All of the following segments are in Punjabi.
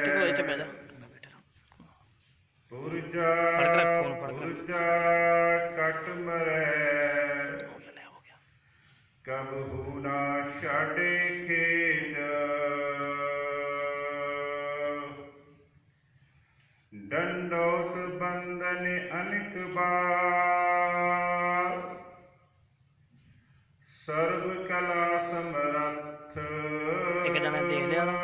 ਇੱਥੇ ਬਹਿ ਜਾ ਪੁਰਜਾ ਫੜ ਕੇ ਰੱਖ ਫੋਨ ਫੜ ਕੇ ਰੱਖ ਪੁਰਜਾ ਕਟ ਮਰੈ ਹੋ ਗਿਆ ਕਬਹੂ ਨਾ ਛਾਡੇ ਖੇਤ दंडोत बंदन अनेक बार सर्व कला समरथ एक जना देख लिया ना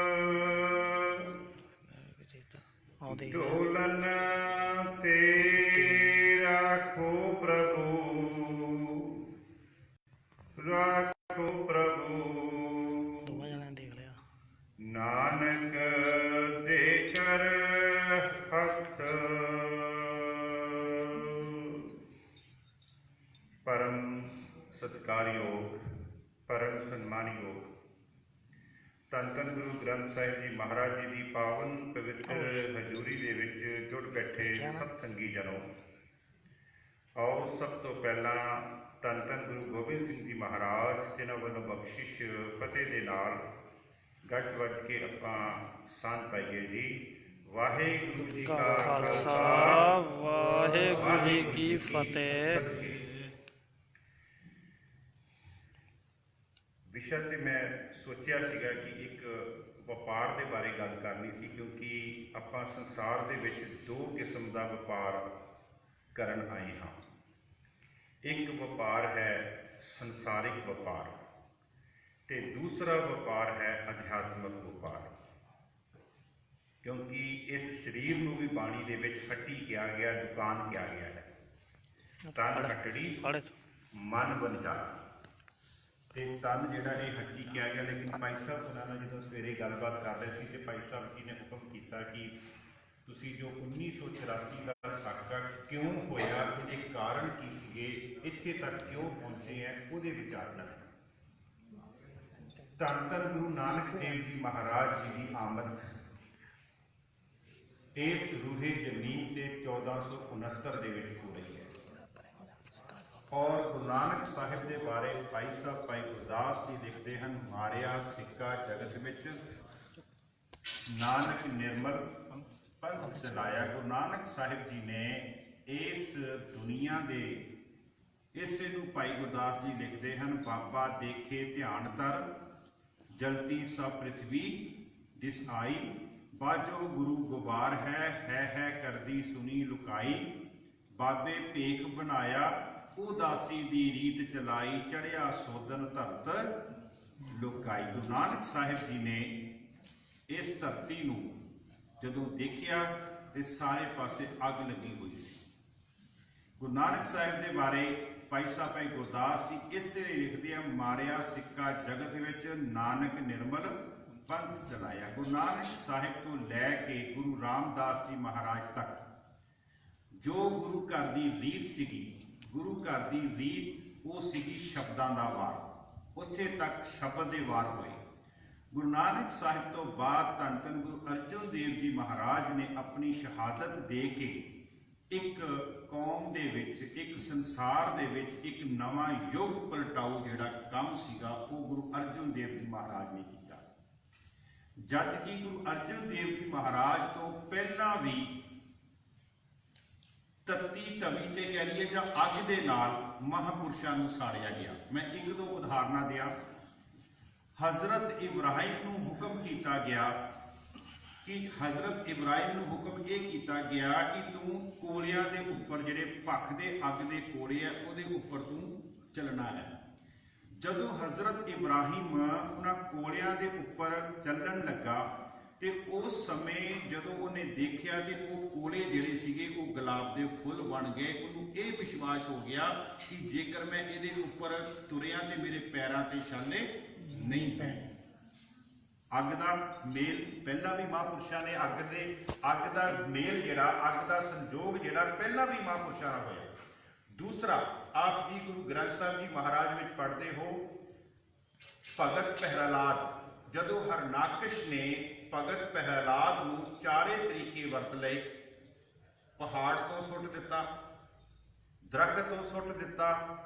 डोलन तेरा राखो प्रभु राखो प्रभु दोनों जना देख लिया नानक देकर हथ परम सत्कारयोग परम सम्मानयोग ਧੰਨ ਧੰਨ ਗੁਰੂ ਗ੍ਰੰਥ ਸਾਹਿਬ ਜੀ ਮਹਾਰਾਜ ਜੀ ਦੀ ਪਾਵਨ ਪਵਿੱਤਰ ਹਜ਼ੂਰੀ ਦੇ ਵਿੱਚ ਜੁੜ ਬੈਠੇ ਸਤ ਸੰਗੀ ਜਨੋ, ਆਓ ਸਭ ਤੋਂ ਪਹਿਲਾਂ ਧੰਨ ਧੰਨ ਗੁਰੂ ਗੋਬਿੰਦ ਸਿੰਘ ਜੀ ਮਹਾਰਾਜ ਜਿਨ੍ਹਾਂ ਵੱਲੋਂ ਬਖਸ਼ਿਸ਼ ਫਤਿਹ ਦੇ ਨਾਲ ਗੱਜ ਵੱਜ ਕੇ ਆਪਾਂ ਸਾਂਝ ਪਾਈਏ ਜੀ। ਵਾਹਿਗੁਰੂ ਜੀ ਕਾ ਖਾਲਸਾ ਵਾਹਿਗੁਰੂ ਜੀ ਕੀ ਫਤਿਹ। ਵਿਸ਼ਾ ਤੇ ਮੈਂ ਸੋਚਿਆ ਸੀਗਾ ਕਿ ਇੱਕ ਵਪਾਰ ਦੇ ਬਾਰੇ ਗੱਲ ਕਰਨੀ ਸੀ, ਕਿਉਂਕਿ ਆਪਾਂ ਸੰਸਾਰ ਦੇ ਵਿੱਚ ਦੋ ਕਿਸਮ ਦਾ ਵਪਾਰ ਕਰਨ ਆਏ ਹਾਂ। ਇੱਕ ਵਪਾਰ ਹੈ ਸੰਸਾਰਿਕ ਵਪਾਰ ਤੇ ਦੂਸਰਾ ਵਪਾਰ ਹੈ ਅਧਿਆਤਮਿਕ ਵਪਾਰ। ਕਿਉਂਕਿ ਇਸ ਸਰੀਰ ਨੂੰ ਵੀ ਬਾਣੀ ਦੇ ਵਿੱਚ ਹੱਟੀ ਕਿਹਾ ਗਿਆ, ਦੁਕਾਨ ਕਿਹਾ ਗਿਆ ਹੈ। ਤਨ ਹੱਟੜੀ ਮਨ ਵੰਜਾ, ਤੇ ਤਨ ਜਿਹੜਾ ਇਹ ਹੱਟੀ ਕਿਹਾ ਗਿਆ। ਲੇਕਿਨ ਭਾਈ ਸਾਹਿਬ ਉਹਨਾਂ ਨਾਲ ਜਦੋਂ ਸਵੇਰੇ ਗੱਲਬਾਤ ਕਰ ਰਹੇ ਸੀ ਤੇ ਭਾਈ ਸਾਹਿਬ ਜੀ ਨੇ ਹੁਕਮ ਕੀਤਾ ਕਿ ਤੁਸੀਂ ਜੋ 1984 ਦਾ ਸਾਕਾ ਕਿਉਂ ਹੋਇਆ, ਇਹਦੇ ਕਾਰਨ ਕੀ ਸੀਗੇ, ਇੱਥੇ ਤੱਕ ਕਿਉਂ ਪਹੁੰਚੇ ਹੈ, ਉਹਦੇ ਵਿਚਾਰ ਨਾਲ ਧੰਨ ਧੰਨ ਗੁਰੂ ਨਾਨਕ ਦੇਵ ਜੀ ਮਹਾਰਾਜ ਜੀ ਦੀ ਆਮਦ ਇਸ ਰੂਹੇ ਜ਼ਮੀਨ ਤੇ 1469 ਦੇ ਵਿੱਚ ਹੋ ਰਹੀ ਹੈ। ਔਰ ਗੁਰੂ ਨਾਨਕ ਸਾਹਿਬ ਦੇ ਬਾਰੇ ਭਾਈ ਸਾਹਿਬ ਭਾਈ ਗੁਰਦਾਸ ਜੀ ਲਿਖਦੇ ਹਨ, ਮਾਰਿਆ ਸਿੱਕਾ ਜਗਤ ਵਿੱਚ ਨਾਨਕ ਨਿਰਮਲ ਪੰਥ ਚਲਾਇਆ। ਗੁਰੂ ਨਾਨਕ ਸਾਹਿਬ ਜੀ ਨੇ ਇਸ ਦੁਨੀਆ ਦੇ ਇਸੇ ਨੂੰ ਭਾਈ ਗੁਰਦਾਸ ਜੀ ਲਿਖਦੇ ਹਨ, ਬਾਬਾ ਦੇਖੇ ਧਿਆਨ ਧਰ ਜਲਤੀ ਸਭ ਪ੍ਰਿਥਵੀ ਦਿਸ ਆਈ, ਬਾਜੋ ਗੁਰੂ ਗੁਬਾਰ ਹੈ ਕਰਦੀ ਸੁਣੀ ਲੁਕਾਈ, ਬਾਬੇ ਭੇਖ ਬਣਾਇਆ ਉਦਾਸੀ ਦੀ ਰੀਤ ਚਲਾਈ, ਚੜਿਆ ਸੋਧਨ ਧਰਤ ਲੁਕਾਈ। ਗੁਰੂ ਨਾਨਕ ਸਾਹਿਬ ਜੀ ਨੇ ਇਸ ਧਰਤੀ ਨੂੰ ਜਦੋਂ ਦੇਖਿਆ ਤੇ ਸਾਰੇ ਪਾਸੇ ਅੱਗ ਲੱਗੀ ਹੋਈ ਸੀ। ਗੁਰੂ ਨਾਨਕ ਸਾਹਿਬ ਦੇ ਬਾਰੇ ਭਾਈ ਸਾਹਿਬ ਭਾਈ ਗੁਰਦਾਸ ਜੀ ਇਸੇ ਲਿਖਦੇ ਆ, ਮਾਰਿਆ ਸਿੱਕਾ ਜਗਤ ਵਿੱਚ ਨਾਨਕ ਨਿਰਮਲ ਪੰਥ ਚਲਾਇਆ। ਗੁਰੂ ਨਾਨਕ ਸਾਹਿਬ ਤੋਂ ਲੈ ਕੇ ਗੁਰੂ ਰਾਮਦਾਸ ਜੀ ਮਹਾਰਾਜ ਤੱਕ ਜੋ ਗੁਰੂ ਘਰ ਦੀ ਰੀਤ ਸੀਗੀ, ਗੁਰੂ ਘਰ ਦੀ ਰੀਤ ਉਹ ਸੀਗੀ ਸ਼ਬਦਾਂ ਦਾ ਵਾਰ। ਉੱਥੇ ਤੱਕ ਸ਼ਬਦ ਦੇ ਵਾਰ ਹੋਏ। ਗੁਰੂ ਨਾਨਕ ਸਾਹਿਬ ਤੋਂ ਬਾਅਦ ਧੰਨ ਧੰਨ ਗੁਰੂ ਅਰਜਨ ਦੇਵ ਜੀ ਮਹਾਰਾਜ ਨੇ ਆਪਣੀ ਸ਼ਹਾਦਤ ਦੇ ਕੇ ਇੱਕ ਕੌਮ ਦੇ ਵਿੱਚ, ਇੱਕ ਸੰਸਾਰ ਦੇ ਵਿੱਚ ਇੱਕ ਨਵਾਂ ਯੁੱਗ ਪਲਟਾਊ ਜਿਹੜਾ ਕੰਮ ਸੀਗਾ ਉਹ ਗੁਰੂ ਅਰਜਨ ਦੇਵ ਜੀ ਮਹਾਰਾਜ ਨੇ ਕੀਤਾ। ਜਦ ਕਿ ਗੁਰੂ ਅਰਜਨ ਦੇਵ ਜੀ ਮਹਾਰਾਜ ਤੋਂ ਪਹਿਲਾਂ ਵੀ ਤਤੀ ਤਵੀ ਤੇ ਕਹਿ ਲਈਏ ਜਾਂ ਅੱਗ ਦੇ ਨਾਲ ਮਹਾਂਪੁਰਸ਼ਾਂ ਨੂੰ ਸਾੜਿਆ ਗਿਆ। ਮੈਂ ਇੱਕ ਦੋ ਉਦਾਹਰਨਾਂ ਦਿਆਂ। ਹਜ਼ਰਤ ਇਬਰਾਹਿਮ ਨੂੰ ਹੁਕਮ ਕੀਤਾ ਗਿਆ ਕਿ ਹਜ਼ਰਤ ਇਬਰਾਹਿਮ ਨੂੰ ਹੁਕਮ ਇਹ ਕੀਤਾ ਗਿਆ ਕਿ ਤੂੰ ਕੋਲਿਆਂ ਦੇ ਉੱਪਰ, ਜਿਹੜੇ ਭੱਖ ਦੇ ਅੱਗ ਦੇ ਕੋਲੇ ਆ, ਉਹਦੇ ਉੱਪਰ ਤੂੰ ਚੱਲਣਾ ਹੈ। ਜਦੋਂ ਹਜ਼ਰਤ ਇਬਰਾਹਿਮ ਉਹਨਾਂ ਕੋਲਿਆਂ ਦੇ ਉੱਪਰ ਚੱਲਣ ਲੱਗਾ ਤੇ ਉਸ ਸਮੇਂ ਜਦੋਂ ਉਹਨੇ ਦੇਖਿਆ ਤੇ ਉਹ ਕੋਲੇ ਜਿਹੜੇ ਸੀਗੇ ਉਹ ਗੁਲਾਬ ਦੇ ਫੁੱਲ ਬਣ ਗਏ। ਉਹਨੂੰ ਇਹ ਵਿਸ਼ਵਾਸ ਹੋ ਗਿਆ ਕਿ ਜੇਕਰ ਮੈਂ ਇਹਦੇ ਉੱਪਰ ਤੁਰਿਆ ਤੇ ਮੇਰੇ ਪੈਰਾਂ ਤੇ ਛਾਲੇ ਨਹੀਂ ਪੈਣੇ। ਅੱਗ ਦਾ ਮੇਲ ਪਹਿਲਾਂ ਵੀ ਮਹਾਂਪੁਰਸ਼ਾਂ ਨੇ ਅੱਗ ਦਾ ਮੇਲ ਜਿਹੜਾ, ਅੱਗ ਦਾ ਸੰਜੋਗ ਜਿਹੜਾ ਪਹਿਲਾਂ ਵੀ ਮਹਾਂਪੁਰਸ਼ਾਂ ਨਾਲ ਹੋਇਆ। ਦੂਸਰਾ, ਆਪ ਜੀ ਗੁਰੂ ਗ੍ਰੰਥ ਸਾਹਿਬ ਜੀ ਮਹਾਰਾਜ ਵਿੱਚ ਪੜ੍ਹਦੇ ਹੋ, ਭਗਤ ਪ੍ਰਹਿਲਾਦ, ਜਦੋਂ ਹਰਨਾਕਸ਼ ਨੇ ਭਗਤ ਪ੍ਰਹਿਲਾਦ ਨੂੰ ਚਾਰੇ ਤਰੀਕੇ ਵਰਤ ਲਏ। ਪਹਾੜ ਤੋਂ ਸੁੱਟ ਦਿੱਤਾ, ਦਰਖਤ ਤੋਂ ਸੁੱਟ ਦਿੱਤਾ,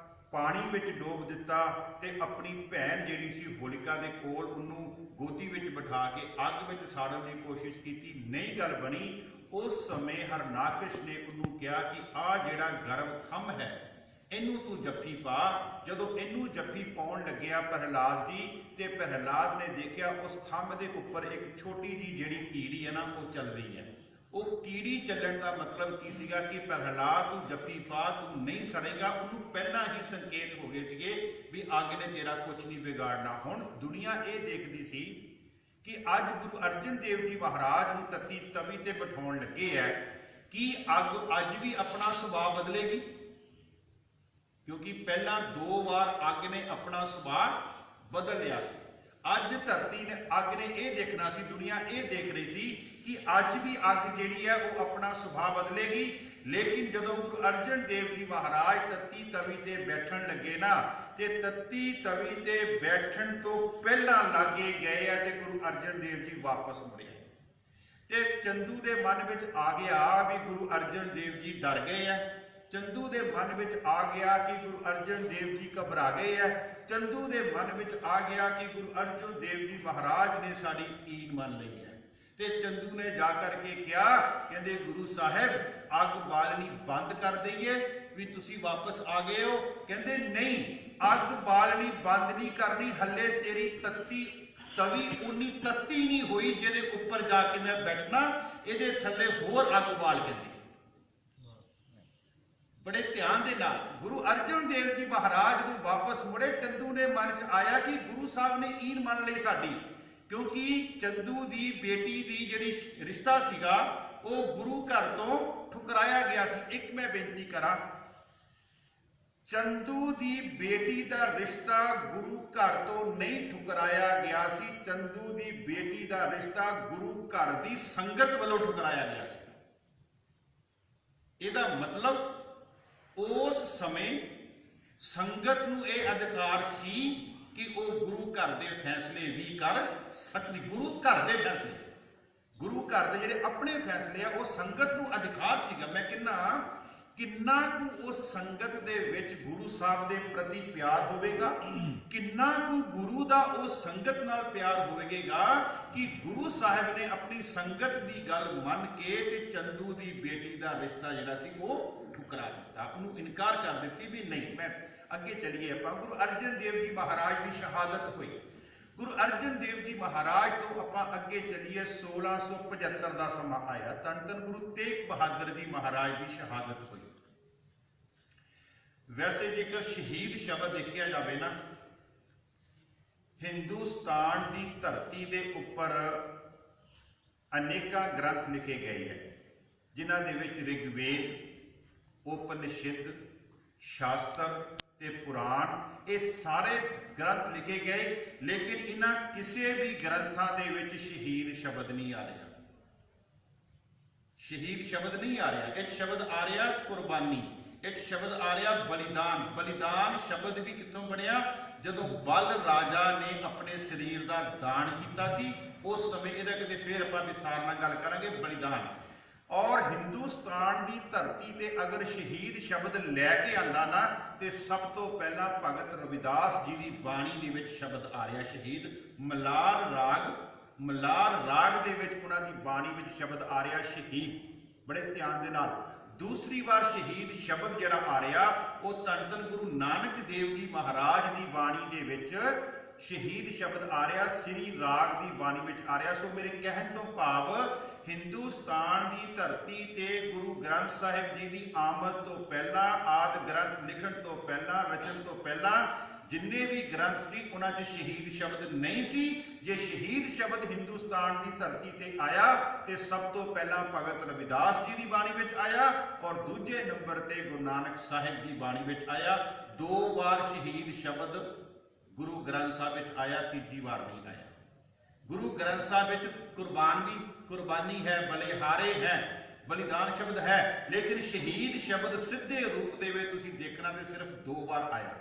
ਪਾਣੀ ਵਿੱਚ ਡੋਬ ਦਿੱਤਾ ਤੇ ਆਪਣੀ ਭੈਣ ਜਿਹੜੀ ਸੀ ਹੋਲਿਕਾ ਦੇ ਕੋਲ ਉਹਨੂੰ ਗੋਦੀ ਵਿੱਚ ਬਿਠਾ ਕੇ ਅੱਗ ਵਿੱਚ ਸਾੜਨ ਦੀ ਕੋਸ਼ਿਸ਼ ਕੀਤੀ, ਨਹੀਂ ਗੱਲ ਬਣੀ। ਉਸ ਸਮੇਂ ਹਰਨਾਕਸ਼ ਨੇ ਉਹਨੂੰ ਕਿਹਾ ਕਿ ਆ ਜਿਹੜਾ ਗਰਮ ਥੰਮ ਹੈ ਇਹਨੂੰ ਤੂੰ ਜੱਫੀ ਪਾ। ਜਦੋਂ ਇਹਨੂੰ ਜੱਫੀ ਪਾਉਣ ਲੱਗਿਆ ਪ੍ਰਹਿਲਾਦ ਜੀ, ਤੇ ਪ੍ਰਹਿਲਾਦ ਨੇ ਦੇਖਿਆ ਉਸ ਥੰਮ ਦੇ ਉੱਪਰ ਇੱਕ ਛੋਟੀ ਜੀ ਜਿਹੜੀ ਕੀੜੀ ਹੈ ਨਾ ਉਹ ਚੱਲ ਰਹੀ ਹੈ। ਉਹ ਕੀੜੀ ਚੱਲਣ ਦਾ ਮਤਲਬ ਕੀ ਸੀਗਾ ਕਿ ਪ੍ਰਹਿਲਾਦ ਤੂੰ ਜੱਫੀ ਪਾ, ਤੂੰ ਨਹੀਂ ਸੜੇਗਾ। ਉਹਨੂੰ ਪਹਿਲਾਂ ਹੀ ਸੰਕੇਤ ਹੋ ਗਏ ਸੀਗੇ ਵੀ ਅੱਗ ਨੇ ਤੇਰਾ ਕੁਝ ਨਹੀਂ ਵਿਗਾੜਨਾ। ਹੁਣ ਦੁਨੀਆ ਇਹ ਦੇਖਦੀ ਸੀ ਕਿ ਅੱਜ ਗੁਰੂ ਅਰਜਨ ਦੇਵ ਜੀ ਮਹਾਰਾਜ ਨੂੰ ਤੱਤੀ ਤਵੀ ਤੇ ਬਿਠਾਉਣ ਲੱਗੇ ਹੈ ਕਿ ਅੱਗ ਅੱਜ ਵੀ ਆਪਣਾ ਸੁਭਾਅ ਬਦਲੇਗੀ, ਕਿਉਂਕਿ ਪਹਿਲਾਂ 2 ਵਾਰ ਅੱਗ ਨੇ ਆਪਣਾ ਸੁਭਾਅ ਬਦਲ ਲਿਆ ਸੀ। ਅੱਜ ਧਰਤੀ ਨੇ ਅੱਗ ਨੇ ਇਹ ਦੇਖਣਾ ਸੀ, ਦੁਨੀਆ ਇਹ ਦੇਖ ਰਹੀ ਸੀ ਕਿ ਅੱਜ ਵੀ ਅੱਗ ਜਿਹੜੀ ਹੈ ਉਹ ਆਪਣਾ ਸੁਭਾਅ ਬਦਲੇਗੀ। ਲੇਕਿਨ ਜਦੋਂ ਗੁਰੂ ਅਰਜਨ ਦੇਵ ਜੀ ਮਹਾਰਾਜ ਤੱਤੀ ਤਵੀ ਤੇ ਬੈਠਣ ਲੱਗੇ ਨਾ, ਤੇ ਤੱਤੀ ਤਵੀ ਤੇ ਬੈਠਣ ਤੋਂ ਪਹਿਲਾਂ ਲਾਗੇ ਗਏ ਆ ਤੇ ਗੁਰੂ ਅਰਜਨ ਦੇਵ ਜੀ ਵਾਪਸ ਮੁੜੇ। ਤੇ ਚੰਦੂ ਦੇ ਮਨ ਵਿੱਚ ਆ ਗਿਆ ਵੀ ਗੁਰੂ ਅਰਜਨ ਦੇਵ ਜੀ ਡਰ ਗਏ ਆ। ਚੰਦੂ ਦੇ ਮਨ ਵਿੱਚ ਆ ਗਿਆ ਕਿ ਗੁਰੂ ਅਰਜਨ ਦੇਵ ਜੀ ਘਬਰਾ ਗਏ ਆ। ਚੰਦੂ ਦੇ ਮਨ ਵਿੱਚ ਆ ਗਿਆ ਕਿ ਗੁਰੂ ਅਰਜਨ ਦੇਵ ਜੀ ਮਹਾਰਾਜ ਨੇ ਸਾਡੀ ਈਨ ਮੰਨ ਲਈ ਹੈ। ਤੇ ਚੰਦੂ ਨੇ ਜਾ ਕਰਕੇ ਕਿਹਾ, ਕਹਿੰਦੇ ਗੁਰੂ ਸਾਹਿਬ ਅੱਗ ਬਾਲਣੀ ਬੰਦ ਕਰ ਦਈਏ ਵੀ ਤੁਸੀਂ ਵਾਪਸ ਆ ਗਏ ਹੋ। ਕਹਿੰਦੇ ਨਹੀਂ, ਅੱਗ ਬਾਲਣੀ ਬੰਦ ਨਹੀਂ ਕਰਨੀ, ਹੱਲੇ ਤੇਰੀ ਤੱਤੀ ਤਵੀ ਉਨੀ ਤੱਤੀ ਨਹੀਂ ਹੋਈ ਜਿਹਦੇ ਉੱਪਰ ਜਾ ਕੇ ਮੈਂ ਬੈਠਣਾ, ਇਹਦੇ ਥੱਲੇ ਹੋਰ ਅੱਗ ਬਾਲ ਕਹਿੰਦੇ। ਬੜੇ ਧਿਆਨ ਦੇ ਨਾਲ ਗੁਰੂ ਅਰਜਨ ਦੇਵ ਜੀ ਮਹਾਰਾਜ ਨੂੰ ਵਾਪਸ ਮੁੜੇ। ਚੰਦੂ ਨੇ ਮਨ 'ਚ ਆਇਆ ਕਿ ਗੁਰੂ ਸਾਹਿਬ ਨੇ ਈਨ ਮੰਨ ਲਈ ਸਾਡੀ, ਕਿਉਂਕਿ ਚੰਦੂ ਦੀ ਬੇਟੀ ਦੀ ਜਿਹੜੀ ਰਿਸ਼ਤਾ ਸੀਗਾ ਉਹ ਗੁਰੂ ਘਰ ਤੋਂ ਠੁਕਰਾਇਆ ਗਿਆ ਸੀ। ਇੱਕ ਮੈਂ ਬੇਨਤੀ ਕਰਾਂ, ਚੰਦੂ ਦੀ ਬੇਟੀ ਦਾ ਰਿਸ਼ਤਾ ਗੁਰੂ ਘਰ ਤੋਂ ਨਹੀਂ ਠੁਕਰਾਇਆ ਗਿਆ ਸੀ। ਚੰਦੂ ਦੀ ਬੇਟੀ ਦਾ ਰਿਸ਼ਤਾ ਗੁਰੂ ਘਰ ਦੀ ਸੰਗਤ ਵੱਲੋਂ ਠੁਕਰਾਇਆ ਗਿਆ ਸੀ। ਇਹਦਾ ਮਤਲਬ ਉਸ ਸਮੇਂ ਸੰਗਤ ਨੂੰ ਇਹ ਅਧਿਕਾਰ ਸੀ ਕਿ ਉਹ ਗੁਰੂ ਘਰ ਦੇ ਫੈਸਲੇ ਵੀ ਕਰ ਸਕਦੀ। ਗੁਰੂ ਘਰ ਦੇ ਫੈਸਲੇ, ਗੁਰੂ ਘਰ ਦੇ ਜਿਹੜੇ ਆਪਣੇ ਫੈਸਲੇ ਆ ਉਹ ਸੰਗਤ ਨੂੰ ਅਧਿਕਾਰ ਸੀਗਾ। ਮੈਂ ਕਿੰਨਾ ਕੁ ਉਸ ਸੰਗਤ ਦੇ ਵਿੱਚ ਗੁਰੂ ਸਾਹਿਬ ਦੇ ਪ੍ਰਤੀ ਪਿਆਰ ਹੋਵੇਗਾ, ਕਿੰਨਾ ਕੁ ਗੁਰੂ ਦਾ ਉਸ ਸੰਗਤ ਨਾਲ ਪਿਆਰ ਹੋਵੇਗਾ ਕਿ ਗੁਰੂ ਸਾਹਿਬ ਨੇ ਆਪਣੀ ਸੰਗਤ ਦੀ ਗੱਲ ਮੰਨ ਕੇ ਤੇ ਚੰਦੂ ਦੀ ਬੇਟੀ ਦਾ ਰਿਸ਼ਤਾ ਜਿਹੜਾ ਸੀ ਉਹ ਠੁਕਰਾ ਦਿੱਤਾ, ਉਹਨੂੰ ਇਨਕਾਰ ਕਰ ਦਿੱਤੀ ਵੀ ਨਹੀਂ। ਮੈਂ ਅੱਗੇ ਚਲੀਏ ਆਪਾਂ, ਗੁਰੂ ਅਰਜਨ ਦੇਵ ਜੀ ਮਹਾਰਾਜ ਦੀ ਸ਼ਹਾਦਤ ਹੋਈ। ਗੁਰੂ ਅਰਜਨ ਦੇਵ ਜੀ ਮਹਾਰਾਜ ਤੋਂ ਆਪਾਂ ਅੱਗੇ ਚਲੀਏ 1675 ਦਾ ਸਮਾਂ ਆਇਆ, ਧੰਨ ਧੰਨ ਗੁਰੂ ਤੇਗ ਬਹਾਦਰ ਜੀ ਮਹਾਰਾਜ ਦੀ ਸ਼ਹਾਦਤ ਹੋਈ। ਵੈਸੇ ਜੇਕਰ ਸ਼ਹੀਦ ਸ਼ਬਦ ਦੇਖਿਆ ਜਾਵੇ ਨਾ, ਹਿੰਦੁਸਤਾਨ ਦੀ ਧਰਤੀ ਦੇ ਉੱਪਰ ਅਨੇਕਾਂ ਗ੍ਰੰਥ ਲਿਖੇ ਗਏ ਹੈ, ਜਿਨ੍ਹਾਂ ਦੇ ਵਿੱਚ ਰਿਗਵੇਦ, ਉਪਨਿਸ਼ਦ, ਸ਼ਾਸਤਰ ਤੇ ਪੁਰਾਣ, ਇਹ ਸਾਰੇ ਗ੍ਰੰਥ ਲਿਖੇ ਗਏ। ਲੇਕਿਨ ਇਹਨਾਂ ਕਿਸੇ ਵੀ ਗ੍ਰੰਥਾਂ ਦੇ ਵਿੱਚ ਸ਼ਹੀਦ ਸ਼ਬਦ ਨਹੀਂ ਆ ਰਿਹਾ। ਸ਼ਹੀਦ ਸ਼ਬਦ ਨਹੀਂ ਆ ਰਿਹਾ। ਇੱਕ ਸ਼ਬਦ ਆ ਰਿਹਾ ਕੁਰਬਾਨੀ, ਇੱਕ ਸ਼ਬਦ ਆ ਰਿਹਾ ਬਲੀਦਾਨ। ਬਲੀਦਾਨ ਸ਼ਬਦ ਵੀ ਕਿੱਥੋਂ ਬਣਿਆ? ਜਦੋਂ ਬਲ ਰਾਜਾ ਨੇ ਆਪਣੇ ਸਰੀਰ ਦਾ ਦਾਨ ਕੀਤਾ ਸੀ, ਉਸ ਸਮੇਂ। ਇਹਦਾ ਕਿਤੇ ਫੇਰ ਆਪਾਂ ਵਿਸਥਾਰ ਨਾਲ ਗੱਲ ਕਰਾਂਗੇ ਬਲੀਦਾਨ। ਔਰ ਹਿੰਦੁਸਤਾਨ ਦੀ ਧਰਤੀ ਤੇ ਅਗਰ ਸ਼ਹੀਦ ਸ਼ਬਦ ਲੈ ਕੇ ਆਂਦਾ ਨਾ, ਤੇ ਸਭ ਤੋਂ ਪਹਿਲਾਂ ਭਗਤ ਰਵਿਦਾਸ ਜੀ ਦੀ ਬਾਣੀ ਦੇ ਵਿੱਚ ਸ਼ਬਦ ਆ ਰਿਹਾ ਸ਼ਹੀਦ। ਮਲਾਰ ਰਾਗ ਦੇ ਵਿੱਚ ਉਹਨਾਂ ਦੀ ਬਾਣੀ ਵਿੱਚ ਸ਼ਬਦ ਆ ਰਿਹਾ ਸ਼ਹੀਦ। ਬੜੇ ਧਿਆਨ ਦੇ ਨਾਲ ਦੂਸਰੀ ਵਾਰ ਸ਼ਹੀਦ ਸ਼ਬਦ ਜਿਹੜਾ ਆ ਰਿਹਾ ਉਹ ਧੰਨ ਧੰਨ ਗੁਰੂ ਨਾਨਕ ਦੇਵ ਜੀ ਮਹਾਰਾਜ ਦੀ ਬਾਣੀ ਦੇ ਵਿੱਚ ਸ਼ਹੀਦ ਸ਼ਬਦ ਆ ਰਿਹਾ, ਸ੍ਰੀ ਰਾਗ ਦੀ ਬਾਣੀ ਵਿੱਚ ਆ ਰਿਹਾ। ਸੋ ਮੇਰੇ ਕਹਿਣ ਤੋਂ ਭਾਵ ਹਿੰਦੁਸਤਾਨ ਦੀ ਧਰਤੀ ਤੇ ਗੁਰੂ ਗ੍ਰੰਥ ਸਾਹਿਬ ਜੀ ਦੀ ਆਮਦ ਤੋਂ ਪਹਿਲਾਂ, ਆਦਿ ਗ੍ਰੰਥ ਲਿਖਣ ਤੋਂ ਪਹਿਲਾਂ, ਰਚਨ ਤੋਂ ਪਹਿਲਾਂ ਜਿੰਨੇ ਵੀ ਗ੍ਰੰਥ ਸੀ ਉਹਨਾਂ 'ਚ ਸ਼ਹੀਦ ਸ਼ਬਦ ਨਹੀਂ ਸੀ। ਜੇ ਸ਼ਹੀਦ ਸ਼ਬਦ ਹਿੰਦੁਸਤਾਨ ਦੀ ਧਰਤੀ ਤੇ ਆਇਆ ਤੇ ਸਭ ਤੋਂ ਪਹਿਲਾਂ ਭਗਤ ਰਵਿਦਾਸ ਜੀ ਦੀ ਬਾਣੀ ਵਿੱਚ ਆਇਆ, ਔਰ ਦੂਜੇ ਨੰਬਰ ਤੇ ਗੁਰੂ ਨਾਨਕ ਸਾਹਿਬ ਦੀ ਬਾਣੀ ਵਿੱਚ ਆਇਆ। 2 ਵਾਰ ਸ਼ਹੀਦ ਸ਼ਬਦ ਗੁਰੂ ਗ੍ਰੰਥ ਸਾਹਿਬ ਵਿੱਚ ਆਇਆ, ਤੀਜੀ ਵਾਰ ਨਹੀਂ ਆਇਆ। ਗੁਰੂ ਗ੍ਰੰਥ ਸਾਹਿਬ ਵਿੱਚ ਕੁਰਬਾਨੀ ਹੈ, ਬਲਿਹਾਰੇ ਹੈ, ਬਲੀਦਾਨ ਸ਼ਬਦ ਹੈ, ਲੇਕਿਨ ਸ਼ਹੀਦ ਸ਼ਬਦ ਸਿੱਧੇ ਰੂਪ ਦੇ ਵਿੱਚ ਤੁਸੀਂ ਦੇਖਣਾ ਤੇ ਸਿਰਫ 2 ਵਾਰ ਆਇਆ।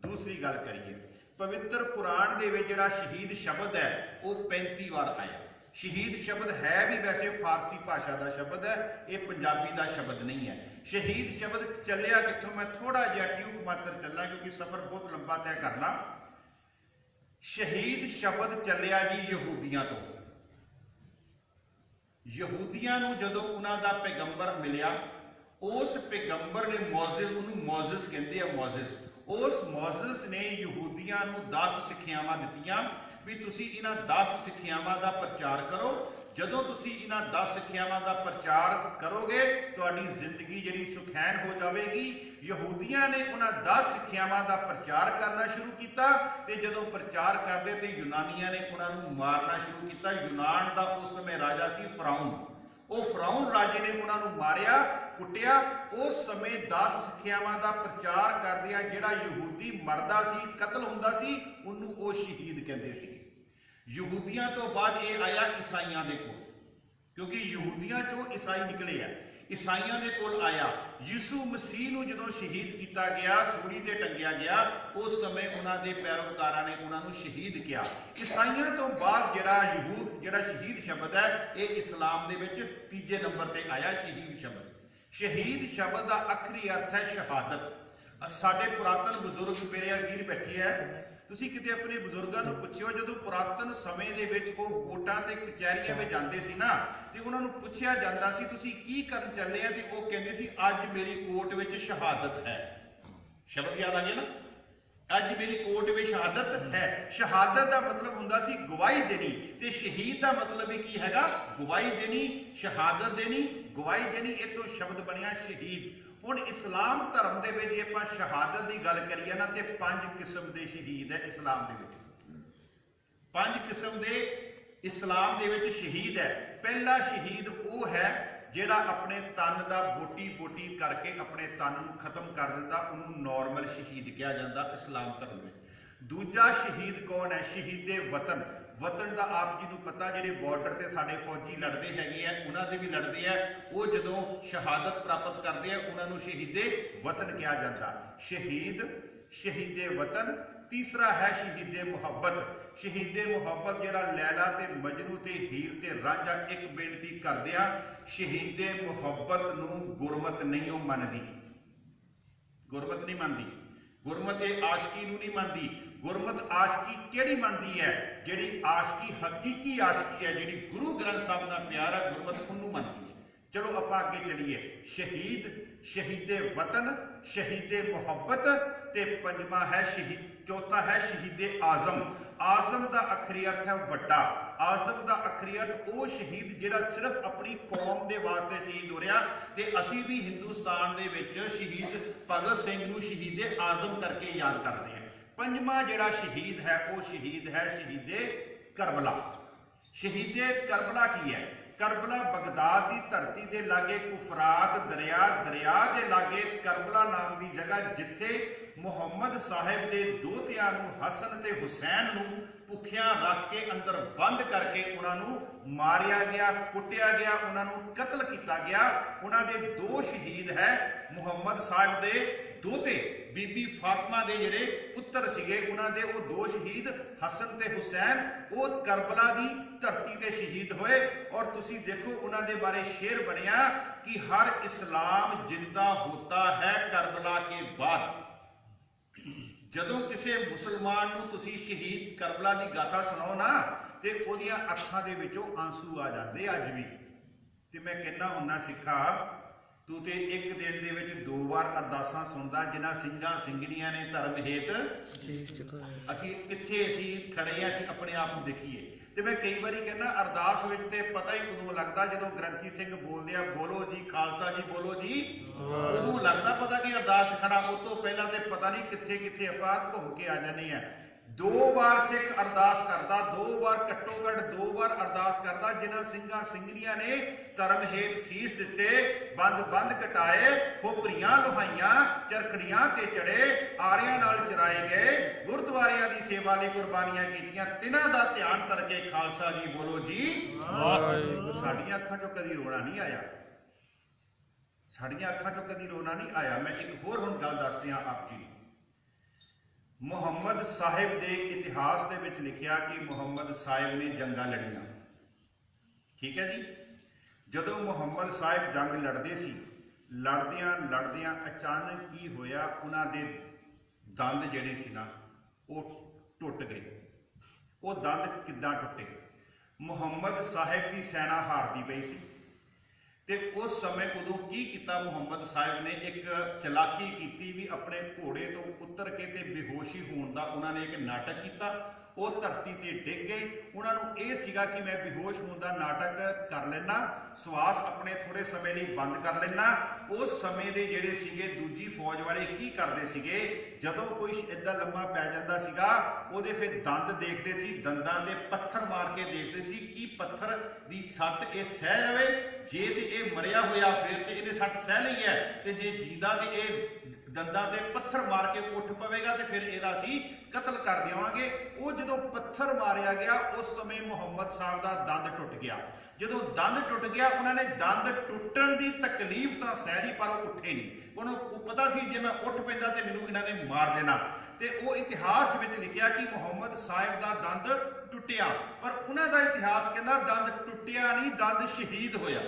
ਦੂਸਰੀ ਗੱਲ ਕਰੀਏ, ਪਵਿੱਤਰ ਪੁਰਾਣ ਦੇ ਵਿੱਚ ਜਿਹੜਾ ਸ਼ਹੀਦ ਸ਼ਬਦ ਹੈ ਉਹ 35 ਵਾਰ ਆਇਆ। ਸ਼ਹੀਦ ਸ਼ਬਦ ਹੈ ਵੀ ਵੈਸੇ ਫਾਰਸੀ ਭਾਸ਼ਾ ਦਾ ਸ਼ਬਦ ਹੈ, ਇਹ ਪੰਜਾਬੀ ਦਾ ਸ਼ਬਦ ਨਹੀਂ ਹੈ। ਸ਼ਹੀਦ ਸ਼ਬਦ ਚੱਲਿਆ ਕਿੱਥੋਂ? ਮੈਂ ਥੋੜਾ ਜਿਹਾ ਟਿਊਬ ਮਾਤਰ ਚੱਲਾਂ ਕਿਉਂਕਿ ਸਫ਼ਰ ਬਹੁਤ ਲੰਬਾ ਤੈਅ ਕਰਨਾ। ਸ਼ਹੀਦ ਸ਼ਬਦ ਚੱਲਿਆ ਜੀ ਯਹੂਦੀਆਂ ਤੋਂ। ਯਹੂਦੀਆਂ ਨੂੰ ਜਦੋਂ ਉਹਨਾਂ ਦਾ ਪੈਗੰਬਰ ਮਿਲਿਆ, ਉਸ ਪੈਗੰਬਰ ਨੇ ਉਹਨੂੰ ਮੋਜ਼ਸ ਕਹਿੰਦੇ ਆ, ਉਸ ਮੋਜ਼ਸ ਨੇ ਯਹੂਦੀਆਂ ਨੂੰ 10 ਸਿੱਖਿਆਵਾਂ ਦਿੱਤੀਆਂ ਵੀ ਤੁਸੀਂ ਇਹਨਾਂ 10 ਸਿੱਖਿਆਵਾਂ ਦਾ ਪ੍ਰਚਾਰ ਕਰੋ। ਜਦੋਂ ਤੁਸੀਂ ਇਹਨਾਂ 10 ਸਿੱਖਿਆਵਾਂ ਦਾ ਪ੍ਰਚਾਰ ਕਰੋਗੇ ਤੁਹਾਡੀ ਜ਼ਿੰਦਗੀ ਜਿਹੜੀ ਸੁਖੈਨ ਹੋ ਜਾਵੇਗੀ। ਯਹੂਦੀਆਂ ਨੇ ਉਹਨਾਂ 10 ਸਿੱਖਿਆਵਾਂ ਦਾ ਪ੍ਰਚਾਰ ਕਰਨਾ ਸ਼ੁਰੂ ਕੀਤਾ ਤੇ ਜਦੋਂ ਪ੍ਰਚਾਰ ਕਰਦੇ ਤੇ ਯੂਨਾਨੀਆਂ ਨੇ ਉਹਨਾਂ ਨੂੰ ਮਾਰਨਾ ਸ਼ੁਰੂ ਕੀਤਾ। ਯੂਨਾਨ ਦਾ ਉਸ ਸਮੇਂ ਰਾਜਾ ਸੀ ਫਰਾਉਨ। ਉਹ ਫਰਾਉਨ ਰਾਜੇ ਨੇ ਉਹਨਾਂ ਨੂੰ ਮਾਰਿਆ, ਕੁੱਟਿਆ। ਉਸ ਸਮੇਂ 10 ਸਿੱਖਿਆਵਾਂ ਦਾ ਪ੍ਰਚਾਰ ਕਰਦਿਆਂ ਜਿਹੜਾ ਯਹੂਦੀ ਮਰਦਾ ਸੀ, ਕਤਲ ਹੁੰਦਾ ਸੀ, ਉਹਨੂੰ ਉਹ ਸ਼ਹੀਦ ਕਹਿੰਦੇ ਸੀ। ਯਹੂਦੀਆਂ ਤੋਂ ਬਾਅਦ ਇਹ ਆਇਆ ਈਸਾਈਆਂ ਦੇ ਕੋਲ, ਕਿਉਂਕਿ ਯਹੂਦੀਆਂ ਚੋਂ ਈਸਾਈ ਨਿਕਲੇ ਆ। ਈਸਾਈਆਂ ਦੇ ਕੋਲ ਆਇਆ। ਯਿਸੂ ਮਸੀਹ ਨੂੰ ਜਦੋਂ ਸ਼ਹੀਦ ਕੀਤਾ ਗਿਆ, ਸੂਲੀ ਤੇ ਟੰਗਿਆ ਗਿਆ, ਉਸ ਸਮੇਂ ਉਹਨਾਂ ਦੇ ਪੈਰੋਕਾਰਾਂ ਨੇ ਉਹਨਾਂ ਨੂੰ ਸ਼ਹੀਦ ਕਿਹਾ। ਈਸਾਈਆਂ ਤੋਂ ਬਾਅਦ ਜਿਹੜਾ ਸ਼ਹੀਦ ਸ਼ਬਦ ਹੈ, ਇਹ ਇਸਲਾਮ ਦੇ ਵਿੱਚ ਤੀਜੇ ਨੰਬਰ ਤੇ ਆਇਆ। ਸ਼ਹੀਦ ਸ਼ਹੀਦ ਸ਼ਬਦ ਦਾ ਆਖਰੀ ਅਰਥ ਹੈ ਸ਼ਹਾਦਤ। ਸਾਡੇ ਪੁਰਾਤਨ ਬਜ਼ੁਰਗ ਮੇਰੇ ਵੀਰ ਬੈਠੇ ਹੈ, ਤੁਸੀਂ ਕਿਤੇ ਆਪਣੇ ਬਜ਼ੁਰਗਾਂ ਨੂੰ ਪੁੱਛਿਓ, ਜਦੋਂ ਪੁਰਾਤਨ ਸਮੇਂ ਦੇ ਵਿੱਚ ਉਹ ਕੋਰਟਾਂ ਤੇ ਕਚਹਿਰੀਆਂ ਵਿੱਚ ਜਾਂਦੇ ਸੀ ਨਾ, ਤੇ ਉਹਨਾਂ ਨੂੰ ਪੁੱਛਿਆ ਜਾਂਦਾ ਸੀ ਤੁਸੀਂ ਕੀ ਕਰਨ ਚੱਲੇ ਆ, ਤੇ ਉਹ ਕਹਿੰਦੇ ਸੀ ਅੱਜ ਮੇਰੀ ਕੋਰਟ ਵਿੱਚ ਸ਼ਹਾਦਤ ਹੈ। ਸ਼ਬਦ ਯਾਦ ਆ ਗਿਆ ਨਾ, ਅੱਜ ਮੇਰੀ ਕੋਰਟ ਵਿੱਚ ਸ਼ਹਾਦਤ ਹੈ। ਸ਼ਹਾਦਤ ਦਾ ਮਤਲਬ ਹੁੰਦਾ ਸੀ ਗਵਾਹੀ ਦੇਣੀ, ਤੇ ਸ਼ਹੀਦ ਦਾ ਮਤਲਬ ਵੀ ਕੀ ਹੈਗਾ? ਗਵਾਹੀ ਦੇਣੀ, ਸ਼ਹਾਦਤ ਦੇਣੀ, ਗਵਾਹੀ ਦੇਣੀ। ਇਹ ਤੋਂ ਸ਼ਬਦ ਬਣਿਆ ਸ਼ਹੀਦ। ਹੁਣ ਇਸਲਾਮ ਧਰਮ ਦੇ ਵਿੱਚ ਜੇ ਆਪਾਂ ਸ਼ਹਾਦਤ ਦੀ ਗੱਲ ਕਰੀਏ ਨਾ, ਤੇ 5 ਕਿਸਮ ਦੇ ਸ਼ਹੀਦ ਹੈ ਇਸਲਾਮ ਦੇ ਵਿੱਚ। 5 ਕਿਸਮ ਦੇ ਇਸਲਾਮ ਦੇ ਵਿੱਚ ਸ਼ਹੀਦ ਹੈ। ਪਹਿਲਾ ਸ਼ਹੀਦ ਉਹ ਹੈ ਜਿਹੜਾ ਆਪਣੇ ਤਨ ਦਾ ਬੋਟੀ ਕਰਕੇ ਆਪਣੇ ਤਨ ਨੂੰ ਖਤਮ ਕਰ ਦਿੰਦਾ, ਉਹਨੂੰ ਨਾਰਮਲ ਸ਼ਹੀਦ ਕਿਹਾ ਜਾਂਦਾ ਇਸਲਾਮ ਧਰਮ ਵਿੱਚ। ਦੂਜਾ ਸ਼ਹੀਦ ਕੌਣ ਹੈ? ਸ਼ਹੀਦੇ ਵਤਨ। ਵਤਨ ਦਾ ਆਪ ਜੀ ਨੂੰ ਪਤਾ, ਜਿਹੜੇ ਬਾਰਡਰ ਤੇ ਸਾਡੇ ਫੌਜੀ ਲੜਦੇ ਹੈਗੇ ਆ, ਉਹਨਾਂ ਦੇ ਵੀ ਲੜਦੇ ਆ, ਉਹ ਜਦੋਂ ਸ਼ਹਾਦਤ ਪ੍ਰਾਪਤ ਕਰਦੇ ਆ ਉਹਨਾਂ ਨੂੰ ਸ਼ਹੀਦੇ ਵਤਨ ਕਿਹਾ ਜਾਂਦਾ। ਸ਼ਹੀਦੇ ਵਤਨ। ਤੀਸਰਾ ਹੈ ਸ਼ਹੀਦੇ ਮੁਹੱਬਤ। ਸ਼ਹੀਦੇ ਮੁਹੱਬਤ ਜਿਹੜਾ ਲੈਲਾ ਤੇ ਮਜਨੂ ਤੇ ਹੀਰ ਤੇ ਰਾਂਝਾ ਇੱਕ ਬੇਨਤੀ ਕਰਦੇ ਆ, ਸ਼ਹੀਦੇ ਮੁਹੱਬਤ ਨੂੰ ਗੁਰਮਤ ਨਹੀਂ ਉਹ ਮੰਨਦੀ। ਗੁਰਮਤ ਨਹੀਂ ਮੰਨਦੀ। ਗੁਰਮਤ ਇਹ ਆਸ਼ਕੀ ਨੂੰ ਨਹੀਂ ਮੰਨਦੀ। ਗੁਰਮਤ ਆਸ਼ਕੀ ਕਿਹੜੀ ਮੰਨਦੀ ਹੈ? ਜਿਹੜੀ ਆਸ਼ਕੀ ਹਕੀਕੀ ਆਸ਼ਕੀ ਹੈ, ਜਿਹੜੀ ਗੁਰੂ ਗ੍ਰੰਥ ਸਾਹਿਬ ਨਾਲ ਪਿਆਰ ਹੈ, ਗੁਰਮਤ ਉਹਨੂੰ ਮੰਨਦੀ ਹੈ। ਚਲੋ ਆਪਾਂ ਅੱਗੇ ਚੱਲੀਏ। ਸ਼ਹੀਦੇ ਵਤਨ, ਸ਼ਹੀਦੇ ਮੁਹੱਬਤ, ਤੇ ਪੰਜਵਾਂ ਹੈ ਚੌਥਾ ਹੈ ਸ਼ਹੀਦੇ ਆਜ਼ਮ। ਆਜ਼ਮ ਦਾ ਆਖਰੀ ਅਰਥ ਹੈ ਵੱਡਾ। ਆਜ਼ਮ ਦਾ ਆਖਰੀ ਅਰਥ ਉਹ ਸ਼ਹੀਦ ਜਿਹੜਾ ਸਿਰਫ ਆਪਣੀ ਕੌਮ ਦੇ ਵਾਸਤੇ ਸ਼ਹੀਦ ਹੋ ਰਿਹਾ, ਤੇ ਅਸੀਂ ਵੀ ਹਿੰਦੁਸਤਾਨ ਦੇ ਵਿੱਚ ਸ਼ਹੀਦ ਭਗਤ ਸਿੰਘ ਨੂੰ ਸ਼ਹੀਦੇ ਆਜ਼ਮ ਕਰਕੇ ਯਾਦ ਕਰਦੇ ਹਾਂ। ਪੰਜਵਾਂ ਜਿਹੜਾ ਸ਼ਹੀਦ ਹੈ ਉਹ ਸ਼ਹੀਦ ਹੈ ਸ਼ਹੀਦੇ ਕਰਬਲਾ। ਸ਼ਹੀਦੇ ਕਰਬਲਾ ਕੀ ਹੈ? ਕਰਬਲਾ ਬਗਦਾਦ ਦੀ ਧਰਤੀ ਦੇ ਲਾਗੇ ਕੁਫਰਾਤ ਦਰਿਆ ਦੇ ਲਾਗੇ ਕਰਬਲਾ ਨਾਮ ਦੀ ਜਗ੍ਹਾ, ਜਿੱਥੇ ਮੁਹੰਮਦ ਸਾਹਿਬ ਦੇ ਦੋਹਤਿਆਂ ਨੂੰ ਹਸਨ ਤੇ ਹੁਸੈਨ ਨੂੰ ਭੁੱਖਿਆਂ ਰੱਖ ਕੇ ਅੰਦਰ ਬੰਦ ਕਰਕੇ ਉਹਨਾਂ ਨੂੰ ਮਾਰਿਆ ਗਿਆ, ਕੁੱਟਿਆ ਗਿਆ, ਉਹਨਾਂ ਨੂੰ ਕਤਲ ਕੀਤਾ ਗਿਆ। ਉਹਨਾਂ ਦੇ 2 ਸ਼ਹੀਦ ਹੈ। ਮੁਹੰਮਦ ਸਾਹਿਬ ਦੇ ਦੋਹਤੇ ਬੀਬੀ ਫਾਤਮਾ ਦੇ ਜਿਹੜੇ ਪੁੱਤਰ ਸੀਗੇ, ਉਹਨਾਂ ਦੇ ਉਹ 2 ਸ਼ਹੀਦ ਹਸਨ ਤੇ ਹੁਸੈਨ, ਉਹ ਕਰਬਲਾ ਦੀ ਧਰਤੀ ਤੇ ਸ਼ਹੀਦ ਹੋਏ। ਔਰ ਤੁਸੀਂ ਦੇਖੋ ਉਹਨਾਂ ਦੇ ਬਾਰੇ ਸ਼ੇਰ ਬਣਿਆ ਕਿ ਹਰ ਇਸਲਾਮ ਜਿੰਦਾ ਹੋਤਾ ਹੈ ਕਰਬਲਾ ਕੇ ਬਾਅਦ। ਜਦੋਂ ਕਿਸੇ ਮੁਸਲਮਾਨ ਨੂੰ ਤੁਸੀਂ ਸ਼ਹੀਦ ਕਰਬਲਾ ਦੀ ਗਾਥਾ ਸੁਣਾਓ ਨਾ, ਤੇ ਉਹਦੀਆਂ ਅੱਖਾਂ ਦੇ ਵਿੱਚੋਂ ਆਂਸੂ ਆ ਜਾਂਦੇ ਅੱਜ ਵੀ। ਤੇ ਮੈਂ ਕਹਿੰਦਾ ਹੁੰਨਾ ਸਿੱਖਾ, ਤੂੰ ਤੇ ਇੱਕ ਦਿਨ ਦੇ ਵਿੱਚ 2 ਵਾਰ ਅਰਦਾਸਾਂ ਸੁਣਦਾ, ਜਿਨ੍ਹਾਂ ਸਿੰਘਾਂ ਸਿੰਘਣੀਆਂ ਨੇ ਧਰਮ ਹੇਤ ਅਸੀਂ ਕਿੱਥੇ ਖੜੇ ਆ, ਅਸੀਂ ਆਪਣੇ ਆਪ ਨੂੰ ਦੇਖੀਏ। ਤੇ ਮੈਂ ਕਈ ਵਾਰੀ ਕਹਿੰਦਾ ਅਰਦਾਸ ਵਿੱਚ ਤੇ ਪਤਾ ਹੀ ਉਦੋਂ ਲੱਗਦਾ ਜਦੋਂ ਗ੍ਰੰਥੀ ਸਿੰਘ ਬੋਲਦੇ ਆ, ਬੋਲੋ ਜੀ ਖਾਲਸਾ ਜੀ, ਬੋਲੋ ਜੀ, ਉਦੋਂ ਲੱਗਦਾ ਪਤਾ ਕਿ ਅਰਦਾਸ ਖੜਾ। ਉਸ ਤੋਂ ਪਹਿਲਾਂ ਤੇ ਪਤਾ ਨਹੀਂ ਕਿੱਥੇ ਆਪਾਂ ਘੁੰਮ ਕੇ ਆ ਜਾਂਦੇ ਆ। 2 ਵਾਰ ਸਿੱਖ ਅਰਦਾਸ ਕਰਦਾ, 2 ਵਾਰ ਘੱਟੋ ਘੱਟ 2 ਵਾਰ ਅਰਦਾਸ ਕਰਦਾ, ਜਿਨ੍ਹਾਂ ਸਿੰਘਾਂ ਸਿੰਘਣੀਆਂ ਨੇ ਧਰਮ ਹੇਤ ਸੀਸ ਦਿੱਤੇ, ਬੰਦ ਕਟਾਏ, ਖੋਪਰੀਆਂ ਲੋਹਾਈਆਂ, ਚਰਖੜੀਆਂ ਤੇ ਚੜੇ, ਆਰਿਆਂ ਨਾਲ ਚਰਾਏ ਗਏ, ਗੁਰਦੁਆਰਿਆਂ ਦੀ ਸੇਵਾ ਲਈ ਕੁਰਬਾਨੀਆਂ ਕੀਤੀਆਂ, ਤਿਨਾਂ ਦਾ ਧਿਆਨ ਕਰਕੇ ਖਾਲਸਾ ਜੀ, ਬੋਲੋ ਜੀ ਵਾਹਿਗੁਰੂ। ਸਾਡੀਆਂ ਅੱਖਾਂ ਚੋਂ ਕਦੀ ਰੋਣਾ ਨਹੀਂ ਆਇਆ। ਸਾਡੀਆਂ ਅੱਖਾਂ ਚੋਂ ਕਦੀ ਰੋਣਾ ਨਹੀਂ ਆਇਆ। ਮੈਂ ਇੱਕ ਹੋਰ ਹੁਣ ਗੱਲ ਦੱਸ ਦਿਆਂ ਆਪ ਜੀ ਨੂੰ। ਮੁਹੰਮਦ ਸਾਹਿਬ ਦੇ ਇਤਿਹਾਸ ਦੇ ਵਿੱਚ ਲਿਖਿਆ ਕਿ ਮੁਹੰਮਦ ਸਾਹਿਬ ਨੇ ਜੰਗਾਂ ਲੜੀਆਂ। ਠੀਕ ਹੈ ਜੀ। ਜਦੋਂ ਮੁਹੰਮਦ ਸਾਹਿਬ ਜੰਗ ਲੜਦੇ ਸੀ, ਲੜਦਿਆਂ ਅਚਾਨਕ ਕੀ ਹੋਇਆ, ਉਹਨਾਂ ਦੇ ਦੰਦ ਜਿਹੜੇ ਸੀ ਨਾ ਉਹ ਟੁੱਟ ਗਏ। ਉਹ ਦੰਦ ਕਿੱਦਾਂ ਟੁੱਟੇ। ਮੁਹੰਮਦ ਸਾਹਿਬ ਦੀ ਸੈਨਾ ਹਾਰਦੀ ਪਈ ਸੀ ਤੇ ਉਸ ਸਮੇਂ ਉਦੋਂ ਕੀ ਕੀਤਾ, ਮੁਹੰਮਦ ਸਾਹਿਬ ਨੇ ਇੱਕ ਚਲਾਕੀ ਕੀਤੀ ਵੀ ਆਪਣੇ ਘੋੜੇ ਤੋਂ ਉਤਰ ਕੇ ਤੇ ਬੇਹੋਸ਼ੀ ਹੋਣ ਦਾ ਉਹਨਾਂ ਨੇ ਇੱਕ ਨਾਟਕ ਕੀਤਾ। ਉਹ ਧਰਤੀ ਤੇ ਡਿੱਗ ਗਏ। ਉਹਨਾਂ ਨੂੰ ਇਹ ਸੀਗਾ ਕਿ ਮੈਂ ਬੇਹੋਸ਼ ਹੋਣ ਦਾ ਨਾਟਕ ਕਰ ਲੈਣਾ, ਸਵਾਸ ਆਪਣੇ ਥੋੜੇ ਸਮੇਂ ਲਈ ਬੰਦ ਕਰ ਲੈਣਾ। ਉਸ ਸਮੇਂ ਦੇ ਜਿਹੜੇ ਸੀਗੇ ਦੂਜੀ ਫੌਜ ਵਾਲੇ ਕੀ ਕਰਦੇ ਸੀਗੇ, ਜਦੋਂ ਕੋਈ ਏਦਾਂ ਲੰਮਾ ਪੈ ਜਾਂਦਾ ਸੀਗਾ ਉਹਦੇ ਫਿਰ ਦੰਦ ਦੇਖਦੇ ਸੀ, ਦੰਦਾਂ ਤੇ ਪੱਥਰ ਮਾਰ ਕੇ ਦੇਖਦੇ ਸੀ ਕਿ ਪੱਥਰ ਦੀ ਸੱਟ ਇਹ ਸਹਿ ਜਾਵੇ, ਜੇ ਤੇ ਇਹ ਮਰਿਆ ਹੋਇਆ ਫਿਰ ਤੇ ਇਹਨੇ ਸੱਟ ਸਹਿ ਲਈ ਹੈ, ਤੇ ਜੇ ਜਿੰਦਾ ਤੇ ਇਹ ਦੰਦਾਂ ਤੇ ਪੱਥਰ ਮਾਰ ਕੇ ਉੱਠ ਪਵੇਗਾ ਤੇ ਫਿਰ ਇਹਦਾ ਅਸੀਂ ਕਤਲ ਕਰ ਦੇਵਾਂਗੇ। ਉਹ ਜਦੋਂ ਪੱਥਰ ਮਾਰਿਆ ਗਿਆ ਉਸ ਸਮੇਂ ਮੁਹੰਮਦ ਸਾਹਿਬ ਦਾ ਦੰਦ ਟੁੱਟ ਗਿਆ। ਜਦੋਂ ਦੰਦ ਟੁੱਟ ਗਿਆ ਉਹਨਾਂ ਨੇ ਦੰਦ ਟੁੱਟਣ ਦੀ ਤਕਲੀਫ ਤਾਂ ਸਹਿ ਲਈ ਪਰ ਉਹ ਉੱਠੇ ਨਹੀਂ। ਉਹਨੂੰ ਪਤਾ ਸੀ ਜੇ ਮੈਂ ਉੱਠ ਪੈਂਦਾ ਤੇ ਮੈਨੂੰ ਇਹਨਾਂ ਨੇ ਮਾਰ ਦੇਣਾ। ਤੇ ਉਹ ਇਤਿਹਾਸ ਵਿੱਚ ਲਿਖਿਆ ਕਿ ਮੁਹੰਮਦ ਸਾਹਿਬ ਦਾ ਦੰਦ ਟੁੱਟਿਆ, ਪਰ ਉਹਨਾਂ ਦਾ ਇਤਿਹਾਸ ਕਹਿੰਦਾ ਦੰਦ ਟੁੱਟਿਆ ਨਹੀਂ, ਦੰਦ ਸ਼ਹੀਦ ਹੋਇਆ।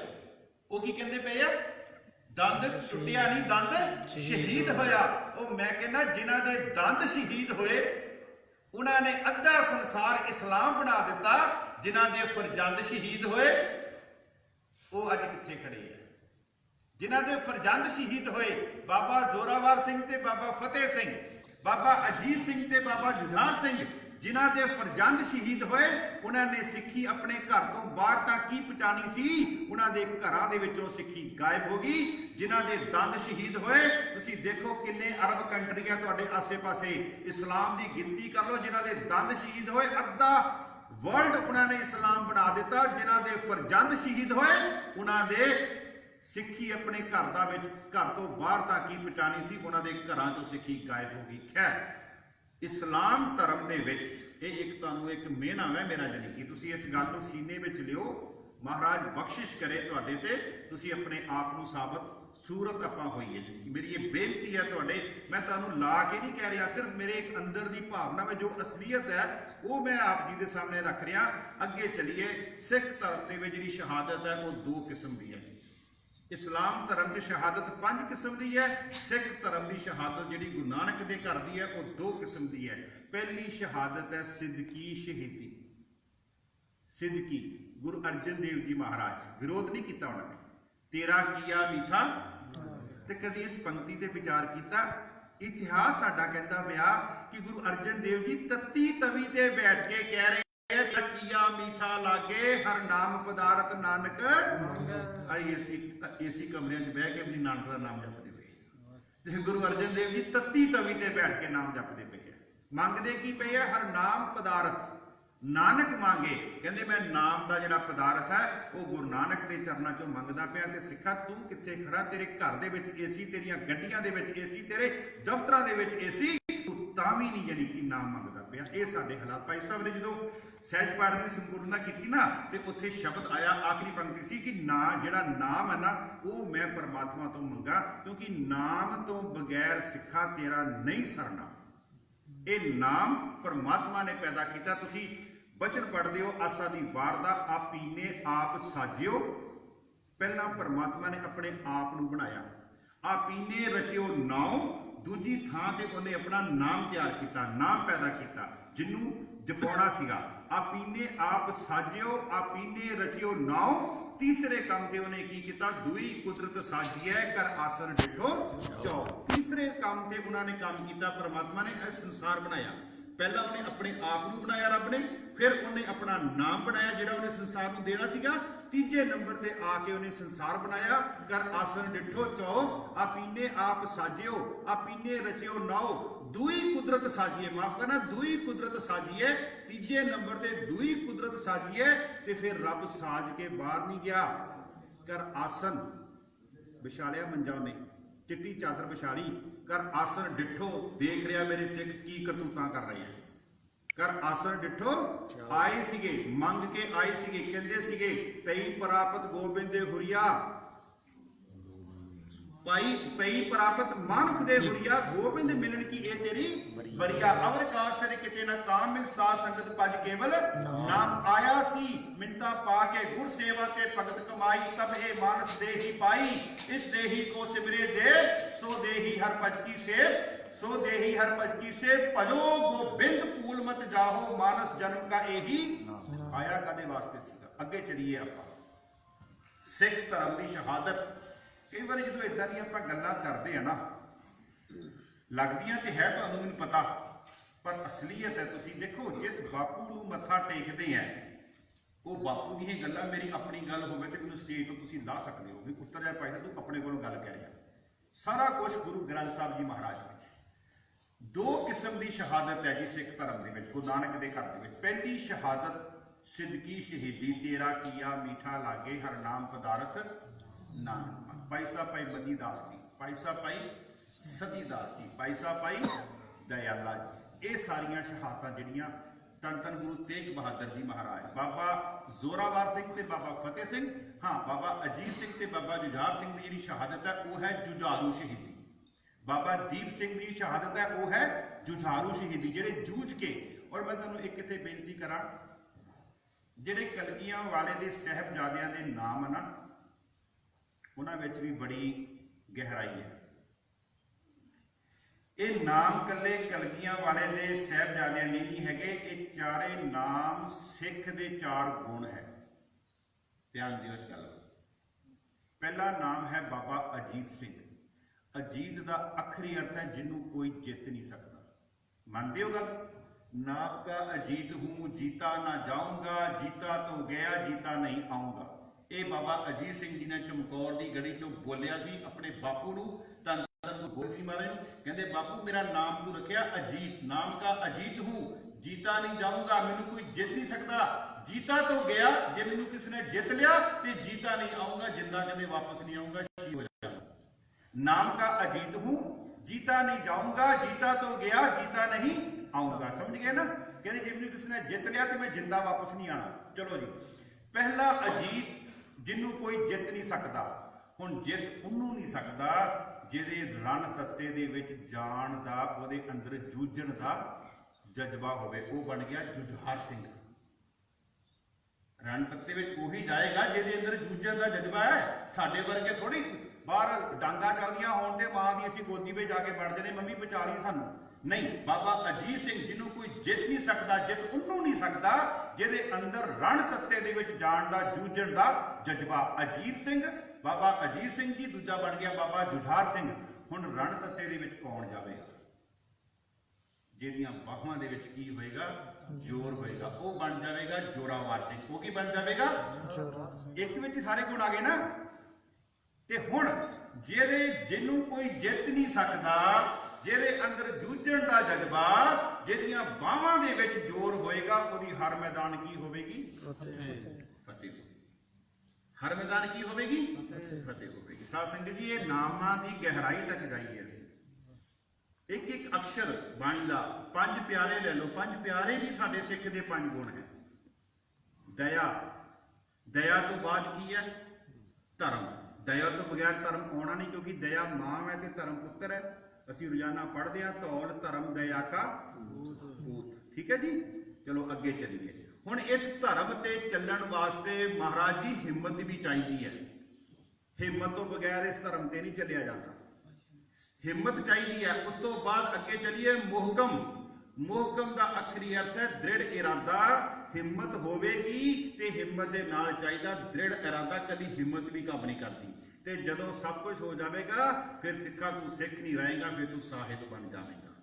ਉਹ ਕੀ ਕਹਿੰਦੇ ਪਏ ਆ, ਦੰਦ ਟੁੱਟਿਆ ਨਹੀਂ, ਦੰਦ ਸ਼ਹੀਦ ਹੋਇਆ। ਉਹ ਮੈਂ ਕਹਿੰਦਾ ਜਿਨ੍ਹਾਂ ਦੇ ਦੰਦ ਸ਼ਹੀਦ ਹੋਏ ਉਹਨਾਂ ਨੇ ਅੱਧਾ ਸੰਸਾਰ ਇਸਲਾਮ ਬਣਾ ਦਿੱਤਾ। ਜਿਨ੍ਹਾਂ ਦੇ ਫਰਜ਼ੰਦ ਸ਼ਹੀਦ ਹੋਏ ਉਹ ਅੱਜ ਕਿੱਥੇ ਖੜੇ ਆ। ਜਿਨ੍ਹਾਂ ਦੇ ਫਰਜ਼ੰਦ ਸ਼ਹੀਦ ਹੋਏ, ਬਾਬਾ ਜ਼ੋਰਾਵਰ ਸਿੰਘ ਤੇ ਬਾਬਾ ਫਤਿਹ ਸਿੰਘ, ਬਾਬਾ ਅਜੀਤ ਸਿੰਘ ਤੇ ਬਾਬਾ ਜੁਝਾਰ ਸਿੰਘ, ਜਿਨ੍ਹਾਂ ਦੇ ਫਰਜ਼ੰਦ ਸ਼ਹੀਦ ਹੋਏ ਉਹਨਾਂ ਨੇ ਸਿੱਖੀ ਆਪਣੇ ਘਰ ਤੋਂ ਬਾਹਰ ਤਾਂ ਕੀ ਪਹੁੰਚਾਣੀ ਸੀ, ਉਹਨਾਂ ਦੇ ਘਰਾਂ ਦੇ ਵਿੱਚੋਂ ਸਿੱਖੀ ਗਾਇਬ ਹੋ ਗਈ। ਜਿਨ੍ਹਾਂ ਦੇ ਦੰਦ ਸ਼ਹੀਦ ਹੋਏ, ਤੁਸੀਂ ਦੇਖੋ ਕਿੰਨੇ ਅਰਬ ਕੰਟਰੀਆਂ ਤੁਹਾਡੇ ਆਸੇ-ਪਾਸੇ, ਇਸਲਾਮ ਦੀ ਗਿਣਤੀ ਕਰ ਲਓ, ਜਿਨ੍ਹਾਂ ਦੇ ਦੰਦ ਸ਼ਹੀਦ ਹੋਏ ਅੱਧਾ ਵਰਲਡ ਉਹਨਾਂ ਨੇ ਇਸਲਾਮ ਬਣਾ ਦਿੱਤਾ। ਜਿਨ੍ਹਾਂ ਦੇ ਫਰਜ਼ੰਦ ਸ਼ਹੀਦ ਹੋਏ ਉਹਨਾਂ ਦੇ ਸਿੱਖੀ ਆਪਣੇ ਘਰ ਤੋਂ ਬਾਹਰ ਤਾਂ ਕੀ ਪਹੁੰਚਾਣੀ ਸੀ, ਉਹਨਾਂ ਦੇ ਘਰਾਂ ਚੋਂ ਸਿੱਖੀ ਗਾਇਬ ਹੋ ਗਈ। ਖੈਰ, ਇਸਲਾਮ ਧਰਮ ਦੇ ਵਿੱਚ ਇਹ ਇੱਕ ਤੁਹਾਨੂੰ ਇੱਕ ਮਿਹਨਾ ਹੈ ਮੇਰਾ, ਜਾਨੀ ਕਿ ਤੁਸੀਂ ਇਸ ਗੱਲ ਨੂੰ ਸੀਨੇ ਵਿੱਚ ਲਿਓ। ਮਹਾਰਾਜ ਬਖਸ਼ਿਸ਼ ਕਰੇ ਤੁਹਾਡੇ ਤੇ, ਤੁਸੀਂ ਆਪਣੇ ਆਪ ਨੂੰ ਸਾਬਤ ਸੂਰਤ ਆਪਾਂ ਹੋਈਏ। ਮੇਰੀ ਇਹ ਬੇਨਤੀ ਹੈ ਤੁਹਾਡੇ, ਮੈਂ ਤੁਹਾਨੂੰ ਲਾ ਕੇ ਨਹੀਂ ਕਹਿ ਰਿਹਾ, ਸਿਰਫ ਮੇਰੇ ਇੱਕ ਅੰਦਰ ਦੀ ਭਾਵਨਾ ਵਿੱਚ ਜੋ ਅਸਲੀਅਤ ਹੈ ਉਹ ਮੈਂ ਆਪ ਜੀ ਦੇ ਸਾਹਮਣੇ ਰੱਖ ਰਿਹਾ। ਅੱਗੇ ਚਲੀਏ। ਸਿੱਖ ਧਰਮ ਦੇ ਵਿੱਚ ਜਿਹੜੀ ਸ਼ਹਾਦਤ ਹੈ ਉਹ ਦੋ ਕਿਸਮ ਦੀ ਹੈ। ਇਸਲਾਮ ਧਰਮ ਦੀ ਸ਼ਹਾਦਤ 5 ਕਿਸਮ ਦੀ ਹੈ। ਸਿੱਖ ਧਰਮ ਦੀ ਸ਼ਹਾਦਤ ਜਿਹੜੀ ਗੁਰੂ ਨਾਨਕ ਦੇ ਘਰ ਦੀ ਹੈ ਉਹ 2 ਕਿਸਮ ਦੀ ਹੈ। ਪਹਿਲੀ ਸ਼ਹਾਦਤ ਹੈ ਸਿੱਦਕੀ ਸ਼ਹੀਦੀ। ਸਿੱਦਕੀ ਗੁਰੂ ਅਰਜਨ ਦੇਵ ਜੀ ਮਹਾਰਾਜ, ਵਿਰੋਧ ਨਹੀਂ ਕੀਤਾ ਉਹਨਾਂ ਨੇ, ਤੇਰਾ ਕੀਆ ਮੀਠਾ। ਤੇ ਕਦੀ ਇਸ ਪੰਕਤੀ ਤੇ ਵਿਚਾਰ ਕੀਤਾ? ਇਤਿਹਾਸ ਸਾਡਾ ਕਹਿੰਦਾ ਪਿਆ ਕਿ ਗੁਰੂ ਅਰਜਨ ਦੇਵ ਜੀ ਤੱਤੀ ਤਵੀ ਤੇ ਬੈਠ ਕੇ ਕਹਿ ਰਹੇ ਕੀਆ ਮੀਠਾ ਲਾਗੇ ਹਰ ਨਾਮ ਪਦਾਰਥ ਨਾਨਕ ਆਈ। ਏਸੀ ਕਮਰਿਆਂ 'ਚ ਬਹਿ ਕੇ ਆਪਣੀ ਨਾਨਕ ਦਾ ਨਾਮ ਜਪਦੇ ਪਏ। ਤੇ ਗੁਰੂ ਅਰਜਨ ਦੇਵ ਜੀ ਤੱਤੀ ਤਵੀ ਤੇ ਬੈਠ ਕੇ ਨਾਮ ਜਪਦੇ ਪਏ ਆ। ਮੰਗਦੇ ਕੀ ਪਏ ਆ? ਹਰ ਨਾਮ ਪਦਾਰਥ ਨਾਨਕ ਮੰਗੇ। ਕਹਿੰਦੇ ਮੈਂ ਨਾਮ ਦਾ ਜਿਹੜਾ ਪਦਾਰਥ ਹੈ ਉਹ ਗੁਰੂ ਨਾਨਕ ਦੇ ਚਰਨਾਂ 'ਚੋਂ ਮੰਗਦਾ ਪਿਆ। ਤੇ ਸਿੱਖਾ ਤੂੰ ਕਿੱਥੇ ਖੜਾ? ਤੇਰੇ ਘਰ ਦੇ ਵਿੱਚ ਏਸੀ, ਤੇਰੀਆਂ ਗੱਡੀਆਂ ਦੇ ਵਿੱਚ ਏਸੀ, ਤੇਰੇ ਦਫ਼ਤਰਾਂ ਦੇ ਵਿੱਚ ਏਸੀ, ਤੂੰ ਤਾਂ ਵੀ ਨਹੀਂ ਜਾਨੀ ਕਿ ਨਾਮ ਮੰਗਦਾ ਪਿਆ। ਇਹ ਸਾਡੇ ਹਾਲਾਤ। ਭਾਈ ਸਾਹਿਬ ਨੇ ਜਦੋਂ ਸਹਿਜ ਪਾਠ ਦੀ ਸੰਪੂਰਨਤਾ ਕੀਤੀ ਨਾ ਤੇ ਉੱਥੇ ਸ਼ਬਦ ਆਇਆ, ਆਖਰੀ ਪੰਕਤੀ ਸੀ ਕਿ ਨਾ ਜਿਹੜਾ ਨਾਮ ਹੈ ਨਾ ਉਹ ਮੈਂ ਪਰਮਾਤਮਾ ਤੋਂ ਮੰਗਾ, ਕਿਉਂਕਿ ਨਾਮ ਤੋਂ ਬਗੈਰ ਸਿੱਖਾ ਤੇਰਾ ਨਹੀਂ ਸਰਨਾ। ਇਹ ਨਾਮ ਪਰਮਾਤਮਾ ਨੇ ਪੈਦਾ ਕੀਤਾ। ਤੁਸੀਂ ਬਚਨ ਪੜ੍ਹਦੇ ਹੋ, ਆਸਾ ਦੀ ਵਾਰ ਦਾ ਆਪੀਨੇ ਆਪ ਸਾਜਿਓ। ਪਹਿਲਾਂ ਪਰਮਾਤਮਾ ਨੇ ਆਪਣੇ ਆਪ ਨੂੰ ਬਣਾਇਆ। ਆਪੀਨੇ ਰਚਿਓ ਨਾਉ, ਦੂਜੀ ਥਾਂ ਤੇ ਉਹਨੇ ਆਪਣਾ ਨਾਮ ਤਿਆਰ ਕੀਤਾ, ਨਾਮ ਪੈਦਾ ਕੀਤਾ ਜਿਹਨੂੰ ਜਪਾਉਣਾ ਸੀਗਾ। ਆਪੀਨੇ ਆਪ ਸਾਜਿਓ, ਆਪੀਨੇ ਰਚਿਓ ਨਾਉ। ਤੀਸਰੇ ਕੰਮ ਤੇ ਉਹਨੇ ਕੀ ਕੀਤਾ? ਦੁਈ ਕੁਦਰਤ ਸਾਜੀਐ ਕਰ ਆਸਨ ਡਿਠੋ ਚੌ। ਤੀਸਰੇ ਕੰਮ ਤੇ ਉਹਨਾਂ ਨੇ ਕੰਮ ਕੀਤਾ, ਪਰਮਾਤਮਾ ਨੇ ਇਹ ਸੰਸਾਰ ਬਣਾਇਆ। ਪਹਿਲਾਂ ਉਹਨੇ ਆਪਣੇ ਆਪ ਨੂੰ ਬਣਾਇਆ ਰੱਬ ਨੇ, ਫਿਰ ਉਹਨੇ ਆਪਣਾ ਨਾਮ ਬਣਾਇਆ ਜਿਹੜਾ ਉਹਨੇ ਸੰਸਾਰ ਨੂੰ ਦੇਣਾ ਸੀਗਾ। ਤੀਜੇ ਨੰਬਰ ਤੇ ਆ ਕੇ ਉਹਨੇ ਸੰਸਾਰ ਬਣਾਇਆ। ਕਰ ਆਸਨ ਡਿਠੋ ਚੌ, ਆਪੀਨੇ ਆਪ ਸਾਜਿਓ, ਆਪੀਨੇ ਰਚਿਓ ਨਾਉ, ਦੁਈ ਕੁਦਰਤ ਸਾਜੀਏ। ਮਾਫ ਕਰਨਾ, ਦੁਈ ਕੁਦਰਤ ਸਾਜੀਏ। ਤੀਜੇ ਨੰਬਰ ਤੇ ਦੁਈ ਕੁਦਰਤ ਸਾਜੀਏ। ਤੇ ਫਿਰ ਰੱਬ ਸਾਜ ਕੇ ਬਾਹਰ ਨਹੀਂ ਗਿਆ। ਕਰ ਆਸਨ ਵਿਛਾਲਿਆ ਮੰਜਾ ਉਹਨੇ, ਚਿੱਟੀ ਚਾਦਰ ਵਿਛਾਲੀ। ਕਰ ਆਸਨ ਡਿਠੋ, ਦੇਖ ਰਿਹਾ ਮੇਰੇ ਸਿੱਖ ਕੀ ਕਰਤੂਤਾਂ ਕਰ ਰਹੇ ਆ। ਕਰ ਆਸਨ ਡਿਠੋ, ਆਏ ਸੀਗੇ, ਮੰਗ ਕੇ ਆਏ ਸੀਗੇ, ਕਹਿੰਦੇ ਸੀਗੇ ਪਈ ਪ੍ਰਾਪਤ ਗੋਬਿੰਦ ਦੇ ਹੁਰੀਆ, ਪਈ ਪ੍ਰਾਪਤ ਮਾਨੁਖ ਦੇ ਹੁਰੀਆ, ਗੋਬਿੰਦ ਮਿਲਣ ਕੀ ਇਹ ਤੇਰੀ ਬਰੀਆ। ਅਵਰ ਕਾਸ ਤੇਰੇ ਕਿਤੇ ਨਾ ਕਾਮ ਮਿਲ, ਸਾਧ ਸੰਗਤ ਭਜ ਕੇਵਲ ਨਾਮ। ਆਇਆ ਸੀ ਮਿੰਤਾ ਪਾ ਕੇ ਗੁਰ ਸੇਵਾ ਤੇ ਭਗਤ ਕਮਾਈ, ਤਬ ਇਹ ਮਾਨਸ ਦੇਹੀ ਪਾਈ। ਇਸ ਦੇਹੀ ਕੋ ਸਿਮਰੇ ਦੇਵ, ਸੋ ਦੇਹੀ ਹਰ ਭਜ ਕੀ ਸੇਵ। सो देही हर भज की से भजो गोबिंद पूल मत जाहो मानस जन्म का यही आया कदे वास्ते सीगा। अगे चलिए आप सिख धर्म की शहादत। कई बार जो इदा दी आपां गल्लां करदे आ ना लगदियां ते है तुहानूं मैनूं पता पर असलीयत है। तुसीं देखो जिस बापू नूं मत्था टेकदे आ वो बापू दी गल्लां मेरी अपनी गल होवे ते मैनूं स्टेज तो तुसीं ला सकदे हो भी पुੱਤਰ जाए भाई तू अपने कोलों गल कह रहा। सारा कुछ गुरु ग्रंथ साहब जी महाराज विच दो किस्म की शहादत है जी सिख धर्म दे विच गुरु नानक दे घर दे विच। पहली शहादत सिद्दकी शहीदी तेरा किया मीठा लागे हर नाम पदारथ नानक। भाई साहब भाई मती दास जी, भाई साहब भाई सती दास जी, भाई साहब भाई दयाला जी, ये सारिया शहादतां जिहड़ियां धन धन गुरु तेग बहादुर जी महाराज, बाबा जोरावर सिंह ते बाबा फतेह सिंह, हाँ बाबा अजीत सिंह ते बाबा जुझार सिंह की जी शहादत है वो है जुझारू शहीदी। बाबा दीप सिंह की शहादत है वो है जुझारू शहीदी जेडे जूझ के। और मैं तुहानूं एक इत्थे बेनती करा जेडे कलगियां वाले दे साहिबजादियां दे नाम ना उन्हां विच भी बड़ी गहराई है। ये नाम कल्ले कलगियां वाले दे साहिबजादियां दे नहीं हैगे, ये चारे नाम सिख दे चार गुण है। ध्यान दिओ इस गल। पहला नाम है बाबा अजीत सिंह। अजीत का अखरी अर्थ है जिन्हों कोई जित नहीं सकता। मानते हो गल? नाम का अजीत हूं जीता ना जाऊंगा, जीता तो गया जीता नहीं आऊंगा। ये बाबा अजीत सिंह जी ने चमकौर की गढ़ी चो बोलिया सी अपने बापू नूं। कहते बापू मेरा नाम तू रखिया अजीत, नाम का अजीत हूं जीता नहीं जाऊंगा, मैनू कोई जित नहीं सकता, जीता तो गया जे मैनू किसी ने जित लिया तो जीता नहीं आऊंगा, जिंदा कहते वापस नहीं आऊंगा, शहीद हो जाऊंगा। नाम का अजीत हूं जीता नहीं जाऊंगा, जीता तो गया जीता नहीं आऊंगा। समझ गए ना? कहते जे मैनू किसी ने जित लिया तो मैं जिंदा वापस नहीं आना। चलो जी, पहला अजीत जिन्हों कोई जित नहीं सकता। हुण जित उन्हों नहीं सकता जिहदे रण तत्ते दे विच जाण दा उहदे अंदर जूझण दा जज्बा होवे, वो बन गया जुझार सिंह। रण तत्ते विच उही जाएगा जिहदे अंदर जूझण दा जज्बा है। साडे वर्गे थोड़ी बाहर डांगा चलदियां होण ते मां दी असीं गोदी विच जाके वड़ जने मम्मी बचा रही सानू। नहीं, बाबा अजीत सिंह जिन्हों कोई जित नहीं सकता, जित उन्हों नहीं सकता जिहदे अंदर रण तत्ते दे विच जाण दा जूझण दा जज्बा। अजीत सिंह बाबा अजीत सिंह जी, दूजा बन गया बाबा जुझार सिंह। हुण रण तत्ते दे विच कौन जावेगा? जिहदियां बाहां दे विच की होएगा? जोर होएगा, वो बन जाएगा जोरावर सिंह। वो की बन जाएगा? एक विच सारे गुण आ गए ना। ते हुण जिहदे जिन्हों कोई जित नहीं सकता, जिहदे अंदर जूझण दा जज्बा, जिहदियां बाहां दे विच जोर होएगा, ओदी हर मैदान की होवेगी? फतेह। हर मैदान की होगी? फतेह होगी। साध संगत जी, ये नामां की गहराई तक गई है। एक एक अक्षर बाणी दा, पंज प्यारे ले लो, पंज प्यारे भी साडे सिख दे पंज गुण है। दया, दया तो बाद की है? धर्म। दया तो बगैर धर्म आना नहीं, क्योंकि दया मां है तो धर्म पुत्र है। असीं रोजाना पढ़ते हैं धौल धर्म दया का पूत। ठीक है जी, चलो अगे चलिए। हुण इस धर्म ते चलण वास्ते महाराज जी हिम्मत भी चाहिए है। हिम्मत तो बगैर इस धर्म ते नहीं चलिया जाता, हिम्मत चाहिए है। उस तो बाद अगे चलिए मुहकम। मुहकम का अखरी अर्थ है दृढ़ इरादा। हिम्मत होवेगी ते हिम्मत दे नाल चाहिए दृढ़ इरादा। कभी हिम्मत भी काम नहीं करती। ते जदों सब कुछ हो जाएगा फिर सिखा तू सिख नहीं रहेगा, फिर तू साहिब बन जाएगा,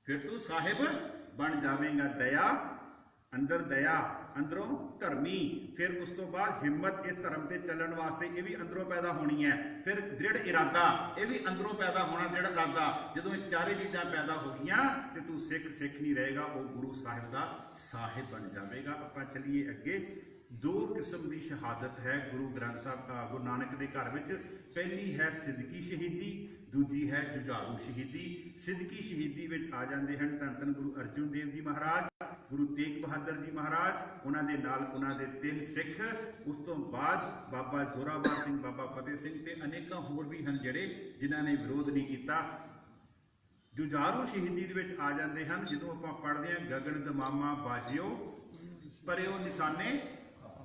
फिर तू साहिब बन जाएगा। दया अंदर दया, अंदरों धर्मी। फिर उस तो बाद हिम्मत इस धर्म से चलने वास्ते ये भी अंदरों पैदा होनी है। फिर दृढ़ इरादा, ये भी अंदरों पैदा होना दृढ़ इरादा। जो चारे चीज़ां पैदा हो गई तो तू सिख सिख नहीं रहेगा, वो गुरु साहिब का साहिब बन जाएगा। आपां चलिए अगे। दो किस्म की शहादत है गुरु ग्रंथ साहब गुरु नानक के घर में। पहली है सिद्दकी शहीदी, दूजी है जुझारू शहीदी। सिद्दकी शहीदी में आ जाते हैं धन धन गुरु अर्जुन देव जी महाराज, गुरु तेग बहादुर जी महाराज, उन्होंने नाल उन्होंने 3 सिख। उस तो बाद बाबा जोरावर सिंह, बाबा फतेह सिंह ते अनेक होर भी हैं जिहड़े जिन्हों ने विरोध नहीं किया। जुझारू शहीदी दे विच आ जाते हैं। जो आप पढ़ते हैं गगन दमामा बाजियो परियो निशाने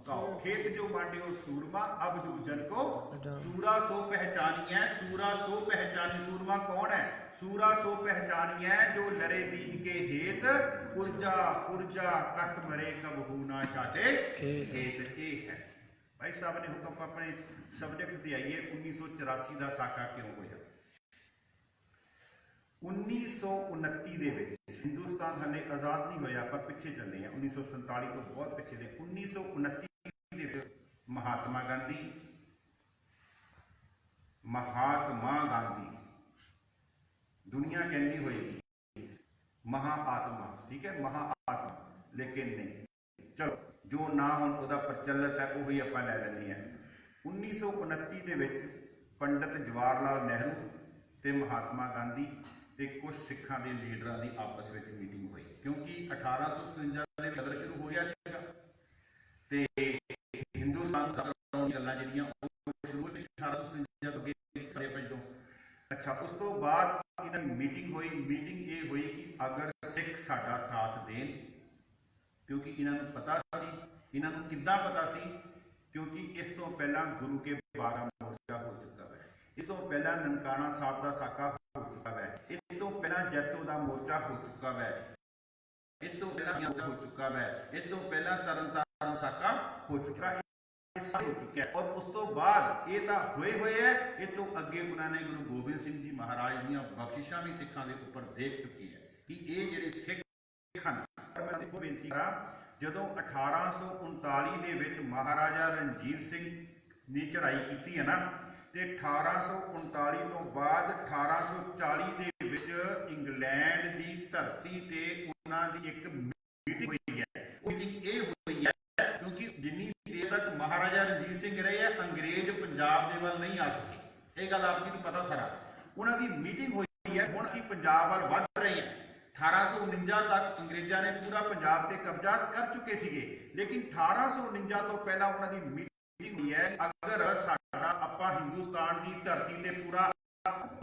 काओ। खेत जो मांडियो सूरमा अब जो जन को सूरा सो पहचानिए, सूरा सो पहचानी। सूरमा कौन है? सूरा सो पहचानिए जो लरे दीन के हेत, पुरजा पुरजा कट मरे कब हू ना छाटे खेत। ये है भाई साहब ने हुक्म अपने सबजैक्ट ते आइए 1984 का साका क्यों होया। 1929 ਦੇ ਵਿੱਚ ਹਿੰਦੁਸਤਾਨ ਹਲੇ ਆਜ਼ਾਦ ਨਹੀਂ ਹੋਇਆ, ਆਪਾਂ ਪਿੱਛੇ ਚੱਲੇ ਆ 1947 ਤੋਂ ਬਹੁਤ ਪਿੱਛੇ ਦੇ 1929 ਦੇ ਵਿੱਚ ਮਹਾਤਮਾ ਗਾਂਧੀ ਦੁਨੀਆ ਕਹਿੰਦੀ ਹੋਏਗੀ ਮਹਾਆਤਮਾ, ਠੀਕ ਹੈ ਮਹਾਆਤਮਾ, ਲੇਕਿਨ ਨਹੀਂ ਚਲੋ ਜੋ ਨਾ ਹੁਣ ਉਹਦਾ ਪ੍ਰਚਲਿਤ ਹੈ ਉਹੀ ਆਪਾਂ ਲੈ ਲੈਂਦੇ ਆ। 1929 ਦੇ ਵਿੱਚ ਪੰਡਿਤ ਜਵਾਹਰ ਲਾਲ ਨਹਿਰੂ ਤੇ ਮਹਾਤਮਾ ਗਾਂਧੀ ਤੇ ਕੁਝ ਸਿੱਖਾਂ ਦੇ ਲੀਡਰਾਂ ਦੀ ਆਪਸ ਵਿੱਚ ਮੀਟਿੰਗ ਹੋਈ, ਕਿਉਂਕਿ 1857 ਦੇ ਕਦਰ ਸ਼ੁਰੂ ਹੋ ਗਿਆ ਸੀਗਾ ਤੇ ਹਿੰਦੁਸਤਾਨ ਦੀਆਂ ਗੱਲਾਂ ਜਿਹੜੀਆਂ ਉਹ ਸ਼ੁਰੂ ਹੋਈ 1857 ਤੋਂ ਅੱਗੇ ਸਾਰੇ ਪਜਦੋਂ। ਅੱਛਾ, ਉਸ ਤੋਂ ਬਾਅਦ ਇਹਨਾਂ ਦੀ ਮੀਟਿੰਗ ਹੋਈ। ਮੀਟਿੰਗ ਇਹ ਹੋਈ ਕਿ ਅਗਰ ਸਿੱਖ ਸਾਡਾ ਸਾਥ ਦੇਣ, ਕਿਉਂਕਿ ਇਹਨਾਂ ਨੂੰ ਪਤਾ ਸੀ, ਇਹਨਾਂ ਨੂੰ ਕਿੱਦਾਂ ਪਤਾ ਸੀ, ਕਿਉਂਕਿ ਇਸ ਤੋਂ ਪਹਿਲਾਂ ਗੁਰੂ ਕੇ ਬਾਗ ਦਾ ਮੋਰਚਾ ਹੋ ਚੁੱਕਾ ਹੈ, ਇਸ ਤੋਂ ਪਹਿਲਾਂ ਨਨਕਾਣਾ ਸਾਹਿਬ ਦਾ ਸਾਕਾ ਹੋ ਚੁੱਕਾ ਹੈ, ਇਸ ਤੋਂ ਪਹਿਲਾਂ ਜੈਤੋ ਦਾ ਮੋਰਚਾ ਹੋ ਚੁੱਕਾ ਹੈ, ਇਸ ਤੋਂ ਪਹਿਲਾਂ ਮੋਰਚਾ ਹੋ ਚੁੱਕਾ ਹੈ, ਇਸ ਤੋਂ ਪਹਿਲਾਂ ਤਰਨਤਾਰਨ ਸਾਕਾ ਹੋ ਚੁੱਕਾ ਹੈ, ਹੋ ਚੁੱਕਿਆ। ਔਰ ਉਸ ਤੋਂ ਬਾਅਦ ਇਹ ਤਾਂ ਹੋਏ ਹੈ, ਇਹ ਤੋਂ ਅੱਗੇ ਉਹਨਾਂ ਨੇ ਗੁਰੂ ਗੋਬਿੰਦ ਸਿੰਘ ਜੀ ਮਹਾਰਾਜ ਦੀਆਂ ਬਖਸ਼ਿਸ਼ਾਂ ਵੀ ਸਿੱਖਾਂ ਦੇ ਉੱਪਰ ਦੇਖ ਚੁੱਕੀ ਹੈ ਕਿ ਇਹ ਜਿਹੜੇ ਸਿੱਖ ਹਨ। ਮੈਂ ਦੇਖੋ ਬੇਨਤੀ ਕਰਾਂ, ਜਦੋਂ 1839 ਦੇ ਵਿੱਚ ਮਹਾਰਾਜਾ ਰਣਜੀਤ ਸਿੰਘ ਨੇ ਚੜ੍ਹਾਈ ਕੀਤੀ ਹੈ ਨਾ, ਤੇ 1839 ਤੋਂ ਬਾਅਦ 1840 ਦੇ ਵਿੱਚ ਇੰਗਲੈਂਡ ਦੀ ਧਰਤੀ ਤੇ ਉਹਨਾਂ ਦੀ ਇੱਕ ਮੀਟਿੰਗ ਹੋਈ ਹੈ। ਉਹ ਮੀਟਿੰਗ ਇਹ ਹੋਈ ਹੈ ਕਿਉਂਕਿ ਜਿੰਨੀ ਦੇਰ ਤੱਕ ਮਹਾਰਾਜਾ ਰਣਜੀਤ ਸਿੰਘ ਰਹੇ ਆ, ਅੰਗਰੇਜ਼ ਪੰਜਾਬ ਦੇ ਵੱਲ ਨਹੀਂ ਆ ਸਕੇ। ਇਹ ਗੱਲ ਆਪ ਜੀ ਨੂੰ ਪਤਾ ਸਾਰਾ। ਉਹਨਾਂ ਦੀ ਮੀਟਿੰਗ ਹੋਈ ਹੈ, ਹੁਣ ਅਸੀਂ ਪੰਜਾਬ ਵੱਲ ਵੱਧ ਰਹੇ ਹਾਂ। 1849 ਤੱਕ ਅੰਗਰੇਜ਼ਾਂ ਨੇ ਪੂਰਾ ਪੰਜਾਬ ਤੇ ਕਬਜ਼ਾ ਕਰ ਚੁੱਕੇ ਸੀਗੇ, ਲੇਕਿਨ 1849 ਤੋਂ ਪਹਿਲਾਂ ਉਹਨਾਂ ਦੀ ਮੀਟਿੰਗ ਹੋਈ ਹੈ ਅਗਰ ਸਾਡਾ ਆਪਾਂ ਹਿੰਦੁਸਤਾਨ ਦੀ ਧਰਤੀ ਤੇ ਪੂਰਾ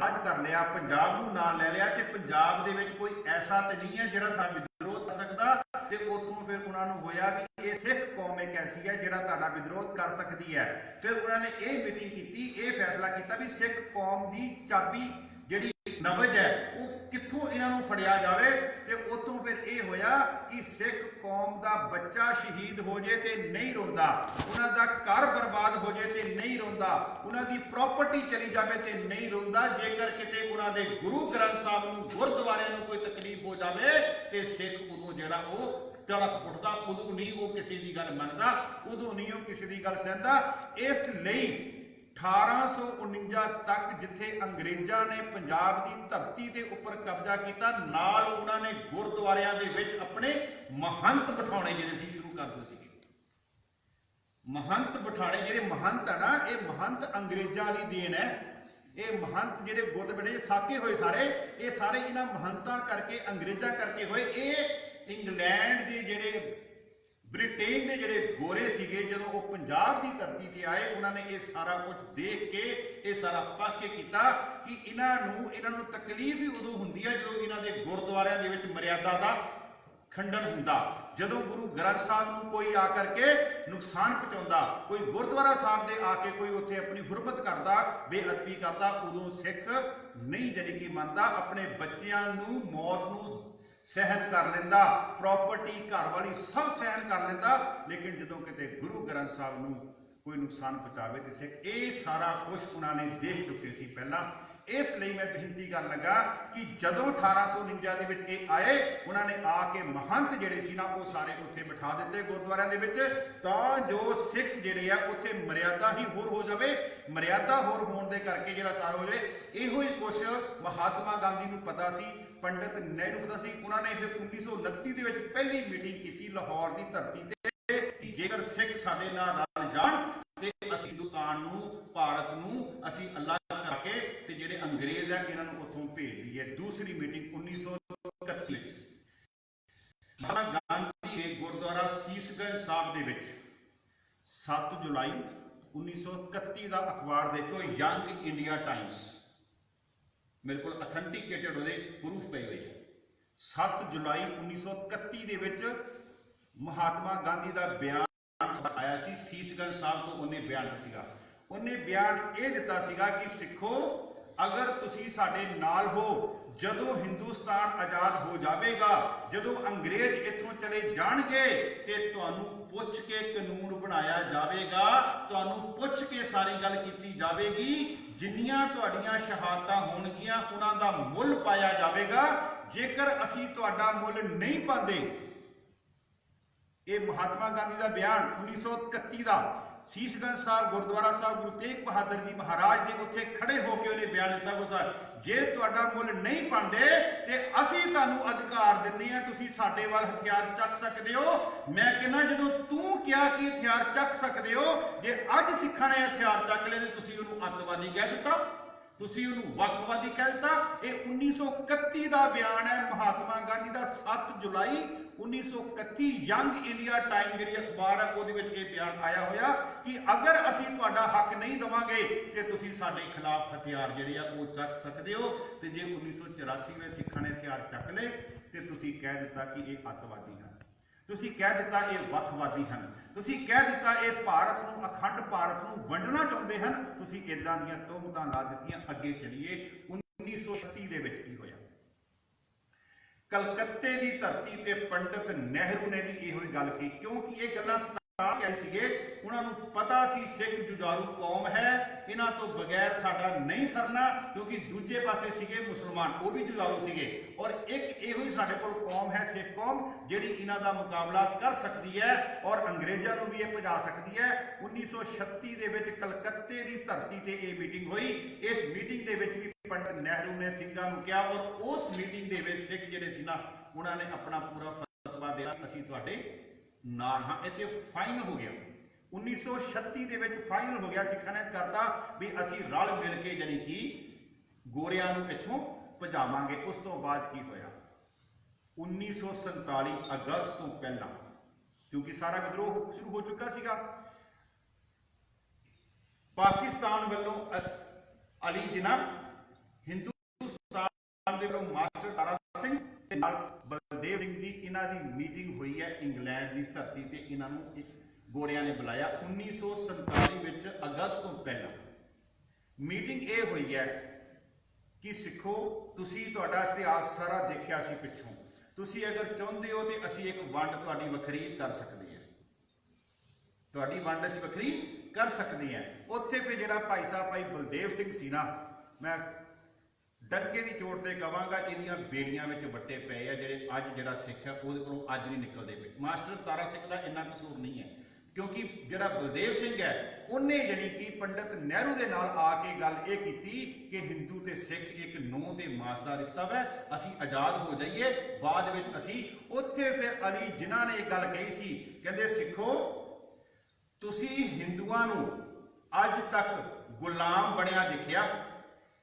ਰਾਜ ਕਰ ਲਿਆ, ਪੰਜਾਬ ਨੂੰ ਨਾਲ ਲੈ ਲਿਆ, ਤੇ ਪੰਜਾਬ ਦੇ ਵਿੱਚ ਕੋਈ ਐਸਾ ਤੇ ਨਹੀਂ ਹੈ ਜਿਹੜਾ ਸਾਡਾ ਵਿਦਰੋਹ ਕਰ ਸਕਦਾ। ਤੇ ਉੱਥੋਂ ਫਿਰ ਉਹਨਾਂ ਨੂੰ ਹੋਇਆ ਵੀ ਇਹ ਸਿੱਖ ਕੌਮ ਇੱਕ ਐਸੀ ਹੈ ਜਿਹੜਾ ਤੁਹਾਡਾ ਵਿਦਰੋਹ ਕਰ ਸਕਦੀ ਹੈ। ਫਿਰ ਉਹਨਾਂ ਨੇ ਇਹ ਮੀਟਿੰਗ ਕੀਤੀ, ਇਹ ਫੈਸਲਾ ਕੀਤਾ ਵੀ ਸਿੱਖ ਕੌਮ ਦੀ ਚਾਬੀ ਜਿਹੜੀ ਨਬਜ ਹੈ ਉਹ ਕਿੱਥੋਂ ਇਹਨਾਂ ਨੂੰ ਫੜਿਆ ਜਾਵੇ। ਤੇ ਉੱਥੋਂ ਫਿਰ ਇਹ ਹੋਇਆ ਕਿ ਸਿੱਖ ਕੌਮ ਦਾ ਬੱਚਾ ਸ਼ਹੀਦ ਹੋ ਜੇ ਤੇ ਨਹੀਂ ਰੋਂਦਾ, ਉਹਨਾਂ ਦਾ ਘਰ ਬਰਬਾਦ ਹੋ ਜੇ ਤੇ ਨਹੀਂ ਰੋਂਦਾ, ਉਹਨਾਂ ਦੀ ਪ੍ਰਾਪਰਟੀ ਚਲੀ ਜਾਵੇ ਤੇ ਨਹੀਂ ਰੋਂਦਾ, ਜੇਕਰ ਕਿਤੇ ਉਹਨਾਂ ਦੇ ਗੁਰੂ ਗ੍ਰੰਥ ਸਾਹਿਬ ਨੂੰ ਗੁਰਦੁਆਰਿਆਂ ਨੂੰ ਕੋਈ ਤਕਲੀਫ ਹੋ ਜਾਵੇ ਤੇ ਸਿੱਖ ਉਦੋਂ ਜਿਹੜਾ ਉਹ ਤੜਪ ਉੱਠਦਾ, ਉਦੋਂ ਨਹੀਂ ਉਹ ਕਿਸੇ ਦੀ ਗੱਲ ਮੰਨਦਾ, ਉਦੋਂ ਨਹੀਂ ਉਹ ਕਿਸੇ ਦੀ ਗੱਲ ਸਹਿੰਦਾ। ਇਸ ਲਈ 1849 ਤੱਕ ਜਿੱਥੇ ਅੰਗਰੇਜ਼ਾਂ ਨੇ ਪੰਜਾਬ ਦੀ ਧਰਤੀ ਦੇ ਉੱਪਰ ਕਬਜ਼ਾ ਕੀਤਾ, ਨਾਲ ਉਹਨਾਂ ਨੇ ਗੁਰਦੁਆਰਿਆਂ ਦੇ ਵਿੱਚ ਆਪਣੇ ਮਹੰਤ ਬਿਠਾਉਣੇ ਜਿਹੜੇ ਸੀ ਸ਼ੁਰੂ ਕਰ ਦਿੱਤੇ ਸੀਗੇ। ਮਹੰਤ ਬਿਠਾਣੇ, ਜਿਹੜੇ ਮਹੰਤ ਹੈ ਨਾ, ਇਹ ਮਹੰਤ ਅੰਗਰੇਜ਼ਾਂ ਦੀ ਦੇਣ ਹੈ। ਇਹ ਮਹੰਤ ਜਿਹੜੇ ਗੁਰਦੁਆਰੇ ਸਾਕੇ ਹੋਏ ਸਾਰੇ, ਇਹ ਸਾਰੇ ਇਹਨਾਂ ਮਹੰਤਾਂ ਕਰਕੇ, ਅੰਗਰੇਜ਼ਾਂ ਕਰਕੇ ਹੋਏ। ਇਹ ਇੰਗਲੈਂਡ ਦੇ ਜਿਹੜੇ ਬ੍ਰਿਟੇਨ ਦੇ ਜਿਹੜੇ ਗੋਰੇ ਸੀਗੇ, ਜਦੋਂ ਉਹ ਪੰਜਾਬ ਦੀ ਧਰਤੀ ਤੇ ਆਏ, ਉਹਨਾਂ ਨੇ ਇਹ ਸਾਰਾ ਕੁਝ ਦੇਖ ਕੇ, ਇਹ ਸਾਰਾ ਪੱਕ ਕੇ ਕੀਤਾ ਕਿ ਇਹਨਾਂ ਨੂੰ ਤਕਲੀਫ ਹੀ ਉਦੋਂ ਹੁੰਦੀ ਹੈ ਜਦੋਂ ਇਹਨਾਂ ਦੇ ਗੁਰਦੁਆਰਿਆਂ ਦੇ ਵਿੱਚ ਮਰਿਆਦਾ ਦਾ ਖੰਡਨ ਹੁੰਦਾ। ਜਦੋਂ ਗੁਰੂ ਗ੍ਰੰਥ ਸਾਹਿਬ ਨੂੰ ਕੋਈ ਆ ਕਰਕੇ ਨੁਕਸਾਨ ਪਹੁੰਚਾਉਂਦਾ, ਕੋਈ ਗੁਰਦੁਆਰਾ ਸਾਹਿਬ ਦੇ ਆ ਕੇ ਕੋਈ ਉੱਥੇ ਆਪਣੀ ਹੁਰਮਤ ਕਰਦਾ, ਬੇਅਦਬੀ ਕਰਦਾ, ਉਦੋਂ ਸਿੱਖ ਨਹੀਂ ਜਾਣੀ ਕਿ ਮੰਨਦਾ, ਆਪਣੇ ਬੱਚਿਆਂ ਨੂੰ ਮੌਤ ਨੂੰ ਸਹਿਣ ਕਰ ਲੈਂਦਾ, ਪ੍ਰਾਪਰਟੀ ਘਰ ਵਾਲੀ ਸਭ ਸਹਿਣ ਕਰ ਲੈਂਦਾ, ਲੇਕਿਨ ਜਦੋਂ ਕਿਤੇ ਗੁਰੂ ਗ੍ਰੰਥ ਸਾਹਿਬ ਨੂੰ ਕੋਈ ਨੁਕਸਾਨ ਪਹੁੰਚਾਵੇ ਤੇ ਸਿੱਖ ਇਹ ਸਾਰਾ ਕੁਝ ਉਹਨਾਂ ਨੇ ਦੇਖ ਚੁੱਕੇ ਸੀ ਪਹਿਲਾਂ। ਇਸ ਲਈ ਮੈਂ ਬੇਨਤੀ ਕਰਨ ਲੱਗਾ ਕਿ ਜਦੋਂ 1849 ਦੇ ਵਿੱਚ ਇਹ ਆਏ, ਉਹਨਾਂ ਨੇ ਆ ਕੇ ਮਹੰਤ ਜਿਹੜੇ ਸੀ ਨਾ ਉਹ ਸਾਰੇ ਉੱਥੇ ਬਿਠਾ ਦਿੱਤੇ ਗੁਰਦੁਆਰਿਆਂ ਦੇ ਵਿੱਚ, ਤਾਂ ਜੋ ਸਿੱਖ ਜਿਹੜੇ ਆ ਉੱਥੇ ਮਰਿਆਦਾ ਹੀ ਹੋਰ ਹੋ ਜਾਵੇ। ਮਰਿਆਦਾ ਹੋਰ ਹੋਣ ਦੇ ਕਰਕੇ ਜਿਹੜਾ ਸਾਰਾ ਹੋ ਜਾਵੇ, ਇਹੋ ਹੀ ਕੁਛ ਮਹਾਤਮਾ ਗਾਂਧੀ ਨੂੰ ਪਤਾ ਸੀ, ਪੰਡਿਤ ਨਹਿਰੂ ਨੂੰ ਪਤਾ ਸੀ। ਉਹਨਾਂ ਨੇ ਫਿਰ 1929 ਦੇ ਵਿੱਚ ਪਹਿਲੀ ਮੀਟਿੰਗ ਕੀਤੀ ਲਾਹੌਰ ਦੀ ਧਰਤੀ ਤੇ ਕਿ ਜੇਕਰ ਸਿੱਖ ਸਾਡੇ ਨਾਲ ਰਲ ਜਾਣ ਤੇ ਅਸੀਂ ਹਿੰਦੁਸਤਾਨ ਨੂੰ, ਭਾਰਤ ਨੂੰ ਅਸੀਂ ਅਲੱਗ ਕਰਕੇ ਤੇ ਜਿਹੜੇ ਅੰਗਰੇਜ਼ ਆ ਇਹਨਾਂ ਨੂੰ ਉੱਥੋਂ ਭੇਜ ਦਈਏ। ਦੂਸਰੀ ਮੀਟਿੰਗ 1931 ਵਿੱਚ ਮਹਾਤਮਾ ਗਾਂਧੀ ਦੇ ਗੁਰਦੁਆਰਾ ਸੀਸਗੰਜ ਸਾਹਿਬ ਦੇ ਵਿੱਚ 7 ਜੁਲਾਈ 1931 ਦਾ ਅਖਬਾਰ ਦੇਖੋ, ਯੰਗ ਇੰਡੀਆ ਟਾਈਮਸ, ਮੇਰੇ ਕੋਲ ਅਥੈਂਟੀਕੇਟਡ ਉਹਦੇ ਪ੍ਰੂਫ ਪਏ ਹੋਏ ਹੈ। 7 ਜੁਲਾਈ 1931 ਦੇ ਵਿੱਚ ਮਹਾਤਮਾ ਗਾਂਧੀ ਦਾ ਬਿਆਨ ਆਇਆ ਆਇਆ ਸੀ ਸੀਸਗੰਜ ਸਾਹਿਬ ਤੋਂ। ਉਹਨੇ ਬਿਆਨ ਸੀਗਾ, ਉਹਨੇ ਬਿਆਨ ਇਹ ਦਿੱਤਾ ਸੀਗਾ ਕਿ ਸਿੱਖੋ ਅਗਰ ਤੁਸੀਂ ਸਾਡੇ ਨਾਲ ਹੋ, ਜਦੋਂ ਹਿੰਦੁਸਤਾਨ ਆਜ਼ਾਦ ਹੋ ਜਾਵੇਗਾ, ਜਦੋਂ ਅੰਗਰੇਜ਼ ਇੱਥੋਂ ਚਲੇ ਜਾਣਗੇ ਤੇ ਤੁਹਾਨੂੰ ਪੁੱਛ ਕੇ ਕਾਨੂੰਨ ਬਣਾਇਆ ਜਾਵੇਗਾ, ਤੁਹਾਨੂੰ ਪੁੱਛ ਕੇ ਸਾਰੀ ਗੱਲ ਕੀਤੀ ਜਾਵੇਗੀ, ਜਿੰਨੀਆਂ ਤੁਹਾਡੀਆਂ ਸ਼ਹਾਦਤਾਂ ਹੋਣਗੀਆਂ ਉਹਨਾਂ ਦਾ ਮੁੱਲ ਪਾਇਆ ਜਾਵੇਗਾ। ਜੇਕਰ ਅਸੀਂ ਤੁਹਾਡਾ ਮੁੱਲ ਨਹੀਂ ਪਾਉਂਦੇ, ਇਹ ਮਹਾਤਮਾ ਗਾਂਧੀ ਦਾ ਬਿਆਨ 1931 ਦਾ ਸੀਸਗੰਜ ਸਾਹਿਬ ਗੁਰਦੁਆਰਾ ਸਾਹਿਬ ਗੁਰੂ ਤੇਗ ਬਹਾਦਰ ਜੀ ਮਹਾਰਾਜ ਦੇ ਉੱਥੇ ਖੜੇ ਹੋ ਕੇ ਉਹਨੇ ਬਿਆਨ ਦਿੱਤਾ ਕਿ ਜੇ ਤੁਹਾਡਾ ਮੁੱਲ ਨਹੀਂ ਪਾਉਂਦੇ ਤੇ ਅਸੀਂ ਤੁਹਾਨੂੰ ਅਧਿਕਾਰ ਦਿੰਦੇ ਹਾਂ, ਤੁਸੀਂ ਸਾਡੇ ਵੱਲ ਹਥਿਆਰ ਚੱਕ ਸਕਦੇ ਹੋ। ਮੈਂ ਕਹਿੰਦਾ ਜਦੋਂ ਤੂੰ ਕਿਹਾ ਕਿ ਹਥਿਆਰ ਚੱਕ ਸਕਦੇ ਹੋ, ਜੇ ਅੱਜ ਸਿੱਖਾਂ ਨੇ ਹਥਿਆਰ ਚੱਕ ਲਏ ਤੇ ਤੁਸੀਂ ਉਹਨੂੰ ਅੱਤਵਾਦੀ ਕਹਿ ਦਿੱਤਾ, ਤੁਸੀਂ ਉਹਨੂੰ ਵੱਖਵਾਦੀ ਕਹਿ ਦਿੱਤਾ। ਇਹ 1931 ਦਾ ਬਿਆਨ ਹੈ ਮਹਾਤਮਾ ਗਾਂਧੀ ਦਾ, 7 ਜੁਲਾਈ 1931 ਯੰਗ ਇੰਡੀਆ ਟਾਈਮ ਜਿਹੜੀ ਅਖਬਾਰ ਹੈ ਉਹਦੇ ਵਿੱਚ ਇਹ ਬਿਆਨ ਆਇਆ ਹੋਇਆ ਕਿ ਅਗਰ ਅਸੀਂ ਤੁਹਾਡਾ ਹੱਕ ਨਹੀਂ ਦੇਵਾਂਗੇ ਤੇ ਤੁਸੀਂ ਸਾਡੇ ਖਿਲਾਫ ਹਥਿਆਰ ਜਿਹੜੇ ਆ ਉਹ ਚੱਕ ਸਕਦੇ ਹੋ। ਤੇ ਜੇ 1984 ਵਿੱਚ ਸਿੱਖਾਂ ਨੇ ਹਥਿਆਰ ਚੱਕ ਲਏ ਤੇ ਤੁਸੀਂ ਕਹਿ ਦਿੱਤਾ ਕਿ ਇਹ ਅੱਤਵਾਦੀ ਹਨ, ਤੁਸੀਂ ਕਹਿ ਦਿੱਤਾ ਇਹ ਵੱਖਵਾਦੀ ਹਨ, ਤੁਸੀਂ ਕਹਿ ਦਿੱਤਾ ਇਹ ਭਾਰਤ ਨੂੰ, ਅਖੰਡ ਭਾਰਤ ਨੂੰ ਵੰਡਣਾ ਚਾਹੁੰਦੇ ਹਨ। ਤੁਸੀਂ ਇਦਾਂ ਦੀਆਂ ਤੋਹਮਤਾਂ ਲਾ ਦਿੱਤੀਆਂ। ਅੱਗੇ ਚਲੀਏ 1936 ਦੇ ਵਿੱਚ ਕੀ ਹੋਇਆ। ਕਲਕੱਤੇ ਦੀ ਧਰਤੀ ਤੇ ਪੰਡਿਤ ਨਹਿਰੂ ਨੇ ਵੀ ਇਹੋ ਹੀ ਗੱਲ ਕੀਤੀ, ਕਿਉਂਕਿ ਇਹ ਗੱਲਾਂ ਤਾਂ ਕਹੇ ਸੀਗੇ, ਉਹਨਾਂ ਨੂੰ ਪਤਾ ਸੀ ਸਿੱਖ ਜੁਝਾਰੂ ਕੌਮ ਹੈ, ਇਹਨਾਂ ਤੋਂ ਬਗੈਰ ਸਾਡਾ ਨਹੀਂ ਸਰਨਾ, ਕਿਉਂਕਿ ਦੂਜੇ ਪਾਸੇ ਸੀਗੇ ਮੁਸਲਮਾਨ, ਉਹ ਵੀ ਜੁਝਾਰੂ ਸੀਗੇ, ਔਰ ਇੱਕ ਇਹੋ ਹੀ ਸਾਡੇ ਕੋਲ ਕੌਮ ਹੈ ਸਿੱਖ ਕੌਮ ਜਿਹੜੀ ਇਹਨਾਂ ਦਾ ਮੁਕਾਬਲਾ ਕਰ ਸਕਦੀ ਹੈ ਔਰ ਅੰਗਰੇਜ਼ਾਂ ਨੂੰ ਵੀ ਇਹ ਭਜਾ ਸਕਦੀ ਹੈ। 1936 ਦੇ ਵਿੱਚ ਕਲਕੱਤੇ ਦੀ ਧਰਤੀ ਤੇ ਇਹ ਮੀਟਿੰਗ ਹੋਈ। ਇਸ ਮੀਟਿੰਗ ਦੇ ਵਿੱਚ ਵੀ ਪੰਡਿਤ ਨਹਿਰੂ ਨੇ ਸਿੰਘਾਂ ਨੂੰ ਕਿਹਾ ਔਰ ਉਸ ਮੀਟਿੰਗ ਦੇ ਵਿੱਚ ਸਿੱਖ ਜਿਹੜੇ ਸੀ ਨਾ ਉਹਨਾਂ ਨੇ ਆਪਣਾ ਪੂਰਾ ਫਤਵਾ ਦੇਣਾ, ਅਸੀਂ ਤੁਹਾਡੇ ਨਾਲ ਹਾਂ। ਇੱਥੇ ਫਾਈਨਲ ਹੋ ਗਿਆ 1936 ਦੇ ਵਿੱਚ ਫਾਈਨਲ ਹੋ ਗਿਆ, ਸਿੱਖਾਂ ਨੇ ਕਰਤਾ ਵੀ ਅਸੀਂ ਰਲ ਮਿਲ ਕੇ ਜਾਨੀ ਕਿ ਗੋਰਿਆਂ ਨੂੰ ਇੱਥੋਂ ਭਜਾਵਾਂਗੇ। ਉਸ ਤੋਂ ਬਾਅਦ ਕੀ ਹੋਇਆ 1947 ਅਗਸਤ ਤੋਂ ਪਹਿਲਾਂ, ਕਿਉਂਕਿ ਸਾਰਾ ਵਿਦਰੋਹ ਸ਼ੁਰੂ ਹੋ ਚੁੱਕਾ ਸੀਗਾ, ਪਾਕਿਸਤਾਨ ਵੱਲੋਂ ਅਲੀ ਜਿਨਾ, ਹਿੰਦੁਸਤਾਨ ਦੇ ਵੱਲੋਂ ਮਾਸਟਰ ਤਾਰਾ ਸਿੰਘ ਤੇ ਨਾਲ ਬਲਦੇਵ ਸਿੰਘ ਦੀ, ਇਹਨਾਂ ਦੀ ਮੀਟਿੰਗ ਹੋਈ ਹੈ ਇੰਗਲੈਂਡ ਦੀ ਧਰਤੀ ਤੇ। ਇਹਨਾਂ ਨੂੰ ਗੋਰਿਆਂ ਨੇ ਬੁਲਾਇਆ 1947 ਵਿੱਚ ਅਗਸਤ ਤੋਂ ਪਹਿਲਾਂ। ਮੀਟਿੰਗ ਇਹ ਹੋਈ ਹੈ ਕਿ ਸਿੱਖੋ ਤੁਸੀਂ ਤੁਹਾਡਾ ਇਤਿਹਾਸ ਸਾਰਾ ਦੇਖਿਆ ਸੀ ਪਿੱਛੋਂ, ਤੁਸੀਂ ਅਗਰ ਚਾਹੁੰਦੇ ਹੋ ਤੇ ਅਸੀਂ ਇੱਕ ਵੰਡ ਤੁਹਾਡੀ ਵੱਖਰੀ ਕਰ ਸਕਦੇ ਹਾਂ, ਤੁਹਾਡੀ ਵੰਡ ਅਸੀਂ ਵੱਖਰੀ ਕਰ ਸਕਦੇ ਹਾਂ। ਉੱਥੇ ਫਿਰ ਜਿਹੜਾ ਭਾਈ ਸਾਹਿਬ ਭਾਈ ਬਲਦੇਵ ਸਿੰਘ ਸੀ ਨਾ, ਮੈਂ ਡੰਕੇ ਦੀ ਚੋਟ ਤੇ ਕਵਾਂਗਾ ਇਹਦੀਆਂ ਬੇੜੀਆਂ ਵਿੱਚ ਵੱਟੇ ਪਏ ਆ ਜਿਹੜੇ ਅੱਜ ਜਿਹੜਾ ਸਿੱਖ ਹੈ ਉਹਦੇ ਕੋਲੋਂ ਅੱਜ ਨਹੀਂ ਨਿਕਲਦੇ ਪਏ। ਮਾਸਟਰ ਤਾਰਾ ਸਿੰਘ ਦਾ ਇੰਨਾ ਕਸੂਰ ਨਹੀਂ ਹੈ, ਕਿਉਂਕਿ ਜਿਹੜਾ ਬਲਦੇਵ ਸਿੰਘ ਹੈ ਉਹਨੇ ਜਿਹੜੀ ਕਿ ਪੰਡਿਤ ਨਹਿਰੂ ਦੇ ਨਾਲ ਆ ਕੇ ਗੱਲ ਇਹ ਕੀਤੀ ਕਿ ਹਿੰਦੂ ਤੇ ਸਿੱਖ ਇੱਕ ਨੂੰਹ ਤੇ ਮਾਸ ਦਾ ਰਿਸ਼ਤਾ ਹੈ, ਅਸੀਂ ਆਜ਼ਾਦ ਹੋ ਜਾਈਏ। ਬਾਅਦ ਵਿੱਚ ਅਸੀਂ ਉੱਥੇ ਫਿਰ ਅਲੀ ਜਿਨ੍ਹਾਂ ਨੇ ਇਹ ਗੱਲ ਕਹੀ ਸੀ, ਕਹਿੰਦੇ ਸਿੱਖੋ ਤੁਸੀਂ ਹਿੰਦੂਆਂ ਨੂੰ ਅੱਜ ਤੱਕ ਗੁਲਾਮ ਬਣਿਆ ਦੇਖਿਆ।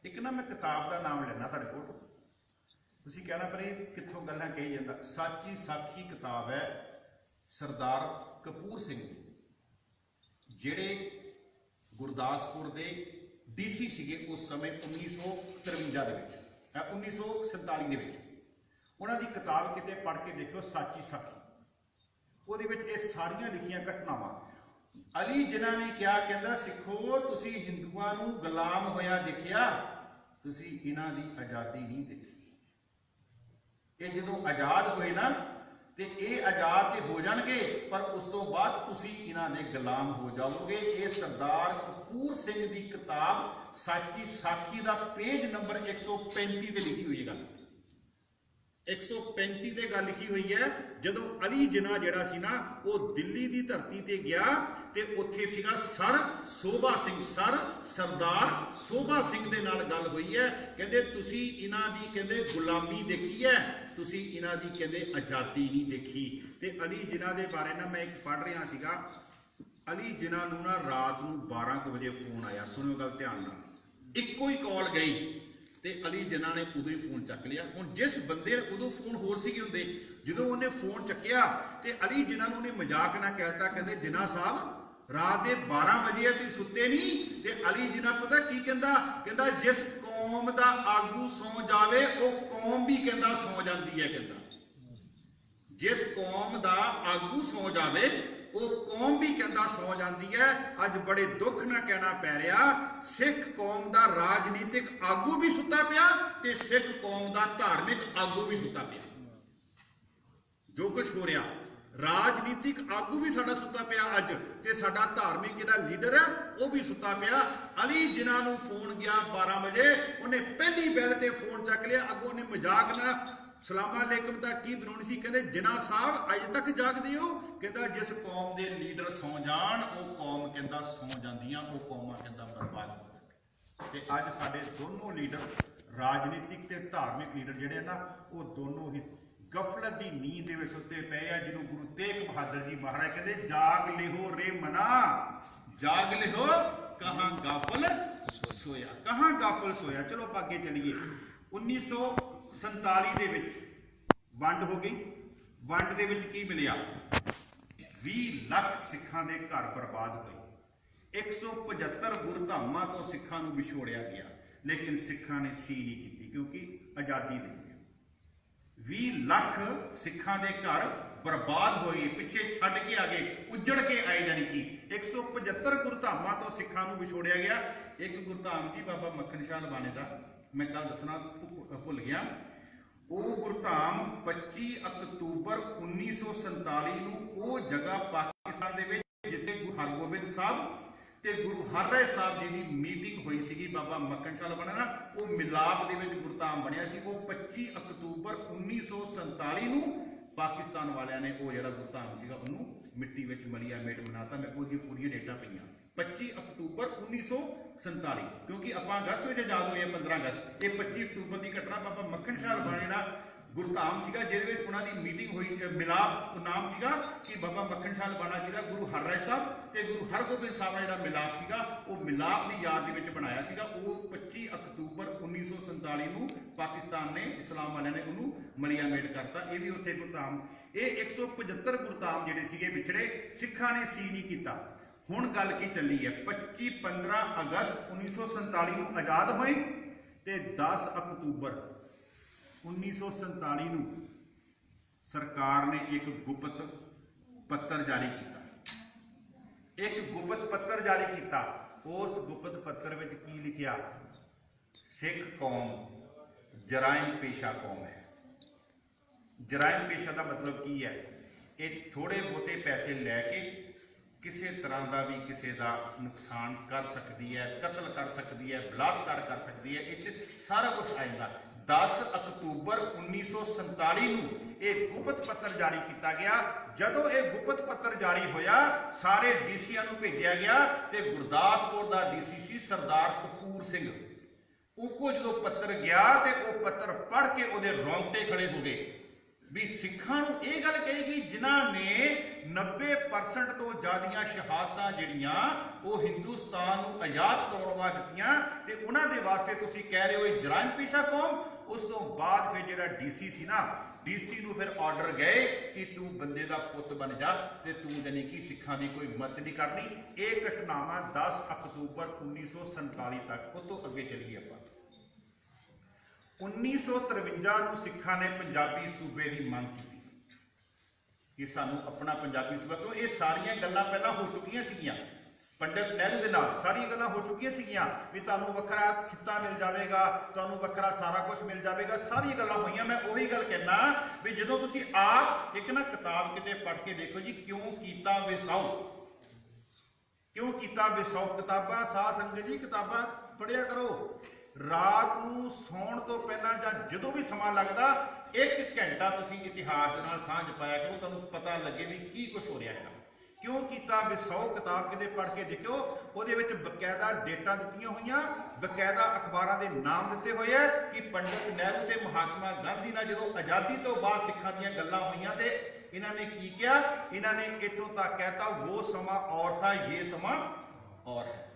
ਇੱਕ ਨਾ ਮੈਂ ਕਿਤਾਬ ਦਾ ਨਾਮ ਲੈਣਾ ਤੁਹਾਡੇ ਕੋਲ, ਤੁਸੀਂ ਕਹਿਣਾ ਪਰ ਇਹ ਕਿੱਥੋਂ ਗੱਲਾਂ ਕਹੀ ਜਾਂਦਾ। ਸਾਚੀ ਸਾਖੀ ਕਿਤਾਬ ਹੈ ਸਰਦਾਰ ਕਪੂਰ ਸਿੰਘ ਦੀ, ਜਿਹੜੇ ਗੁਰਦਾਸਪੁਰ ਦੇ ਡੀਸੀ ਸੀਗੇ ਉਸ ਸਮੇਂ 1953 ਦੇ ਵਿੱਚ, 1947 ਦੇ ਵਿੱਚ। ਉਹਨਾਂ ਦੀ ਕਿਤਾਬ ਕਿਤੇ ਪੜ੍ਹ ਕੇ ਦੇਖਿਓ, ਸਾਚੀ ਸਾਖੀ। ਉਹਦੇ ਵਿੱਚ ਇਹ ਸਾਰੀਆਂ ਲਿਖੀਆਂ ਘਟਨਾਵਾਂ। ਅਲੀ ਜਿਨ੍ਹਾਂ ਨੇ ਕਿਹਾ, ਕਹਿੰਦਾ ਸਿੱਖੋ ਤੁਸੀਂ ਹਿੰਦੂਆਂ ਨੂੰ ਗੁਲਾਮ ਹੋਇਆ ਦੇਖਿਆ, ਤੁਸੀਂ ਇਹਨਾਂ ਦੀ ਆਜ਼ਾਦੀ ਨਹੀਂ ਦੇਖੀ। ਇਹ ਜਦੋਂ ਆਜ਼ਾਦ ਹੋਏ ਨਾ ਤੇ ਇਹ ਆਜ਼ਾਦ ਤੇ ਹੋ ਜਾਣਗੇ, ਪਰ ਉਸ ਤੋਂ ਬਾਅਦ ਤੁਸੀਂ ਇਹਨਾਂ ਦੇ ਗੁਲਾਮ ਹੋ ਜਾਓਗੇ। ਇਹ ਸਰਦਾਰ ਕਪੂਰ ਸਿੰਘ ਦੀ ਕਿਤਾਬ ਸਾਚੀ ਸਾਖੀ ਦਾ ਪੇਜ ਨੰਬਰ 135 ਤੇ ਲਿਖੀ ਹੋਈ ਹੈ ਗੱਲ। 135 ਤੇ ਗੱਲ ਲਿਖੀ ਹੋਈ ਹੈ। ਜਦੋਂ ਅਲੀ ਜਿਨਾ ਜਿਹੜਾ ਸੀ ਨਾ ਉਹ ਦਿੱਲੀ ਦੀ ਧਰਤੀ ਤੇ ਗਿਆ ਤੇ ਉੱਥੇ ਸੀਗਾ ਸਰ ਸੋਭਾ ਸਿੰਘ, ਸਰਦਾਰ ਸੋਭਾ ਸਿੰਘ ਦੇ ਨਾਲ ਗੱਲ ਹੋਈ ਹੈ। ਕਹਿੰਦੇ ਤੁਸੀਂ ਇਹਨਾਂ ਦੀ ਕਹਿੰਦੇ ਗੁਲਾਮੀ ਦੇਖੀ ਹੈ, ਤੁਸੀਂ ਇਹਨਾਂ ਦੀ ਕਹਿੰਦੇ ਆਜ਼ਾਦੀ ਨਹੀਂ ਦੇਖੀ। ਤੇ ਅਲੀ ਜਿਨਾ ਦੇ ਬਾਰੇ ਨਾ ਮੈਂ ਇੱਕ ਪੜ੍ਹ ਰਿਹਾ ਸੀਗਾ। ਅਲੀ ਜਿਨਾ ਨੂੰ ਨਾ ਰਾਤ ਨੂੰ 12 ਵਜੇ ਫੋਨ ਆਇਆ, ਸੁਣਿਓ ਗੱਲ ਧਿਆਨ ਨਾਲ। ਇੱਕੋ ਹੀ ਕਾਲ ਗਈ ਤੇ ਅਲੀ ਜਿਨਾ ਨੇ ਉਦੋਂ ਹੀ ਫੋਨ ਚੱਕ ਲਿਆ। ਹੁਣ ਜਿਸ ਬੰਦੇ ਨੇ ਉਦੋਂ ਫੋਨ ਹੋਰ ਸੀਗੇ ਹੁੰਦੇ, ਜਦੋਂ ਉਹਨੇ ਫੋਨ ਚੱਕਿਆ ਤੇ ਅਲੀ ਜਿਨਾ ਨੂੰ ਉਹਨੇ ਮਜ਼ਾਕ ਨਾਲ ਕਹਿਤਾ, ਕਹਿੰਦੇ ਜਿਨਾ ਸਾਹਿਬ ਰਾਤ ਦੇ 12 ਵਜੇ ਆ, ਤੁਸੀਂ ਸੁੱਤੇ ਨਹੀਂ। ਤੇ ਅਲੀ ਜਿਨਾ ਪਤਾ ਕੀ ਕਹਿੰਦਾ, ਕਹਿੰਦਾ ਜਿਸ ਕੌਮ ਦਾ ਆਗੂ ਸੌ ਜਾਵੇ ਉਹ ਕੌਮ ਵੀ ਕਹਿੰਦਾ ਸੌ ਜਾਂਦੀ ਹੈ। ਕਹਿੰਦਾ ਜਿਸ ਕੌਮ ਦਾ ਆਗੂ ਸੌ ਜਾਵੇ ਉਹ ਕੌਮ ਵੀ ਕਹਿੰਦਾ ਸੌ ਜਾਂਦੀ ਹੈ। ਅੱਜ ਬੜੇ ਦੁੱਖ ਨਾਲ ਕਹਿਣਾ ਪੈ ਰਿਹਾ, ਸਿੱਖ ਕੌਮ ਦਾ ਰਾਜਨੀਤਿਕ ਆਗੂ ਵੀ ਸੁੱਤਾ ਪਿਆ ਤੇ ਸਿੱਖ ਕੌਮ ਦਾ ਧਾਰਮਿਕ ਆਗੂ ਵੀ ਸੁੱਤਾ ਪਿਆ। ਜੋ ਕੁਝ ਹੋ ਰਿਹਾ, ਰਾਜਨੀਤਿਕ ਆਗੂ ਵੀ ਸਾਡਾ ਸੁੱਤਾ ਪਿਆ ਅੱਜ, ਤੇ ਸਾਡਾ ਧਾਰਮਿਕ ਜਿਹੜਾ ਲੀਡਰ ਹੈ ਉਹ ਵੀ ਸੁੱਤਾ ਪਿਆ। ਅਲੀ ਜਿਨ੍ਹਾਂ ਨੂੰ ਫੋਨ ਗਿਆ 12 ਵਜੇ, ਉਹਨੇ ਪਹਿਲੀ ਬੈਲ ਤੇ ਫੋਨ ਚੱਕ ਲਿਆ। ਅੱਗੋਂ ਉਹਨੇ ਮਜ਼ਾਕ ਨਾਲ ਸਲਾਮ ਅਲੈਕਮ ਤਾਂ ਕੀ ਬਣਾਉਣੀ ਸੀ, ਕਹਿੰਦੇ ਜਿਨ੍ਹਾਂ ਸਾਹਿਬ ਅੱਜ ਤੱਕ ਜਾਗਦੇ ਹੋ, ਕਹਿੰਦਾ ਜਿਸ ਕੌਮ ਦੇ ਲੀਡਰ ਸੌ ਜਾਣ ਉਹ ਕੌਮ ਕਹਿੰਦਾ ਸੌ ਜਾਂਦੀਆਂ, ਉਹ ਕੌਮਾਂ ਕਹਿੰਦਾ ਬਰਬਾਦ ਹੋ ਜਾਂਦੀਆਂ। ਤੇ ਅੱਜ ਸਾਡੇ ਦੋਨੋਂ ਲੀਡਰ, ਰਾਜਨੀਤਿਕ ਤੇ ਧਾਰਮਿਕ ਲੀਡਰ ਜਿਹੜੇ ਆ ਨਾ, ਉਹ ਦੋਨੋਂ ਹੀ ਗਫਲਤ ਦੀ ਨੀਂਦ ਦੇ ਵਿੱਚ ਸੁੱਤੇ ਪਏ ਆ। ਜਿਹਨੂੰ ਗੁਰੂ ਤੇਗ ਬਹਾਦਰ ਜੀ ਮਹਾਰਾਜ ਕਹਿੰਦੇ ਜਾਗ ਲਿਹੋ ਰੇ ਮਨਾ, ਜਾਗ ਲਿਹੋ ਕਹਾਂ ਗਾਫਲ ਸੋਇਆ, ਕਹਾਂ ਗਾਫਲ ਸੋਇਆ। ਚਲੋ ਆਪਾਂ ਅੱਗੇ ਚਲੀਏ। 1947 ਦੇ ਵਿੱਚ ਵੰਡ ਹੋ ਗਈ। ਵੰਡ ਦੇ ਵਿੱਚ ਕੀ ਮਿਲਿਆ? 20 ਲੱਖ ਸਿੱਖਾਂ ਦੇ ਘਰ ਬਰਬਾਦ ਹੋਏ। 175 ਗੁਰਧਾਮਾਂ ਤੋਂ ਸਿੱਖਾਂ ਨੂੰ ਵਿਛੋੜਿਆ ਗਿਆ, ਲੇਕਿਨ ਸਿੱਖਾਂ ਨੇ ਸੀ ਨਹੀਂ ਕੀਤੀ ਕਿਉਂਕਿ ਆਜ਼ਾਦੀ ਨਹੀਂ ਹੈ। 20 ਲੱਖ ਸਿੱਖਾਂ ਦੇ ਘਰ ਬਰਬਾਦ ਹੋਏ, ਪਿੱਛੇ ਛੱਡ ਕੇ ਆ ਗਏ, ਉੱਜੜ ਕੇ ਆਏ। ਜਾਨੀ ਕਿ 175 ਗੁਰਧਾਮਾਂ ਤੋਂ ਸਿੱਖਾਂ ਨੂੰ ਵਿਛੋੜਿਆ ਗਿਆ। ਇੱਕ ਗੁਰਧਾਮ ਜੀ ਬਾਬਾ ਮੱਖਣ ਸ਼ਾਹ ਲਵਾਣੇ ਦਾ ਮੈਂ ਕੱਲ ਦੱਸਣਾ ਭੁੱਲ ਗਿਆ। ਉਹ ਗੁਰਧਾਮ 25 ਅਕਤੂਬਰ 1947 ਨੂੰ ਉਹ ਜਗ੍ਹਾ ਪਾਕਿਸਤਾਨ ਦੇ ਵਿੱਚ ਜਿੱਥੇ ਗੁਰੂ ਹਰਗੋਬਿੰਦ ਸਾਹਿਬ ਤੇ ਗੁਰੂ ਹਰਰਾਏ ਸਾਹਿਬ ਜੀ ਦੀ ਮੀਟਿੰਗ ਹੋਈ ਸੀਗੀ। ਬਾਬਾ ਮੱਖਣ ਸ਼ਾਹ ਲਵਾਣਾ ਨਾ, ਉਹ ਮਿਲਾਪ ਦੇ ਵਿੱਚ ਗੁਰਧਾਮ ਬਣਿਆ ਸੀ। ਉਹ 25 ਅਕਤੂਬਰ 1947 ਨੂੰ ਪਾਕਿਸਤਾਨ ਵਾਲਿਆਂ ਨੇ ਉਹ ਜਿਹੜਾ ਗੁਰਧਾਮ ਸੀਗਾ ਉਹਨੂੰ ਮਿੱਟੀ ਵਿੱਚ ਮਲੀਆ ਮੇਟ ਬਣਾਤਾ। ਮੇਰੇ ਕੋਲ ਪੂਰੀਆਂ ਡੇਟਾਂ ਪਈਆਂ। 25 ਅਕਤੂਬਰ 1947, ਕਿਉਂਕਿ ਆਪਾਂ ਅਗਸਤ ਵਿੱਚ ਆਜ਼ਾਦ ਹੋਏ 15 ਅਗਸਤ। ਇਹ 25 ਅਕਤੂਬਰ ਦੀ ਘਟਨਾ। ਬਾਬਾ ਮੱਖਣ ਸ਼ਾਹ ਲਵਾਣਾ ਜਿਹੜਾ ਗੁਰਧਾਮ ਸੀਗਾ, ਜਿਹਦੇ ਵਿੱਚ ਉਹਨਾਂ ਦੀ ਮੀਟਿੰਗ ਹੋਈ ਸੀ, ਮਿਲਾਪ ਨਾਮ ਸੀਗਾ ਕਿ ਬਾਬਾ ਮੱਖਣ ਸ਼ਾਹ ਲਵਾਣਾ ਜੀ ਦਾ ਗੁਰੂ ਹਰਰਾਏ ਸਾਹਿਬ ਤੇ ਗੁਰੂ ਹਰਗੋਬਿੰਦ ਸਾਹਿਬ ਦਾ ਜਿਹੜਾ ਮਿਲਾਪ ਸੀਗਾ, ਉਹ ਮਿਲਾਪ ਦੀ ਯਾਦ ਦੇ ਵਿੱਚ ਬਣਾਇਆ ਸੀਗਾ। ਉਹ 25 ਅਕਤੂਬਰ 1947 ਨੂੰ ਪਾਕਿਸਤਾਨ ਨੇ, ਇਸਲਾਮ ਵਾਲਿਆਂ ਨੇ ਉਹਨੂੰ ਮਲੀਆ ਮੇਟ ਕਰਤਾ। ਇਹ ਵੀ ਉੱਥੇ ਗੁਰਧਾਮ, ਇਹ 175 ਗੁਰਧਾਮ ਜਿਹੜੇ ਸੀਗੇ ਵਿਛੜੇ, ਸਿੱਖਾਂ ਨੇ ਸੀ ਨਹੀਂ ਕੀਤਾ। ਹੁਣ ਗੱਲ ਕੀ ਚੱਲੀ ਹੈ? 15 ਅਗਸਤ 1947 ਨੂੰ ਆਜ਼ਾਦ ਹੋਏ ਤੇ 10 ਅਕਤੂਬਰ 1947 ਨੂੰ ਸਰਕਾਰ ਨੇ ਇੱਕ ਗੁਪਤ ਪੱਤਰ ਜਾਰੀ ਕੀਤਾ। ਇੱਕ ਗੁਪਤ ਪੱਤਰ ਜਾਰੀ ਕੀਤਾ। ਉਸ ਗੁਪਤ ਪੱਤਰ ਵਿੱਚ ਕੀ ਲਿਖਿਆ? ਸਿੱਖ ਕੌਮ ਜਰਾਇਮ ਪੇਸ਼ਾ ਕੌਮ ਹੈ। ਜਰਾਇਮ ਪੇਸ਼ਾ ਦਾ ਮਤਲਬ ਕੀ ਹੈ? ਇਹ ਥੋੜੇ ਬਹੁਤੇ ਪੈਸੇ ਲੈ ਕੇ ਕਿਸੇ ਤਰ੍ਹਾਂ ਦਾ ਵੀ ਕਿਸੇ ਦਾ ਨੁਕਸਾਨ ਕਰ ਸਕਦੀ ਹੈ, ਕਤਲ ਕਰ ਸਕਦੀ ਹੈ, ਬਲਾਤਕਾਰ ਕਰ ਸਕਦੀ ਹੈ। ਇਹ 'ਚ ਸਾਰਾ ਕੁਝ ਆ ਜਾਂਦਾ। 10 ਅਕਤੂਬਰ 1947 ਨੂੰ ਇਹ ਗੁਪਤ ਪੱਤਰ ਜਾਰੀ ਕੀਤਾ ਗਿਆ। ਜਦੋਂ ਇਹ ਗੁਪਤ ਪੱਤਰ ਜਾਰੀ ਹੋਇਆ, ਸਾਰੇ ਡੀਸੀਆਂ ਨੂੰ ਭੇਜਿਆ ਗਿਆ ਤੇ ਗੁਰਦਾਸਪੁਰ ਦਾ ਡੀਸੀ ਸੀ ਸਰਦਾਰ ਕਪੂਰ ਸਿੰਘ। ਉਹ ਕੋ ਜਦੋਂ ਪੱਤਰ ਗਿਆ ਤੇ ਉਹ ਪੱਤਰ ਪੜ੍ਹ ਕੇ ਉਹਦੇ ਰੌਂਗਟੇ ਖੜੇ ਹੋ ਗਏ ਵੀ ਸਿੱਖਾਂ ਨੂੰ ਇਹ ਗੱਲ ਕਹੇਗੀ ਜਿਨ੍ਹਾਂ ਨੇ 90% ਤੋਂ ਜ਼ਿਆਦੀਆਂ ਸ਼ਹਾਦਤਾਂ ਜਿਹੜੀਆਂ ਉਹ ਹਿੰਦੁਸਤਾਨ ਨੂੰ ਆਜ਼ਾਦ ਕਰਾਉਣ ਵਾਸਤੇ ਦਿੱਤੀਆਂ, ਤੇ ਉਹਨਾਂ ਦੇ ਵਾਸਤੇ ਤੁਸੀਂ ਕਹਿ ਰਹੇ ਹੋ ਇਹ ਜਰਾਇਮ ਪੇਸ਼ਾ ਕੌਮ। ਉਸ ਤੋਂ ਬਾਅਦ ਫਿਰ ਜਿਹੜਾ ਡੀਸੀ ਸੀ ਨਾ, ਡੀਸੀ ਨੂੰ ਫਿਰ ਆਰਡਰ ਗਏ ਕਿ ਤੂੰ ਬੰਦੇ ਦਾ ਪੁੱਤ ਬਣ ਜਾ ਤੇ ਤੂੰ ਜਾਨੀ ਕਿ ਸਿੱਖਾਂ ਦੀ ਕੋਈ ਮਦਦ ਨਹੀਂ ਕਰਨੀ। ਇਹ ਘਟਨਾਵਾਂ 10 ਅਕਤੂਬਰ 1947 ਤੱਕ। ਉਹ ਤੋਂ ਅੱਗੇ ਚੱਲੀਏ ਆਪਾਂ। 1953 ਨੂੰ ਸਿੱਖਾਂ ਨੇ ਪੰਜਾਬੀ ਸੂਬੇ ਦੀ ਮੰਗ ਕੀਤੀ ਕਿ ਸਾਨੂੰ ਆਪਣਾ ਪੰਜਾਬੀ ਸੂਬਾ। ਕਿਉਂ ਇਹ ਸਾਰੀਆਂ ਗੱਲਾਂ ਪਹਿਲਾਂ ਹੋ ਚੁੱਕੀਆਂ ਸੀਗੀਆਂ, ਪੰਡਿਤ ਨਹਿਰੂ ਦੇ ਨਾਲ ਸਾਰੀਆਂ ਗੱਲਾਂ ਹੋ ਚੁੱਕੀਆਂ ਸੀਗੀਆਂ ਵੀ ਤੁਹਾਨੂੰ ਵੱਖਰਾ ਖਿੱਤਾ ਮਿਲ ਜਾਵੇਗਾ, ਤੁਹਾਨੂੰ ਵੱਖਰਾ ਸਾਰਾ ਕੁਝ ਮਿਲ ਜਾਵੇਗਾ। ਸਾਰੀਆਂ ਗੱਲਾਂ ਹੋਈਆਂ। ਮੈਂ ਉਹੀ ਗੱਲ ਕਹਿਣਾ ਵੀ ਜਦੋਂ ਤੁਸੀਂ ਆਪ ਇੱਕ ਨਾ ਕਿਤਾਬ ਕਿਤੇ ਪੜ੍ਹ ਕੇ ਦੇਖੋ ਜੀ, ਕਿਉਂ ਕੀਤਾ ਵਿਸਾਊ, ਕਿਉਂ ਕੀਤਾ ਵਿਸਾਊ। ਕਿਤਾਬਾਂ ਸਾਧ ਸੰਗਤ ਜੀ, ਕਿਤਾਬਾਂ ਪੜ੍ਹਿਆ ਕਰੋ। ਰਾਤ ਨੂੰ ਸੌਣ ਤੋਂ ਪਹਿਲਾਂ ਜਾਂ ਜਦੋਂ ਵੀ ਸਮਾਂ ਲੱਗਦਾ 1 ਘੰਟਾ ਤੁਸੀਂ ਇਤਿਹਾਸ ਦੇ ਨਾਲ ਸਾਂਝ ਪਾਇਆ ਕਰੋ, ਤੁਹਾਨੂੰ ਪਤਾ ਲੱਗੇ ਵੀ ਕੀ ਕੁਝ ਹੋ ਰਿਹਾ ਹੈ। ਕਿਉਂ ਕੀਤਾ ਵਿਸਾਊ ਕਿਤਾਬ ਕਿਤੇ ਪੜ੍ਹ ਕੇ ਦੇਖਿਓ। ਉਹਦੇ ਵਿੱਚ ਬਕਾਇਦਾ ਡੇਟਾਂ ਦਿੱਤੀਆਂ ਹੋਈਆਂ, ਬਕਾਇਦਾ ਅਖਬਾਰਾਂ ਦੇ ਨਾਮ ਦਿੱਤੇ ਹੋਏ ਆ ਕਿ ਪੰਡਿਤ ਨਹਿਰੂ ਤੇ ਮਹਾਤਮਾ ਗਾਂਧੀ ਨਾਲ ਜਦੋਂ ਆਜ਼ਾਦੀ ਤੋਂ ਬਾਅਦ ਸਿੱਖਾਂ ਦੀਆਂ ਗੱਲਾਂ ਹੋਈਆਂ ਤੇ ਇਹਨਾਂ ਨੇ ਕੀ ਕਿਹਾ? ਇਹਨਾਂ ਨੇ ਇੱਥੋਂ ਤੱਕ ਕਹਿਤਾ ਉਹ ਸਮਾਂ ਔਰ ਥਾ, ਇਹ ਸਮਾਂ ਔਰ ਹੈ।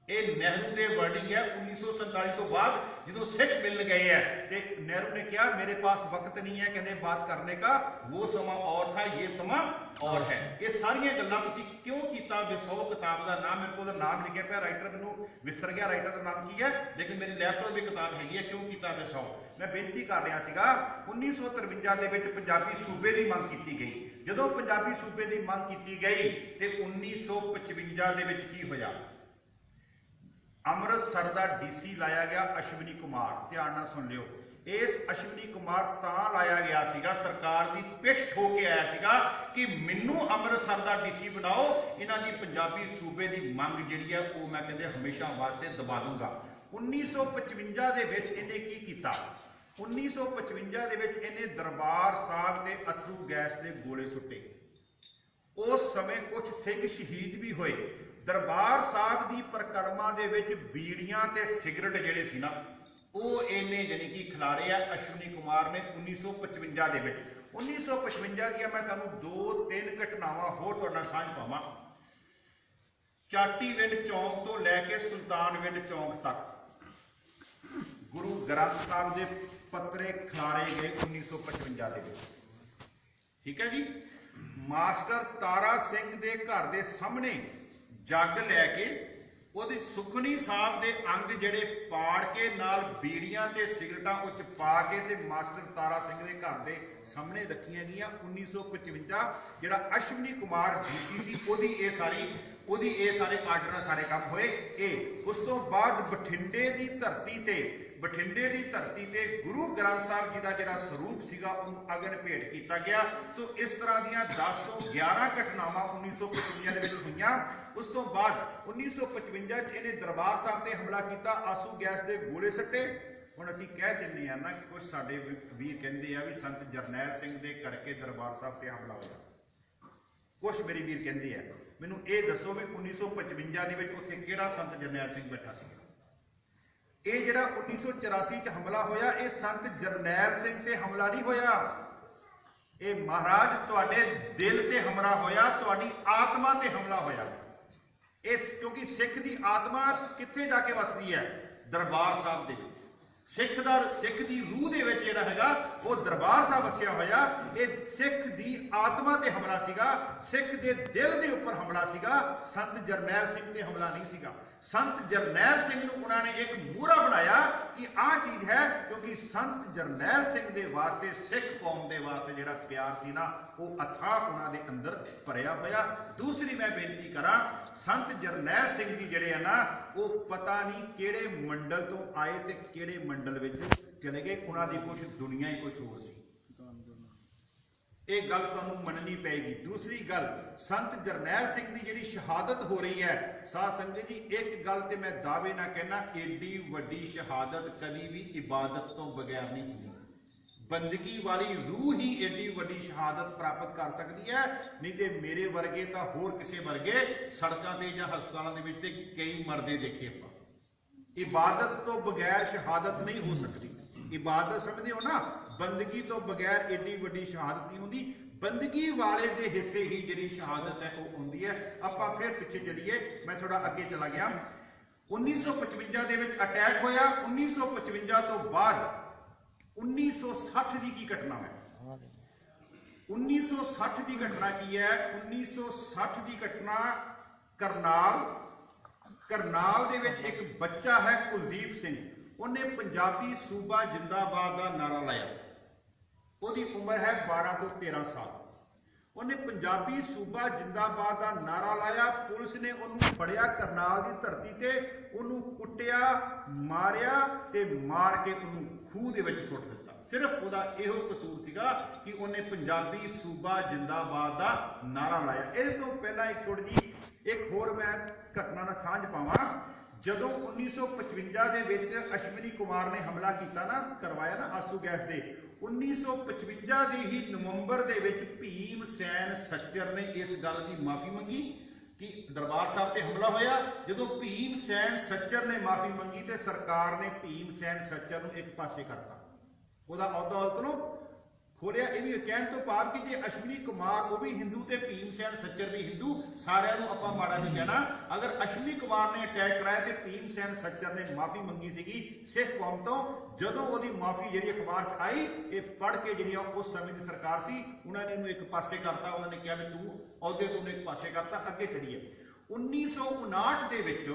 ਇਹ ਨਹਿਰੂ ਦੇ ਵਰਡਿੰਗ ਹੈ 1947 ਤੋਂ ਬਾਅਦ ਜਦੋਂ ਸਿੱਖ ਮਿਲ ਗਏ ਹੈ ਤੇ ਨਹਿਰੂ ਨੇ ਕਿਹਾ ਮੇਰੇ ਪਾਸ ਵਕਤ ਨਹੀਂ ਹੈ ਕਹਿੰਦੇ ਬਾਤ ਕਰਨੇ का, वो ਸਮਾਂ ਔਰ था ये ਸਮਾਂ ਔਰ ਹੈ। ਇਹ ਸਾਰੀਆਂ ਗੱਲਾਂ ਤੁਸੀਂ ਕਿਉਂ ਕੀਤਾ ਵਿਸਾਊ ਕਿਤਾਬ ਦਾ ਨਾਮ, ਮੇਰੇ ਕੋਲ ਨਾਮ ਲਿਖਿਆ ਪਿਆ, ਰਾਈਟਰ ਮੈਨੂੰ ਵਿਸਰ ਗਿਆ ਰਾਈਟਰ ਦਾ ਨਾਮ ਕੀ ਹੈ, ਲੇਕਿਨ ਮੇਰੇ ਲੈਪਟਾਪ ਵੀ ਕਿਤਾਬ ਹੈਗੀ ਹੈ ਕਿਉਂ ਕੀਤਾ ਵਿਸਾਊ। ਮੈਂ ਬੇਨਤੀ ਕਰ ਰਿਹਾ ਸੀਗਾ 1953 ਦੇ ਵਿੱਚ ਪੰਜਾਬੀ ਸੂਬੇ ਦੀ ਮੰਗ ਕੀਤੀ ਗਈ। ਜਦੋਂ ਪੰਜਾਬੀ ਸੂਬੇ ਦੀ ਮੰਗ ਕੀਤੀ ਗਈ ਤੇ 1955 ਦੇ ਵਿੱਚ ਕੀ ਹੋਇਆ, ਅੰਮ੍ਰਿਤਸਰ ਦਾ ਡੀਸੀ ਲਾਇਆ ਗਿਆ ਅਸ਼ਵਨੀ ਕੁਮਾਰ। ਧਿਆਨ ਨਾਲ ਸੁਣ ਲਿਓ, ਇਸ ਅਸ਼ਵਨੀ ਕੁਮਾਰ ਤਾਂ ਲਾਇਆ ਗਿਆ ਸੀਗਾ, ਸਰਕਾਰ ਦੀ ਪਿੱਠ ਠੋਕ ਕੇ ਆਇਆ ਸੀਗਾ ਕਿ ਮੈਨੂੰ ਅੰਮ੍ਰਿਤਸਰ ਦਾ ਡੀਸੀ ਬਣਾਓ, ਇਹਨਾਂ ਦੀ ਪੰਜਾਬੀ ਸੂਬੇ ਦੀ ਮੰਗ ਜਿਹੜੀ ਹੈ ਉਹ ਮੈਂ ਕਹਿੰਦੇ ਹਮੇਸ਼ਾ ਵਾਸਤੇ ਦਬਾ ਦੂੰਗਾ। 1955 ਦੇ ਵਿੱਚ ਇਹਨੇ ਕੀ ਕੀਤਾ, 1955 ਦੇ ਵਿੱਚ ਇਹਨੇ ਦਰਬਾਰ ਸਾਹਿਬ ਤੇ ਅਥਰੂ ਗੈਸ ਦੇ ਗੋਲੇ ਸੁੱਟੇ। ਉਸ ਸਮੇਂ ਕੁਝ ਸਿੰਘ ਸ਼ਹੀਦ ਵੀ ਹੋਏ। ਦਰਬਾਰ ਸਾਹਿਬ ਦੀ ਪਰਿਕਰਮਾ ਦੇ ਵਿੱਚ ਬੀੜੀਆਂ ਤੇ ਸਿਗਰਟ ਜਿਹੜੇ ਸੀ ਨਾ ਉਹ ਇਹਨੇ ਜਾਨੀ ਕਿ ਖਿਲਾਰੇ ਆ ਅਸ਼ਵਨੀ ਕੁਮਾਰ ਨੇ 1955 ਦੇ ਵਿੱਚ। 1955 ਦੀਆਂ ਮੈਂ ਤੁਹਾਨੂੰ 2-3 ਘਟਨਾਵਾਂ ਹੋਰ ਤੁਹਾਡੇ ਨਾਲ ਸਾਂਝ ਪਾਵਾਂ। ਚਾਟੀਵਿੰਡ ਚੌਂਕ ਤੋਂ ਲੈ ਕੇ ਸੁਲਤਾਨਵਿੰਡ ਚੌਂਕ ਤੱਕ ਗੁਰੂ ਗ੍ਰੰਥ ਸਾਹਿਬ ਦੇ ਪੱਤਰੇ ਖਿਲਾਰੇ ਗਏ 1955 ਦੇ ਵਿੱਚ, ਠੀਕ ਹੈ ਜੀ। ਮਾਸਟਰ ਤਾਰਾ ਸਿੰਘ ਦੇ ਘਰ ਦੇ ਸਾਹਮਣੇ ਜੱਗ ਲੈ ਕੇ ਉਹਦੀ ਸੁਖਣੀ ਸਾਹਿਬ ਦੇ ਅੰਗ ਜਿਹੜੇ ਪਾੜ ਕੇ ਨਾਲ ਬੀੜੀਆਂ ਤੇ ਸਿਗਰਟਾਂ ਉੱਚ ਪਾ ਕੇ ਤੇ ਮਾਸਟਰ ਤਾਰਾ ਸਿੰਘ ਦੇ ਘਰ ਦੇ ਸਾਹਮਣੇ ਰੱਖੀਆਂ ਗਈਆਂ। 1955 ਜਿਹੜਾ ਅਸ਼ਵਨੀ ਕੁਮਾਰ ਡੀਸੀ ਸੀ ਉਹਦੀ ਇਹ ਸਾਰੇ ਆਰਡਰ ਸਾਰੇ ਕੰਮ ਹੋਏ। ਇਹ ਉਸ ਤੋਂ ਬਾਅਦ ਬਠਿੰਡੇ ਦੀ ਧਰਤੀ ਤੇ ਗੁਰੂ ਗ੍ਰੰਥ ਸਾਹਿਬ ਜੀ ਦਾ ਜਿਹੜਾ ਸਰੂਪ ਸੀਗਾ ਉਹਨੂੰ ਅਗਨ ਭੇਟ ਕੀਤਾ ਗਿਆ। ਸੋ ਇਸ ਤਰ੍ਹਾਂ ਦੀਆਂ 10 ਤੋਂ 11 ਘਟਨਾਵਾਂ 1955 ਦੇ ਵਿੱਚ ਹੋਈਆਂ। ਉਸ ਤੋਂ ਬਾਅਦ 1955 ਚ ਇਹਨੇ ਦਰਬਾਰ ਸਾਹਿਬ ਤੇ ਹਮਲਾ ਕੀਤਾ, ਆਸੂ ਗੈਸ ਦੇ ਗੋਲੇ ਸੱਟੇ। ਹੁਣ ਅਸੀਂ ਕਹਿ ਦਿੰਦੇ ਆ ਨਾ ਕਿ ਕੁਝ ਸਾਡੇ ਵੀਰ ਕਹਿੰਦੇ ਆ ਵੀ ਸੰਤ ਜਰਨੈਲ ਸਿੰਘ ਦੇ ਕਰਕੇ ਦਰਬਾਰ ਸਾਹਿਬ ਤੇ ਹਮਲਾ ਹੋਇਆ। ਕੁਝ ਮੇਰੇ ਵੀਰ ਕਹਿੰਦੇ ਆ, ਮੈਨੂੰ ਇਹ ਦੱਸੋ ਵੀ 1955 ਦੇ ਵਿੱਚ ਉੱਥੇ ਕਿਹੜਾ ਸੰਤ ਜਰਨੈਲ ਸਿੰਘ ਬੈਠਾ ਸੀ? ਇਹ ਜਿਹੜਾ 1984 ਚ ਹਮਲਾ ਹੋਇਆ ਇਹ ਸੰਤ ਜਰਨੈਲ ਸਿੰਘ ਤੇ ਹਮਲਾ ਨਹੀਂ ਹੋਇਆ, ਇਹ ਮਹਾਰਾਜ ਤੁਹਾਡੇ ਦਿਲ ਤੇ ਹਮਲਾ ਹੋਇਆ, ਤੁਹਾਡੀ ਆਤਮਾ ਤੇ ਹਮਲਾ ਹੋਇਆ। ਇਸ ਕਿਉਂਕਿ ਸਿੱਖ ਦੀ ਆਤਮਾ ਕਿੱਥੇ ਜਾ ਕੇ ਵਸਦੀ ਹੈ? ਦਰਬਾਰ ਸਾਹਿਬ ਦੇ ਵਿੱਚ। ਸਿੱਖ ਦੀ ਰੂਹ ਦੇ ਵਿੱਚ ਜਿਹੜਾ ਹੈਗਾ ਉਹ ਦਰਬਾਰ ਸਾਹਿਬ ਵਸਿਆ ਹੋਇਆ। ਇਹ ਸਿੱਖ ਦੀ ਆਤਮਾ ਤੇ ਹਮਲਾ ਸੀਗਾ, ਸਿੱਖ ਦੇ ਦਿਲ ਦੇ ਉੱਪਰ ਹਮਲਾ ਸੀਗਾ, ਸੰਤ ਜਰਨੈਲ ਸਿੰਘ ਤੇ ਹਮਲਾ ਨਹੀਂ ਸੀਗਾ। ਸੰਤ ਜਰਨੈਲ ਸਿੰਘ ਨੂੰ ਉਹਨਾਂ ਨੇ ਇੱਕ ਮੂਹਰਾ ਬਣਾਇਆ ਕਿ ਆਹ ਚੀਜ਼ ਹੈ, ਕਿਉਂਕਿ ਸੰਤ ਜਰਨੈਲ ਸਿੰਘ ਦੇ ਵਾਸਤੇ ਸਿੱਖ ਕੌਮ ਦੇ ਵਾਸਤੇ ਜਿਹੜਾ ਪਿਆਰ ਸੀ ਨਾ ਉਹ ਅਥਾਹ ਉਹਨਾਂ ਦੇ ਅੰਦਰ ਭਰਿਆ ਹੋਇਆ। ਦੂਸਰੀ ਮੈਂ ਬੇਨਤੀ ਕਰਾਂ, ਸੰਤ ਜਰਨੈਲ ਸਿੰਘ ਜੀ ਜਿਹੜੇ ਆ ਨਾ ਉਹ ਪਤਾ ਨਹੀਂ ਕਿਹੜੇ ਮੰਡਲ ਤੋਂ ਆਏ ਤੇ ਕਿਹੜੇ ਮੰਡਲ ਵਿੱਚ ਚਲੇ ਗਏ, ਉਹਨਾਂ ਦੀ ਕੁਝ ਦੁਨੀਆ ਹੀ ਕੁਝ ਹੋਰ ਸੀ। ਇਹ ਗੱਲ ਤੁਹਾਨੂੰ ਮੰਨਣੀ ਪਏਗੀ। ਦੂਸਰੀ ਗੱਲ, ਸੰਤ ਜਰਨੈਲ ਸਿੰਘ ਦੀ ਜਿਹੜੀ ਸ਼ਹਾਦਤ ਹੋ ਰਹੀ ਹੈ, ਸਾਧ ਸੰਗਤ ਜੀ ਇੱਕ ਗੱਲ ਤੇ ਮੈਂ ਦਾਅਵੇ ਨਾਲ ਕਹਿਣਾ, ਏਡੀ ਵੱਡੀ ਸ਼ਹਾਦਤ ਕਦੀ ਵੀ ਇਬਾਦਤ ਤੋਂ ਬਗੈਰ ਨਹੀਂ ਹੁੰਦੀ। ਬੰਦਗੀ ਵਾਲੀ ਰੂਹ ਹੀ ਏਡੀ ਵੱਡੀ ਸ਼ਹਾਦਤ ਪ੍ਰਾਪਤ ਕਰ ਸਕਦੀ ਹੈ, ਨਹੀਂ ਤੇ ਮੇਰੇ ਵਰਗੇ ਤਾਂ ਹੋਰ ਕਿਸੇ ਵਰਗੇ ਸੜਕਾਂ ਤੇ ਜਾਂ ਹਸਪਤਾਲਾਂ ਦੇ ਵਿੱਚ ਤੇ ਕਈ ਮਰਦੇ ਦੇਖੇ ਆਪਾਂ। ਇਬਾਦਤ ਤੋਂ ਬਗੈਰ ਸ਼ਹਾਦਤ ਨਹੀਂ ਹੋ ਸਕਦੀ। ਇਬਾਦਤ ਸਮਝਦੇ ਹੋ ਨਾ, ਬੰਦਗੀ ਤੋਂ ਬਗੈਰ ਏਡੀ ਵੱਡੀ ਸ਼ਹਾਦਤ ਨਹੀਂ ਹੁੰਦੀ। ਬੰਦਗੀ ਵਾਲੇ ਦੇ ਹਿੱਸੇ ਹੀ ਜਿਹੜੀ ਸ਼ਹਾਦਤ ਹੈ ਉਹ ਹੁੰਦੀ ਹੈ। ਆਪਾਂ ਫਿਰ ਪਿੱਛੇ ਚਲੀਏ, ਮੈਂ ਥੋੜਾ ਅੱਗੇ ਚਲਾ ਗਿਆ। 1955 ਦੇ ਵਿੱਚ ਅਟੈਕ ਹੋਇਆ। 1955 ਤੋਂ ਬਾਅਦ 1960 ਦੀ ਕੀ ਘਟਨਾ ਹੈ? 1960 ਦੀ ਘਟਨਾ ਕੀ ਹੈ? 1960 ਦੀ ਘਟਨਾ ਕਰਨਾਲ ਦੇ ਵਿੱਚ ਇੱਕ ਬੱਚਾ ਹੈ ਕੁਲਦੀਪ ਸਿੰਘ, ਉਹਨੇ ਪੰਜਾਬੀ ਸੂਬਾ ਜਿੰਦਾਬਾਦ ਦਾ ਨਾਰਾ ਲਾਇਆ। ਉਹਦੀ ਉਮਰ ਹੈ 12 ਤੋਂ 13 ਸਾਲ। ਉਹਨੇ ਪੰਜਾਬੀ ਸੂਬਾ ਜਿੰਦਾਬਾਦ ਦਾ ਨਾਰਾ ਲਾਇਆ। ਪੁਲਿਸ ਨੇ ਉਹਨੂੰ ਫੜਿਆ ਕਰਨਾਲ ਦੀ ਧਰਤੀ ਤੇ, ਉਹਨੂੰ ਕੁੱਟਿਆ, ਮਾਰਿਆ ਤੇ ਮਾਰ ਕੇ ਉਹਨੂੰ ਖੂਹ ਦੇ ਵਿੱਚ ਸੁੱਟ ਦਿੱਤਾ। ਸਿਰਫ ਉਹਦਾ ਇਹੋ ਕਸੂਰ ਸੀਗਾ ਕਿ ਉਹਨੇ ਪੰਜਾਬੀ ਸੂਬਾ ਜਿੰਦਾਬਾਦ ਦਾ ਨਾਰਾ ਲਾਇਆ। ਇਹਦੇ ਤੋਂ ਪਹਿਲਾਂ ਇੱਕ ਛੋਟੀ ਜਿਹੀ ਇੱਕ ਹੋਰ ਮੈਂ ਘਟਨਾ ਨਾਲ ਸਾਂਝ ਪਾਵਾਂ। ਜਦੋਂ 1955 ਦੇ ਵਿੱਚ ਅਸ਼ਵਨੀ ਕੁਮਾਰ ਨੇ ਹਮਲਾ ਕੀਤਾ ਨਾ, ਕਰਵਾਇਆ ਨਾ ਆਸੂ ਗੈਸ ਦੇ, 1955 ਦੇ ਹੀ ਨਵੰਬਰ ਦੇ ਵਿੱਚ ਭੀਮ ਸੈਨ ਸੱਚਰ ਨੇ ਇਸ ਗੱਲ ਦੀ ਮਾਫੀ ਮੰਗੀ ਕਿ ਦਰਬਾਰ ਸਾਹਿਬ ਤੇ ਹਮਲਾ ਹੋਇਆ। ਜਦੋਂ ਭੀਮ ਸੈਨ ਸੱਚਰ ਨੇ ਮਾਫੀ ਮੰਗੀ ਤੇ ਸਰਕਾਰ ਨੇ ਭੀਮ ਸੈਨ ਸੱਚਰ ਨੂੰ ਇੱਕ ਪਾਸੇ ਕਰਤਾ, ਉਹਦਾ ਅਹੁਦਾ ਨੂੰ ਖੋਲਿਆ। ਇਹ ਵੀ ਕਹਿਣ ਤੋਂ ਭਾਵ ਕਿ ਜੇ ਅਸ਼ਵਨੀ ਕੁਮਾਰ ਉਹ ਵੀ ਹਿੰਦੂ ਤੇ ਭੀਮ ਸੈਨ ਸੱਚਰ ਵੀ ਹਿੰਦੂ, ਸਾਰਿਆਂ ਨੂੰ ਆਪਾਂ ਮਾੜਾ ਨਹੀਂ ਕਹਿਣਾ। ਅਗਰ ਅਸ਼ਵਨੀ ਕੁਮਾਰ ਨੇ ਅਟੈਕ ਕਰਾਇਆ ਤੇ ਭੀਮ ਸੈਨ ਸੱਚਰ ਨੇ ਮਾਫੀ ਮੰਗੀ ਸੀਗੀ ਸਿੱਖ ਕੌਮ ਤੋਂ। ਜਦੋਂ ਉਹਦੀ ਮਾਫੀ ਜਿਹੜੀ ਅਖਬਾਰ 'ਚ ਆਈ, ਇਹ ਪੜ੍ਹ ਕੇ ਜਿਹੜੀਆਂ ਉਸ ਸਮੇਂ ਦੀ ਸਰਕਾਰ ਸੀ ਉਹਨਾਂ ਨੇ ਇਹਨੂੰ ਇੱਕ ਪਾਸੇ ਕਰਤਾ। ਉਹਨਾਂ ਨੇ ਕਿਹਾ ਵੀ ਤੂੰ ਅਹੁਦੇ ਤੋਂ ਇੱਕ ਪਾਸੇ ਕਰਤਾ, ਅੱਗੇ ਚੱਲੀਏ। 1959 ਦੇ ਵਿੱਚ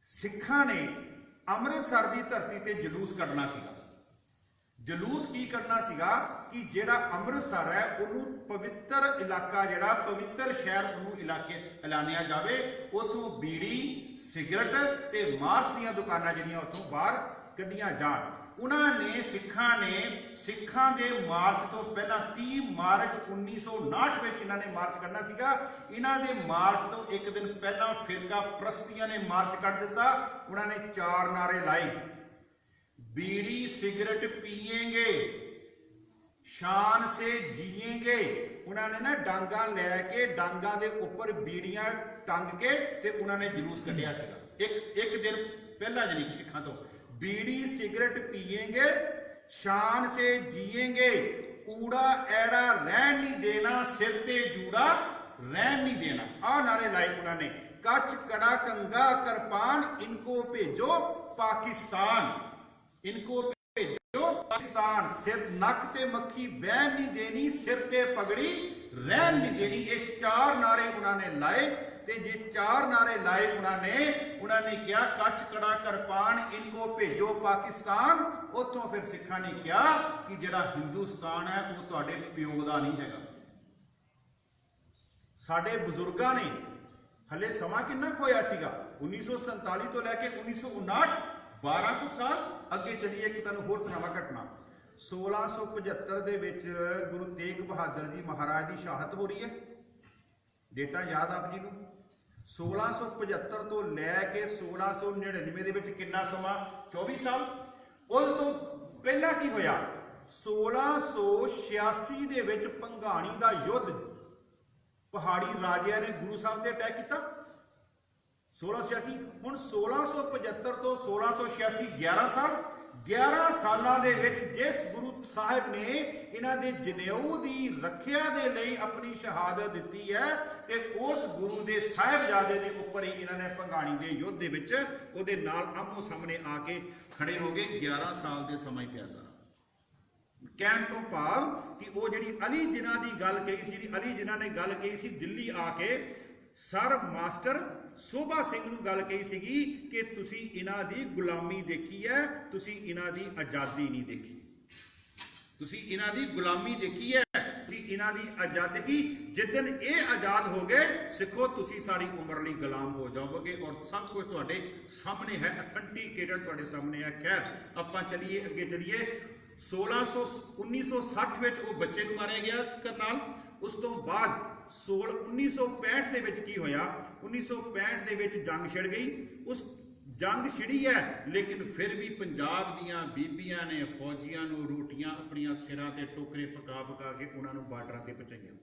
ਸਿੱਖਾਂ ਨੇ ਅੰਮ੍ਰਿਤਸਰ ਦੀ ਧਰਤੀ ਤੇ ਜਲੂਸ ਕੱਢਣਾ ਸੀਗਾ। ਜਲੂਸ ਕੀ ਕਰਨਾ ਸੀਗਾ ਕਿ ਜਿਹੜਾ ਅੰਮ੍ਰਿਤਸਰ ਹੈ ਉਹਨੂੰ ਪਵਿੱਤਰ ਇਲਾਕਾ, ਜਿਹੜਾ ਪਵਿੱਤਰ ਸ਼ਹਿਰ ਉਹਨੂੰ ਇਲਾਕੇ ਐਲਾਨਿਆ ਜਾਵੇ। ਉੱਥੋਂ ਬੀੜੀ, ਸਿਗਰਟ ਤੇ ਮਾਸ ਦੀਆਂ ਦੁਕਾਨਾਂ ਜਿਹੜੀਆਂ ਉੱਥੋਂ ਬਾਹਰ ਕੱਢੀਆਂ ਜਾਣ। ਉਹਨਾਂ ਨੇ ਸਿੱਖਾਂ ਦੇ ਮਾਰਚ ਤੋਂ ਪਹਿਲਾਂ 30 ਮਾਰਚ 1959 ਵਿੱਚ ਇਹਨਾਂ ਨੇ ਮਾਰਚ ਕਰਨਾ ਸੀਗਾ। ਇਹਨਾਂ ਦੇ ਮਾਰਚ ਤੋਂ ਇੱਕ ਦਿਨ ਪਹਿਲਾਂ ਫਿਰਕਾ ਪ੍ਰਸਤੀਆਂ ਨੇ ਮਾਰਚ ਕੱਢ ਦਿੱਤਾ। ਉਹਨਾਂ ਨੇ 4 ਨਾਰੇ ਲਾਏ, बीड़ी सिगरेट पिएंगे, शान से जिएंगे। उन्होंने ना डांगा लैके डांगा दे ऊपर बीड़ियां टंग के ते उन्होंने जुलूस कढ़िया सीगा एक दिन पहला जानी कि सिखां तो। बीड़ी सिगरेट पिएंगे, शान से जिएंगे, कूड़ा एड़ा रहन नहीं देना, सिर ते जूड़ा रहन नहीं देना। आ नारे लाए उन्होंने। कच कड़ा कंगा करपान इनको भेजो पाकिस्तान, इनको भेजो पाकिस्तान। सिर नक ते मक्खी बहन नहीं देनी, सिर ते पगड़ी रहन नहीं देनी। ये 4 नारे उन्होंने लाए। ते जे 4 नारे लाए उन्होंने क्या कच कड़ा करपान इनको भेजो पाकिस्तान। उतों फिर सिखा ने कहा कि जिहड़ा हिंदुस्तान है वो तुहाडे प्यो दा नहीं हैगा। साडे बुजुर्गां ने हले समा किन्ना होया सीगा 1947 तो लैके 1959, 12 कुछ साल अगे चलिए। एक तुहानूं होर सुणावां घटना। 1675 ਦੇ ਵਿੱਚ ਗੁਰੂ ਤੇਗ ਬਹਾਦਰ ਜੀ ਮਹਾਰਾਜ ਦੀ ਸ਼ਹਾਦਤ ਹੋ ਰਹੀ ਹੈ। ਡੇਟਾ ਯਾਦ ਆਪ ਜੀ ਨੂੰ। 1675 ਤੋਂ ਲੈ ਕੇ 1699 ਦੇ ਵਿੱਚ ਕਿੰਨਾ ਸਮਾਂ? 24 ਸਾਲ। ਉਸ ਤੋਂ ਪਹਿਲਾਂ ਕੀ ਹੋਇਆ? 1686 ਦੇ ਵਿੱਚ ਭੰਗਾਣੀ ਦਾ ਯੁੱਧ ਪਹਾੜੀ ਰਾਜਿਆਂ ਨੇ ਗੁਰੂ ਸਾਹਿਬ ਤੇ ਅਟੈਕ ਕੀਤਾ। 1686 ਹੁਣ 1675 ਤੋਂ 1686 11 ਸਾਲ। 11 ਸਾਲਾਂ ਦੇ ਵਿੱਚ ਜਿਸ ਗੁਰੂ ਸਾਹਿਬ ਨੇ ਇਹਨਾਂ ਦੇ ਜਨੇਊ ਦੀ ਰੱਖਿਆ ਦੇ ਲਈ ਆਪਣੀ ਸ਼ਹਾਦਤ ਦਿੱਤੀ ਹੈ ਤੇ ਉਸ ਗੁਰੂ ਦੇ ਸਾਹਿਬਜ਼ਾਦੇ ਦੇ ਉੱਪਰ ਹੀ ਇਹਨਾਂ ਨੇ ਭੰਗਾਣੀ ਦੇ ਯੁੱਧ ਦੇ ਵਿੱਚ ਉਹਦੇ ਨਾਲ ਆਮੋ ਸਾਹਮਣੇ ਆ ਕੇ ਖੜੇ ਹੋ ਗਏ। 11 ਸਾਲ ਦੇ ਸਮਾਂ ਹੀ ਪਿਆ ਸਾਰਾ। ਕਹਿਣ ਤੋਂ ਭਾਵ ਕਿ ਉਹ ਜਿਹੜੀ ਅਲੀ ਜਿਨ੍ਹਾਂ ਦੀ ਗੱਲ ਕਹੀ ਸੀ, ਅਲੀ ਜਿਨ੍ਹਾਂ ਨੇ ਗੱਲ ਕਹੀ ਸੀ ਦਿੱਲੀ ਆ ਕੇ, ਸਰ ਮਾਸਟਰ ਸੋਭਾ ਸਿੰਘ ਨੂੰ ਗੱਲ ਕਹੀ ਸੀਗੀ ਕਿ ਤੁਸੀਂ ਇਹਨਾਂ ਦੀ ਗੁਲਾਮੀ ਦੇਖੀ ਹੈ, ਤੁਸੀਂ ਇਹਨਾਂ ਦੀ ਆਜ਼ਾਦੀ ਨਹੀਂ ਦੇਖੀ। ਤੁਸੀਂ ਇਹਨਾਂ ਦੀ ਗੁਲਾਮੀ ਦੇਖੀ ਹੈ, ਤੁਸੀਂ ਇਹਨਾਂ ਦੀ ਆਜ਼ਾਦੀ। ਜਿੱਦਣ ਇਹ ਆਜ਼ਾਦ ਹੋ ਗਏ ਸਿੱਖੋ, ਤੁਸੀਂ ਸਾਰੀ ਉਮਰ ਲਈ ਗੁਲਾਮ ਹੋ ਜਾਓਗੇ। ਔਰ ਸਭ ਕੁਝ ਤੁਹਾਡੇ ਸਾਹਮਣੇ ਹੈ, ਅਥੈਂਟਿਕੇਟਡ ਤੁਹਾਡੇ ਸਾਹਮਣੇ ਹੈ। ਖੈਰ ਆਪਾਂ ਚਲੀਏ ਅੱਗੇ ਚਲੀਏ। 1960 ਵਿੱਚ ਉਹ ਬੱਚੇ ਨੂੰ ਮਾਰਿਆ ਗਿਆ ਕਰਨਾਲ। ਉਸ ਤੋਂ ਬਾਅਦ 1965 ਦੇ ਵਿੱਚ ਕੀ ਹੋਇਆ? 1965 ਦੇ ਵਿੱਚ ਜੰਗ ਛਿੜ ਗਈ। ਉਸ ਜੰਗ ਛਿੜੀ ਹੈ ਲੇਕਿਨ ਫਿਰ ਵੀ ਪੰਜਾਬ ਦੀਆਂ ਬੀਬੀਆਂ ਨੇ ਫੌਜੀਆਂ ਨੂੰ ਰੋਟੀਆਂ ਆਪਣੀਆਂ ਸਿਰਾਂ ਤੇ ਟੋਕਰੇ ਪਕਾ ਪਕਾ ਕੇ ਉਹਨਾਂ ਨੂੰ ਬਾਰਡਰਾਂ ਤੇ ਪਹੁੰਚਾਈਆਂ।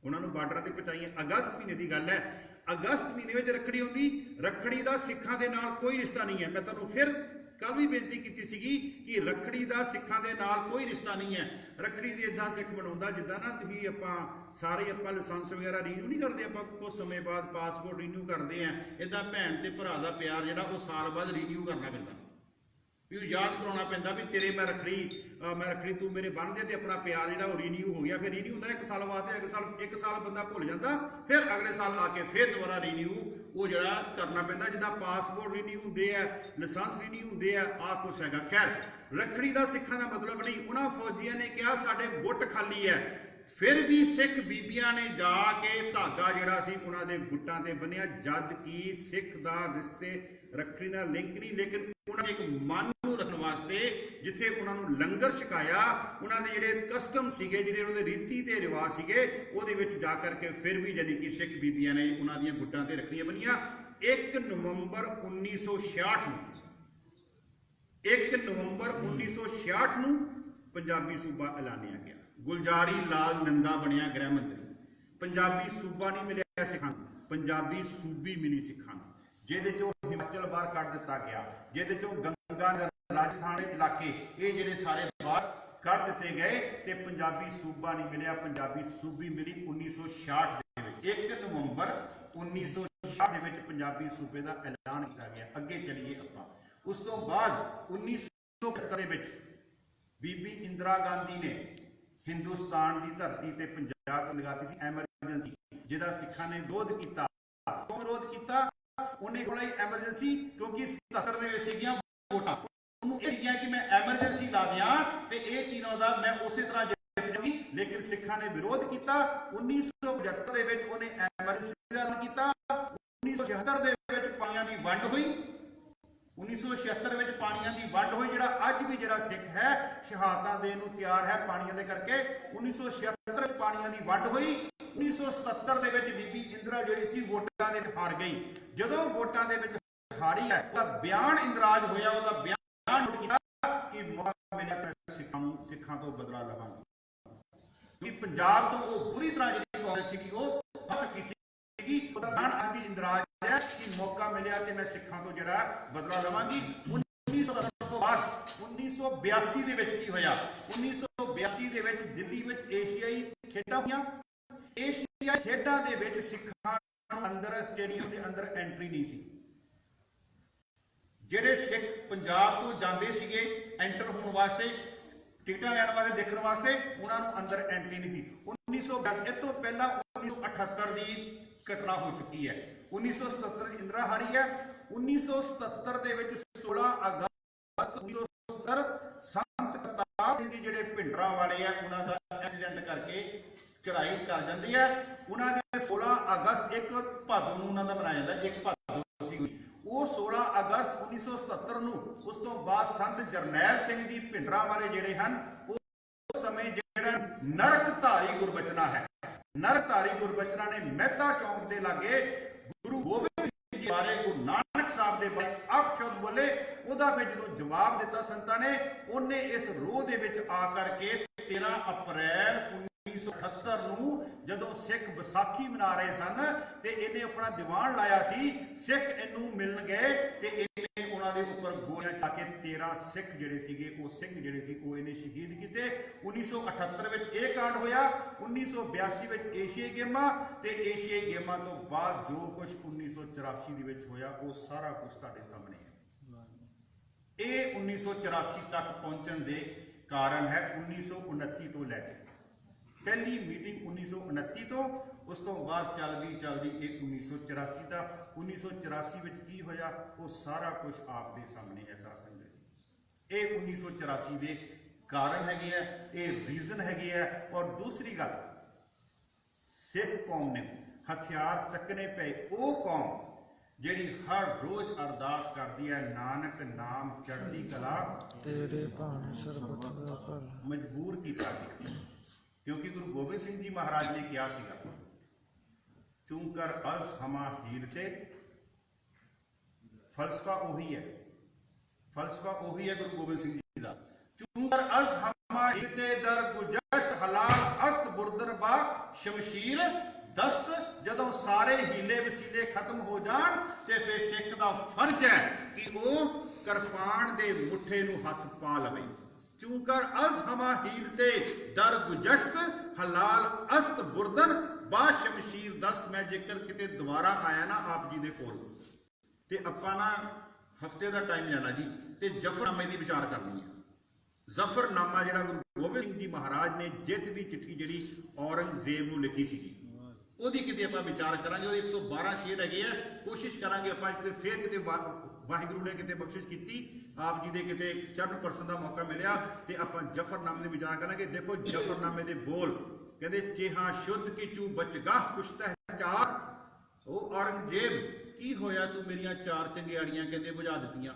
ਉਹਨਾਂ ਨੂੰ ਬਾਰਡਰਾਂ ਤੇ ਪਹੁੰਚਾਈਆਂ। ਅਗਸਤ ਮਹੀਨੇ ਦੀ ਗੱਲ ਹੈ। ਅਗਸਤ ਮਹੀਨੇ ਵਿੱਚ ਰੱਖੜੀ ਆਉਂਦੀ। ਰੱਖੜੀ ਦਾ ਸਿੱਖਾਂ ਦੇ ਨਾਲ ਕੋਈ ਰਿਸ਼ਤਾ ਨਹੀਂ ਹੈ। ਮੈਂ ਤੁਹਾਨੂੰ ਫਿਰ ਕੱਲ ਵੀ ਬੇਨਤੀ ਕੀਤੀ ਸੀਗੀ ਕਿ ਰੱਖੜੀ ਦਾ ਸਿੱਖਾਂ ਦੇ ਨਾਲ ਕੋਈ ਰਿਸ਼ਤਾ ਨਹੀਂ ਹੈ। ਰੱਖੜੀ ਦੀ ਇਦਾਂ ਸਿੱਖ ਬਣਾਉਂਦਾ ਜਿੱਦਾਂ ਨਾ ਤੁਸੀਂ ਆਪਾਂ ਸਾਰੇ ਆਪਾਂ ਲਾਇਸੈਂਸ ਵਗੈਰਾ ਰੀਨਿਊ ਨਹੀਂ ਕਰਦੇ, ਆਪਾਂ ਕੁਝ ਸਮੇਂ ਬਾਅਦ ਪਾਸਪੋਰਟ ਰੀਨਿਊ ਕਰਦੇ ਆ। ਇਦਾਂ ਭੈਣ ਤੇ ਭਰਾ ਦਾ ਪਿਆਰ ਜਿਹੜਾ ਉਹ ਸਾਲ ਬਾਅਦ ਰੀਨਿਊ ਕਰਨਾ ਪੈਂਦਾ, ਵੀ ਉਹ ਯਾਦ ਕਰਾਉਣਾ ਪੈਂਦਾ ਵੀ ਤੇਰੇ ਮੈਂ ਰੱਖੜੀ ਤੂੰ ਮੇਰੇ ਬੰਨ੍ਹਦੇ ਤੇ ਆਪਣਾ ਪਿਆਰ ਜਿਹੜਾ ਉਹ ਰੀਨਿਊ ਹੋ ਗਿਆ। ਫਿਰ ਰੀਨਿਊ ਹੁੰਦਾ 1 ਸਾਲ ਵਾਸਤੇ। ਇੱਕ ਸਾਲ ਬੰਦਾ ਭੁੱਲ ਜਾਂਦਾ, ਫਿਰ ਅਗਲੇ ਸਾਲ ਆ ਕੇ ਫਿਰ ਦੁਬਾਰਾ ਰੀਨਿਊ ਉਹ ਜਿਹੜਾ ਕਰਨਾ ਪੈਂਦਾ। ਜਿੱਦਾਂ ਪਾਸਪੋਰਟ ਰੀਨਿਊ ਹੁੰਦੇ ਆ, ਲਾਇਸੈਂਸ ਰੀਨਿਊ ਹੁੰਦੇ ਆ, ਆਹ ਕੁਛ ਹੈਗਾ। ਖੈਰ ਰੱਖੜੀ ਦਾ ਸਿੱਖਾਂ ਦਾ ਮਤਲਬ ਨਹੀਂ। ਉਹਨਾਂ ਫੌਜੀਆਂ ਨੇ ਕਿਹਾ ਸਾਡੇ ਗੁੱਟ ਖਾਲੀ ਹੈ। ਫਿਰ ਵੀ ਸਿੱਖ ਬੀਬੀਆਂ ਨੇ ਜਾ ਕੇ ਧਾਗਾ ਜਿਹੜਾ ਸੀ ਉਹਨਾਂ ਦੇ ਗੁੱਟਾਂ ਤੇ ਬੰਨਿਆ। ਜਦ ਕਿ ਸਿੱਖ ਦਾ ਰਿਸ਼ਤੇ ਰੱਖੜੀ ਨਾਲ ਲਿੰਕ ਨਹੀਂ, ਲੇਕਿਨ ਉਹਨਾਂ ਨੇ ਇੱਕ ਮਨ ਨੂੰ ਰੱਖਣ ਵਾਸਤੇ ਜਿੱਥੇ ਉਹਨਾਂ ਨੂੰ ਲੰਗਰ ਛਕਾਇਆ, ਉਹਨਾਂ ਦੇ ਜਿਹੜੇ ਕਸਟਮ ਸੀਗੇ, ਜਿਹੜੇ ਉਹਨਾਂ ਦੇ ਰੀਤੀ ਤੇ ਰਿਵਾਜ ਸੀਗੇ, ਉਹਦੇ ਵਿੱਚ ਜਾ ਕਰਕੇ ਫਿਰ ਵੀ ਜਾਨੀ ਕਿ ਸਿੱਖ ਬੀਬੀਆਂ ਨੇ ਉਹਨਾਂ ਦੀਆਂ ਗੁੱਟਾਂ ਤੇ ਰੱਖੜੀਆਂ ਬੰਨੀਆਂ। 1 ਨਵੰਬਰ 1966 ਨੂੰ 1 ਨਵੰਬਰ 1966 ਨੂੰ ਪੰਜਾਬੀ ਸੂਬਾ ਐਲਾਨਿਆ ਗਿਆ। ਗੁਲਜ਼ਾਰੀ ਲਾਲ ਨੰਦਾ ਬਣਿਆ ਗ੍ਰਹਿ ਮੰਤਰੀ। ਪੰਜਾਬੀ ਸੂਬਾ ਨਹੀਂ ਮਿਲਿਆ ਸਿੱਖਾਂ ਨੂੰ, ਪੰਜਾਬੀ ਸੂਬੀ ਮਿਲੀ ਸਿੱਖਾਂ ਨੂੰ, ਜਿਹਦੇ ਚੋਂ ਹਿਮਾਚਲ ਬਾਹਰ ਕੱਢ ਦਿੱਤਾ ਗਿਆ, ਜਿਹਦੇ ਚੋਂ ਗੰਗਾ ਰਾਜਸਥਾਨ ਦੇ ਇਲਾਕੇ ਇਹ ਜਿਹੜੇ ਸਾਰੇ ਬਾਹਰ ਕੱਢ ਦਿੱਤੇ ਗਏ ਤੇ ਪੰਜਾਬੀ ਸੂਬਾ ਨਹੀਂ ਮਿਲਿਆ, ਪੰਜਾਬੀ ਸੂਬੀ ਮਿਲੀ 1966 ਦੇ ਵਿੱਚ। 1 ਨਵੰਬਰ 1966 ਦੇ ਵਿੱਚ ਪੰਜਾਬੀ ਸੂਬੇ ਦਾ ਐਲਾਨ ਕੀਤਾ ਗਿਆ। ਅੱਗੇ ਚਲੀਏ ਆਪਾਂ। ਉਸ ਤੋਂ ਬਾਅਦ 1971 ਦੇ ਵਿੱਚ ਬੀਬੀ ਇੰਦਰਾ ਗਾਂਧੀ ਨੇ ਹਿੰਦੁਸਤਾਨ ਦੀ ਧਰਤੀ ਤੇ ਪੰਜਾਬ ਤੇ ਲਗਾਤੀ ਸੀ ਐਮਰਜੈਂਸੀ, ਜਿਹਦਾ ਸਿੱਖਾਂ ਨੇ ਵਿਰੋਧ ਕੀਤਾ। ਕਿਉਂ ਵਿਰੋਧ ਕੀਤਾ? ਉਹਨੇ ਕੋਲ ਐਮਰਜੈਂਸੀ ਕਿਉਂਕਿ 77 ਦੇ ਵਿੱਚ ਸੀਗੀਆਂ ਵੋਟਾਂ। ਉਹਨੂੰ ਇਹ ਸੀਗੀਆਂ ਕਿ ਮੈਂ ਐਮਰਜੈਂਸੀ ਲਾ ਦਿਆਂ ਤੇ ਇਹ ਚੀਜ਼ਾਂ ਦਾ ਮੈਂ ਉਸੇ ਤਰ੍ਹਾਂ ਜਿੱਤ ਜਾਵਾਂਗੀ। ਲੇਕਿਨ ਸਿੱਖਾਂ ਨੇ ਵਿਰੋਧ ਕੀਤਾ। 1975 ਦੇ ਵਿੱਚ ਉਹਨੇ ਐਮਰਜੈਂਸੀ ਦਾ ਐਲਾਨ ਕੀਤਾ। 1976 ਦੇ ਵਿੱਚ ਪਾਣੀਆਂ ਦੀ ਵੰਡ ਹੋਈ। 1976 ਵਿੱਚ ਪਾਣੀਆਂ ਦੀ ਵੰਡ ਹੋਈ। ਜਿਹੜਾ ਅੱਜ ਵੀ ਜਿਹੜਾ ਸਿੱਖ ਹੈ ਸ਼ਹਾਦਤਾਂ ਦੇਣ ਨੂੰ ਤਿਆਰ ਹੈ ਪਾਣੀਆਂ ਦੇ ਕਰਕੇ। 1976 ਵਿੱਚ ਪਾਣੀਆਂ ਦੀ ਵੰਡ ਹੋਈ। 1977 ਦੇ ਵਿੱਚ ਬੀਬੀ ਇੰਦਰਾ ਜਿਹੜੀ ਸੀ ਵੋਟਾਂ ਦੇ ਵਿੱਚ ਹਾਰ ਗਈ। ਜਦੋਂ ਵੋਟਾਂ ਦੇ ਵਿੱਚ ਹਾਰੀ ਹੈ ਉਹਦਾ ਬਿਆਨ ਇੰਦਰਾਜ ਹੋਇਆ। ਉਹਦਾ ਬਿਆਨ ਕੀਤਾ ਕਿ ਮੌਕਾ ਮਿਲਿਆ ਤਾਂ ਸਿੱਖਾਂ ਤੋਂ ਬਦਲਾ ਲਵਾਂਗੇ। ਕਿ ਪੰਜਾਬ ਤੋਂ ਉਹ ਬੁਰੀ ਤਰ੍ਹਾਂ ਜਿਹੜੀ ਕਾਂਗਰਸ ਸੀਗੀ ਉਹ ਫਸ ਚੁੱਕੀ ਸੀਗੀ। ਉਹਦਾ ਬਿਆਨ ਅੱਜ ਵੀ ਇੰਦਰਾਜ ਹੈ ਕਿ ਮੌਕਾ ਮਿਲਿਆ ਤੇ ਮੈਂ ਸਿੱਖਾਂ ਤੋਂ ਜਿਹੜਾ ਬਦਲਾ ਲਵਾਂਗੀ। 1977 ਤੋਂ ਬਾਅਦ 1982 ਦੇ ਵਿੱਚ ਕੀ ਹੋਇਆ? 1982 ਦੇ ਵਿੱਚ ਦਿੱਲੀ ਵਿੱਚ ਏਸ਼ੀਆਈ ਖੇਡਾਂ ਹੋਈਆਂ। ਏਸ਼ੀਆਈ ਖੇਡਾਂ ਦੇ ਵਿੱਚ ਸਿੱਖਾਂ ਨੂੰ ਅੰਦਰ ਸਟੇਡੀਅਮ ਦੇ ਅੰਦਰ ਐਂਟਰੀ ਨਹੀਂ ਸੀ। ਜਿਹੜੇ ਸਿੱਖ ਪੰਜਾਬ ਤੋਂ ਜਾਂਦੇ ਸੀਗੇ ਐਂਟਰ ਹੋਣ ਵਾਸਤੇ, ਟਿਕਟਾਂ ਲੈਣ ਵਾਸਤੇ, ਦੇਖਣ ਵਾਸਤੇ, ਉਹਨਾਂ ਨੂੰ ਅੰਦਰ ਐਂਟਰੀ ਨਹੀਂ ਸੀ। 1982 ਇਸ ਤੋਂ ਪਹਿਲਾਂ 1978 ਦੀ ਘਟਨਾ ਹੋ ਚੁੱਕੀ ਹੈ। 1977 ਇੰਦਰਾ ਹਾਰੀ ਹੈ। 1977 ਦੇ ਵਿੱਚ 16 ਅਗਸਤ 1977 ਸੰਤ ਕਰਤਾਰ ਸਿੰਘ ਜੀ ਜਿਹੜੇ ਭਿੰਡਰਾਂ ਵਾਲੇ ਆ ਉਹਨਾਂ ਦਾ ਐਕਸੀਡੈਂਟ ਕਰਕੇ ਚੜਾਈ ਕਰ ਜਾਂਦੀ ਹੈ। ਉਹਨਾਂ ਦੇ 16 ਅਗਸਤ ਇੱਕ ਭਾਦੋਂ ਨੂੰ ਉਹਨਾਂ ਦਾ ਮਨਾਇਆ ਜਾਂਦਾ। ਇੱਕ ਭਾਦੋਂ ਸੀ ਉਹ 16 ਅਗਸਤ 1977 ਨੂੰ। ਉਸ ਤੋਂ ਬਾਅਦ ਸੰਤ ਜਰਨੈਲ ਸਿੰਘ ਜੀ ਭਿੰਡਰਾਂ ਵਾਲੇ ਜਿਹੜੇ ਹਨ ਉਸ ਸਮੇਂ ਜਿਹੜਾ ਨਰਕਧਾਰੀ ਗੁਰਬਚਨਾ ਹੈ, ਨਰਕਧਾਰੀ ਗੁਰਬਚਨਾ ਨੇ ਮਹਿਤਾ ਚੌਂਕ ਦੇ ਲਾਗੇ ਗੁਰੂ ਗੋਬਿੰਦ ਸਿੰਘ ਜੀ ਬਾਰੇ, ਗੁਰੂ ਨਾਨਕ ਸਾਹਿਬ ਦੇ ਬਾਰੇ ਅਪਸ਼ਬਦ ਬੋਲੇ। ਉਹਦਾ ਫਿਰ ਜਦੋਂ ਜਵਾਬ ਦਿੱਤਾ ਸੰਤਾਂ ਨੇ, ਉਹਨੇ ਇਸ ਰੋਹ ਦੇ ਵਿੱਚ ਆ ਕਰਕੇ 13 ਅਪ੍ਰੈਲ 1978 ਨੂੰ ਜਦੋਂ ਸਿੱਖ ਵਿਸਾਖੀ ਮਨਾ ਰਹੇ ਸਨ ਤੇ ਇਹਨੇ ਆਪਣਾ ਦੀਵਾਨ ਲਾਇਆ ਸੀ। ਸਿੱਖ ਇਹਨੂੰ ਮਿਲਣ ਗਏ ਤੇ ਇਹਨੇ ਉਹਨਾਂ ਦੇ ਉੱਪਰ ਗੋਲੀਆਂ ਚਲਾ ਕੇ 13 ਸਿੱਖ ਜਿਹੜੇ ਸੀਗੇ ਉਹ ਸਿੰਘ ਜਿਹੜੇ ਸੀ ਉਹ ਇਹਨੇ ਸ਼ਹੀਦ ਕੀਤੇ। 1978 ਵਿੱਚ ਇਹ ਕਾਂਡ ਹੋਇਆ। 1982 ਵਿੱਚ ਏਸ਼ੀਆਈ ਗੇਮਾਂ ਤੇ ਏਸ਼ੀਆਈ ਗੇਮਾਂ ਤੋਂ ਬਾਅਦ ਜੋ ਕੁਝ 1984 ਦੇ ਵਿੱਚ ਹੋਇਆ ਉਹ ਸਾਰਾ ਕੁਝ ਤੁਹਾਡੇ ਸਾਹਮਣੇ ਹੈ। ਇਹ 1984 ਤੱਕ ਪਹੁੰਚਣ ਦੇ ਕਾਰਨ ਹੈ 1929 ਤੋਂ ਲੈ ਕੇ। ਪਹਿਲੀ ਮੀਟਿੰਗ 1929 ਤੋਂ, ਉਸ ਤੋਂ ਬਾਅਦ ਚੱਲਦੀ ਇਹ 1984 ਦਾ। 1984 ਵਿੱਚ ਕੀ ਹੋਇਆ ਉਹ ਸਾਰਾ ਕੁਝ ਆਪ ਦੇ ਸਾਹਮਣੇ ਹੈ ਸਾਸਨ ਵਿੱਚ। ਇਹ 1984 ਦੇ ਕਾਰਨ ਹੈਗੇ ਆ, ਇਹ ਰੀਜ਼ਨ ਹੈਗੇ ਆ। ਔਰ ਦੂਸਰੀ ਗੱਲ, ਸਿੱਖ ਕੌਮ ਨੇ ਹਥਿਆਰ ਚੱਕਣੇ ਪਏ। ਉਹ ਕੌਮ ਜਿਹੜੀ ਹਰ ਰੋਜ਼ ਅਰਦਾਸ ਕਰਦੀ ਹੈ ਨਾਨਕ ਨਾਮ ਚੜ੍ਹਦੀ ਕਲਾ ਤੇਰੇ ਭਾਣੇ ਸਰਬਤ ਦਾ ਭਲਾ। ਮਜਬੂਰ ਕੀਤਾ ਗਿਆ ਕਿਉਂਕਿ ਗੁਰੂ ਗੋਬਿੰਦ ਸਿੰਘ ਜੀ ਮਹਾਰਾਜ ਨੇ ਕਿਹਾ ਸੀਗਾ ਚੂੰਕਰ ਅਸ ਹਮਾ ਹੀਰ ਤੇ। ਫਲਸਫਾ ਉਹੀ ਹੈ, ਫਲਸਫਾ ਉਹੀ ਹੈ ਗੁਰੂ ਗੋਬਿੰਦ ਸਿੰਘ ਜੀ ਦਾ। ਚੂੰਕਰ ਅਸ ਹਮਾ ਹੀਰ ਤੇ ਦਰ ਗੁਜਸ਼ ਹਲਾਲ ਅਸਤ ਬੁਰਦਰ ਬਾ ਸ਼ਮਸ਼ੀਰ ਦਸਤ। ਜਦੋਂ ਸਾਰੇ ਹੀਲੇ ਵਸੀਲੇ ਖਤਮ ਹੋ ਜਾਣ ਤੇ ਫਿਰ ਸਿੱਖ ਦਾ ਫਰਜ਼ ਹੈ ਕਿ ਉਹ ਕਿਰਪਾਨ ਦੇ ਮੁੱਠੇ ਨੂੰ ਹੱਥ ਪਾ ਲਵੇ। ਚੂੰਕਰ ਅਸ ਹਮਾ ਹੀਰ ਤੇ ਦਰ ਗੁਜਸ਼ਤ ਹਲਾਲ ਅਸਤ ਬੁਰਦਨ ਬਾ ਸ਼ਮਸ਼ੀਰ ਦਸਤ। ਮੈਂ ਜੇਕਰ ਕਿਤੇ ਦੁਬਾਰਾ ਆਇਆ ਨਾ ਆਪ ਜੀ ਦੇ ਕੋਲ ਤੇ ਆਪਾਂ ਨਾ ਹਫਤੇ ਦਾ ਟਾਈਮ ਲੈਣਾ ਜੀ ਤੇ ਜ਼ਫਰਨਾਮੇ ਦੀ ਵਿਚਾਰ ਕਰਨੀ ਹੈ। ਜ਼ਫਰਨਾਮਾ ਜਿਹੜਾ ਗੁਰੂ ਗੋਬਿੰਦ ਸਿੰਘ ਜੀ ਮਹਾਰਾਜ ਨੇ ਜਿੱਤ ਦੀ ਚਿੱਠੀ ਜਿਹੜੀ ਔਰੰਗਜ਼ੇਬ ਨੂੰ ਲਿਖੀ ਸੀਗੀ ਉਹਦੀ ਕਿਤੇ ਆਪਾਂ ਵਿਚਾਰ ਕਰਾਂਗੇ। ਉਹਦੇ 112 ਸ਼ੇਰ ਹੈਗੇ ਆ। ਕੋਸ਼ਿਸ਼ ਕਰਾਂਗੇ ਆਪਾਂ ਕਿਤੇ ਫੇਰ ਕਿਤੇ ਵਾਹਿਗੁਰੂ ਨੇ ਕਿਤੇ ਬਖਸ਼ਿਸ਼ ਕੀਤੀ, ਆਪ ਜੀ ਦੇ ਕਿਤੇ ਚਰਨ ਪਰਸਨ ਦਾ ਮੌਕਾ ਮਿਲਿਆ ਤੇ ਆਪਾਂ ਜ਼ਫਰਨਾਮੇ ਦੀ ਵਿਚਾਰ ਕਰਾਂਗੇ। ਦੇਖੋ ਜ਼ਫਰਨਾਮੇ ਦੇ ਬੋਲ ਕਹਿੰਦੇ ਚੇਹਾ ਸ਼ੁੱਧ ਕੀ ਚੂ ਬਚਗਾਹ ਕੁਸ਼ਤਹਿ ਚਾਰ। ਉਹ ਔਰੰਗਜ਼ੇਬ ਕੀ ਹੋਇਆ ਤੂੰ ਮੇਰੀਆਂ 4 ਚੰਗਿਆੜੀਆਂ ਕਹਿੰਦੇ ਬੁਝਾ ਦਿੱਤੀਆਂ।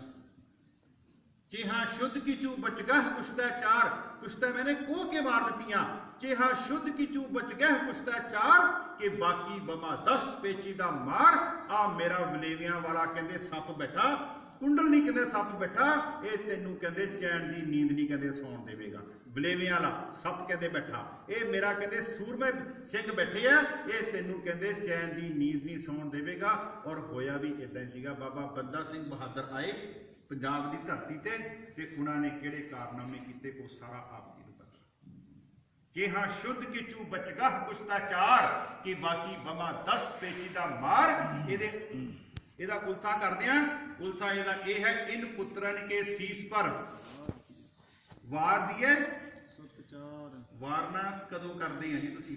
ਚੇਹਾ ਸ਼ੁੱਧ ਕੀ ਚੂ ਬਚਗਾਹ ਕੁਸ਼ਤਹਿ ਚਾਰ। ਕੁਸ਼ਤਹਿ ਮੈਨੇ ਕੋਹ ਕੇ ਮਾਰ ਦਿੱਤੀਆਂ। ਚੇਹਾ ਸ਼ੁੱਧ ਕੀ ਚੂ ਬਚਗਾਹ ਕੁਸ਼ਤਹਿ ਚਾਰ ਕਿ ਬਾਕੀ ਬਮਾ ਦਸਤ ਪੇਚੀਦਾ ਮਾਰ। ਆ ਮੇਰਾ ਵਲੇਵਿਆਂ ਵਾਲਾ ਕਹਿੰਦੇ ਸੱਪ ਬੈਠਾ, ਕੁੰਡਲ ਨਹੀਂ ਕਹਿੰਦੇ ਸੱਪ ਬੈਠਾ। ਇਹ ਤੈਨੂੰ ਕਹਿੰਦੇ ਚੈਨ ਦੀ ਨੀਂਦ ਨਹੀਂ ਕਹਿੰਦੇ ਸੌਣ ਦੇਵੇਗਾ। ਵਲੇਵਿਆਂ ਵਾਲਾ ਸੱਪ ਕਹਿੰਦੇ ਬੈਠਾ, ਇਹ ਮੇਰਾ ਕਹਿੰਦੇ ਸੂਰਮੇ ਸਿੰਘ ਬੈਠੇ ਆ, ਇਹ ਤੈਨੂੰ ਕਹਿੰਦੇ ਚੈਨ ਦੀ ਨੀਂਦ ਨਹੀਂ ਸੌਣ ਦੇਵੇਗਾ। ਔਰ ਹੋਇਆ ਵੀ ਇਦਾਂ ਹੀ ਸੀਗਾ। ਬਾਬਾ ਬੰਦਾ ਸਿੰਘ ਬਹਾਦਰ ਆਏ ਪੰਜਾਬ ਦੀ ਧਰਤੀ ਤੇ ਉਹਨਾਂ ਨੇ ਕਿਹੜੇ ਕਾਰਨਾਮੇ ਕੀਤੇ ਉਹ ਸਾਰਾ ਆਪ ਜੀ ਨੂੰ ਪਤਾ। ਚੇਹਾ ਸ਼ੁੱਧ ਕੀ ਚੂ ਬਚਗਾਹ ਕੁਸ਼ਤਾ ਚਾਰ ਕਿ ਬਾਕੀ ਬਮਾ 10 ਪੇਚੀ ਦਾ ਮਾਰ। ਇਹਦਾ ਉਲਥਾ ਕਰਦੇ ਆ। ਉਲਥਾ ਇਹਦਾ ਇਹ ਹੈ ਇਨ ਪੁੱਤਰਨ ਕੇ ਸੀਸ ਪਰ ਵਾਰ ਦੀਏ ਵਾਰਨਾ ਕਦੋਂ ਕਰਦੇ ਆ ਜੀ ਤੁਸੀਂ?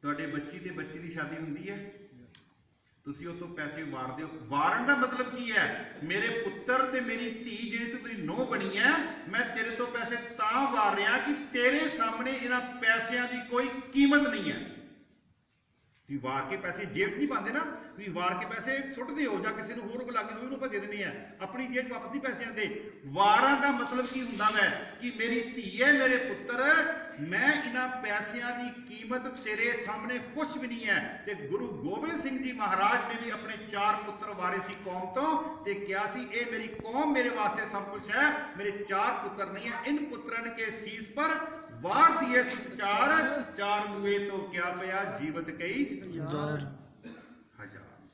ਤੁਹਾਡੇ ਬੱਚੀ ਤੇ ਬੱਚੀ ਦੀ ਸ਼ਾਦੀ ਹੁੰਦੀ ਹੈ, ਤੁਸੀਂ ਉਹ ਤੋਂ ਪੈਸੇ ਵਾਰਦੇ ਹੋ। ਵਾਰਨ ਦਾ ਮਤਲਬ ਕੀ ਹੈ? ਮੇਰੇ ਪੁੱਤਰ ਤੇ ਮੇਰੀ ਧੀ ਜਿਹੜੀ ਤੂੰ ਮੇਰੀ ਨੂੰਹ ਬਣੀ ਹੈ, ਮੈਂ ਤੇਰੇ ਤੋਂ ਪੈਸੇ ਤਾਂ ਵਾਰ ਰਿਹਾ ਕਿ ਤੇਰੇ ਸਾਹਮਣੇ ਇਹਨਾਂ ਪੈਸਿਆਂ ਦੀ ਕੋਈ ਕੀਮਤ ਨਹੀਂ ਹੈ। ਤੁਸੀਂ ਵਾਰ ਕੇ ਪੈਸੇ ਜੇਬ 'ਚ ਨਹੀਂ ਪਾਉਂਦੇ ਨਾ, ਤੁਸੀਂ ਵਾਰ ਕੇ ਪੈਸੇ ਸੁੱਟਦੇ ਹੋ ਜਾਂ ਕਿਸੇ ਨੂੰ ਹੋਰ ਕੋ ਲੱਗੇ ਉਹਨੂੰ ਭੱਜੇ ਦਿੰਦੇ ਆ, ਆਪਣੀ ਜੇਬ 'ਚ ਵਾਪਸ ਨਹੀਂ ਪੈਸੇ ਆਉਂਦੇ। ਵਾਰਾਂ ਦਾ ਮਤਲਬ ਕੀ ਹੁੰਦਾ ਵੈ ਕਿ ਮੇਰੀ ਧੀ ਹੈ, ਮੇਰੇ ਪੁੱਤਰ, ਮੈਂ ਇਹਨਾਂ ਪੈਸਿਆਂ ਦੀ ਕੀਮਤ ਤੇਰੇ ਸਾਹਮਣੇ ਕੁਝ ਵੀ ਨਹੀਂ ਹੈ। ਤੇ ਗੁਰੂ ਗੋਬਿੰਦ ਸਿੰਘ ਜੀ ਮਹਾਰਾਜ ਨੇ ਵੀ ਆਪਣੇ 4 ਪੁੱਤਰ ਵਾਰੇ ਸੀ ਕੌਮ ਤੋਂ, ਤੇ ਕਿਹਾ ਸੀ ਇਹ ਮੇਰੀ ਕੌਮ ਮੇਰੇ ਵਾਸਤੇ ਸਭ ਕੁਝ ਹੈ, ਮੇਰੇ 4 ਪੁੱਤਰ ਨਹੀਂ ਹੈ। ਇਨ ਪੁੱਤਰਨ ਕੇ ਸੀਸ ਪਰ ਵਾਰ ਦੀਏ ਚਾਰ ਮੂਏ ਤੋਂ ਕਿਆ ਪਿਆ, ਜੀਵਤ ਕਈ ਹਜ਼ਾਰ।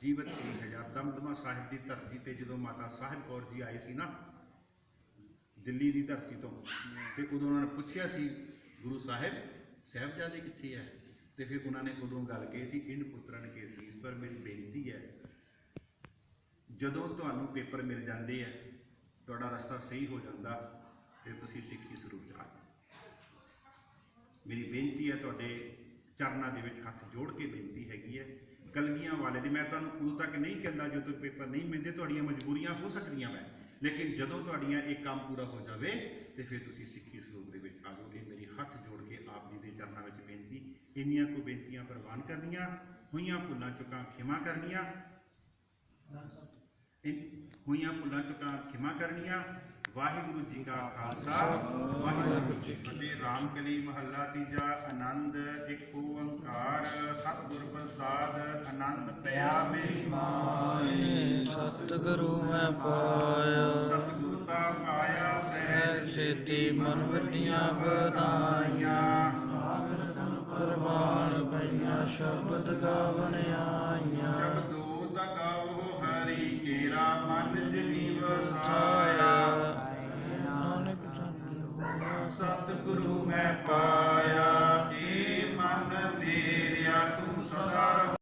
ਜੀਵਤ ਕਈ ਹਜ਼ਾਰ। ਦਮਦਮਾ ਸਾਹਿਬ ਦੀ ਧਰਤੀ ਤੇ ਜਦੋਂ ਮਾਤਾ ਸਾਹਿਬ ਕੌਰ ਜੀ ਆਏ ਸੀ ਨਾ ਦਿੱਲੀ ਦੀ ਧਰਤੀ ਤੋਂ, ਤੇ ਉਦੋਂ ਉਹਨਾਂ ਨੇ ਪੁੱਛਿਆ ਸੀ ਗੁਰੂ ਸਾਹਿਬ ਸਾਹਿਬਜ਼ਾਦੇ ਕਿੱਥੇ ਹੈ? ਤੇ ਫਿਰ ਉਹਨਾਂ ਨੇ ਉਦੋਂ ਗੱਲ ਕਹੀ ਸੀ ਇਨ ਪੁੱਤਰਨ ਕੇ ਸੀਸ ਪਰ। ਮੇਰੀ ਬੇਨਤੀ ਹੈ, ਜਦੋਂ ਤੁਹਾਨੂੰ ਪੇਪਰ ਮਿਲ ਜਾਂਦੇ ਹੈ, ਤੁਹਾਡਾ ਰਸਤਾ ਸਹੀ ਹੋ ਜਾਂਦਾ, ਫਿਰ ਤੁਸੀਂ ਸਿੱਖੀ ਸਰੂਪ ਚ ਆ ਜਾਓ। ਮੇਰੀ ਬੇਨਤੀ ਹੈ, ਤੁਹਾਡੇ ਚਰਨਾਂ ਦੇ ਵਿੱਚ ਹੱਥ ਜੋੜ ਕੇ ਬੇਨਤੀ ਹੈਗੀ ਹੈ, ਕਲਗੀਆਂ ਵਾਲੇ ਦੀ। ਮੈਂ ਤੁਹਾਨੂੰ ਉਦੋਂ ਤੱਕ ਨਹੀਂ ਕਹਿੰਦਾ ਜਦੋਂ ਪੇਪਰ ਨਹੀਂ ਮਿਲਦੇ, ਤੁਹਾਡੀਆਂ ਮਜਬੂਰੀਆਂ ਹੋ ਸਕਦੀਆਂ ਮੈਂ, ਲੇਕਿਨ ਜਦੋਂ ਤੁਹਾਡੀਆਂ ਇਹ ਕੰਮ ਪੂਰਾ ਹੋ ਜਾਵੇ ਤੇ ਫਿਰ ਤੁਸੀਂ ਸਿੱਖੀ ਸਰੂਪ ਦੇ ਵਿੱਚ ਆ ਜਾਓਗੇ। ਮੇਰੀ ਹੱਥ ਜੋੜ ਕੇ ਆਪ ਜੀ ਦੇ ਚਰਨਾਂ ਵਿੱਚ ਬੇਨਤੀ, ਇੰਨੀਆਂ ਕੋ ਬੇਨਤੀਆਂ ਪ੍ਰਵਾਨ ਕਰਨੀਆਂ, ਹੋਈਆਂ ਭੁੱਲਾਂ ਚੁੱਕਾਂ ਖਿਮਾ ਕਰਨੀਆਂ, ਹੋਈਆਂ ਭੁੱਲਾਂ ਚੁੱਕਾਂ ਖਿਮਾ ਕਰਨੀਆਂ। ਵਾਹਿਗੁਰੂ ਜੀ ਕਾ ਖਾਲਸਾ, ਵਾਹਿਗੁਰੂ ਜੀ ਕੀ ਫਤਿਹ। ਰਾਮ ਕਲੀ ਮਹੱਲਾ ਤੀਜਾ। ਆਨੰਦ ਇੱਕ ਓੰਕਾਰ ਸਤਿਗੁਰ ਪ੍ਰਸਾਦ, ਆਨੰਦ ਪਿਆ ਮੇਰੀ ਮਾਏ। ਸਤਿਗੁਰੂ ਮੈਂ ਪਾਇਆ, ਸਤਿਗੁਰ ਦਾ ਪਾਇਆ ਸਹਿਜ ਛੇਤੀ ਮਨ ਵੱਡੀਆਂ ਵਧਾਈਆਂ। ਕੁਰਬਾਨ ਪਈਆਂ ਸ਼ਬਦ ਗਾਵਣ ਆਈਆਂ। ਸ਼ਬਦੋ ਦਾ ਗਾਵੋ ਹਰੀ ਕੇਰਾ ਮਨ ਜਿਨੀ ਵਸਾਇਆ। ਨਾਨਕ ਸਤਿਗੁਰੂ ਮੈਂ ਪਾਇਆ।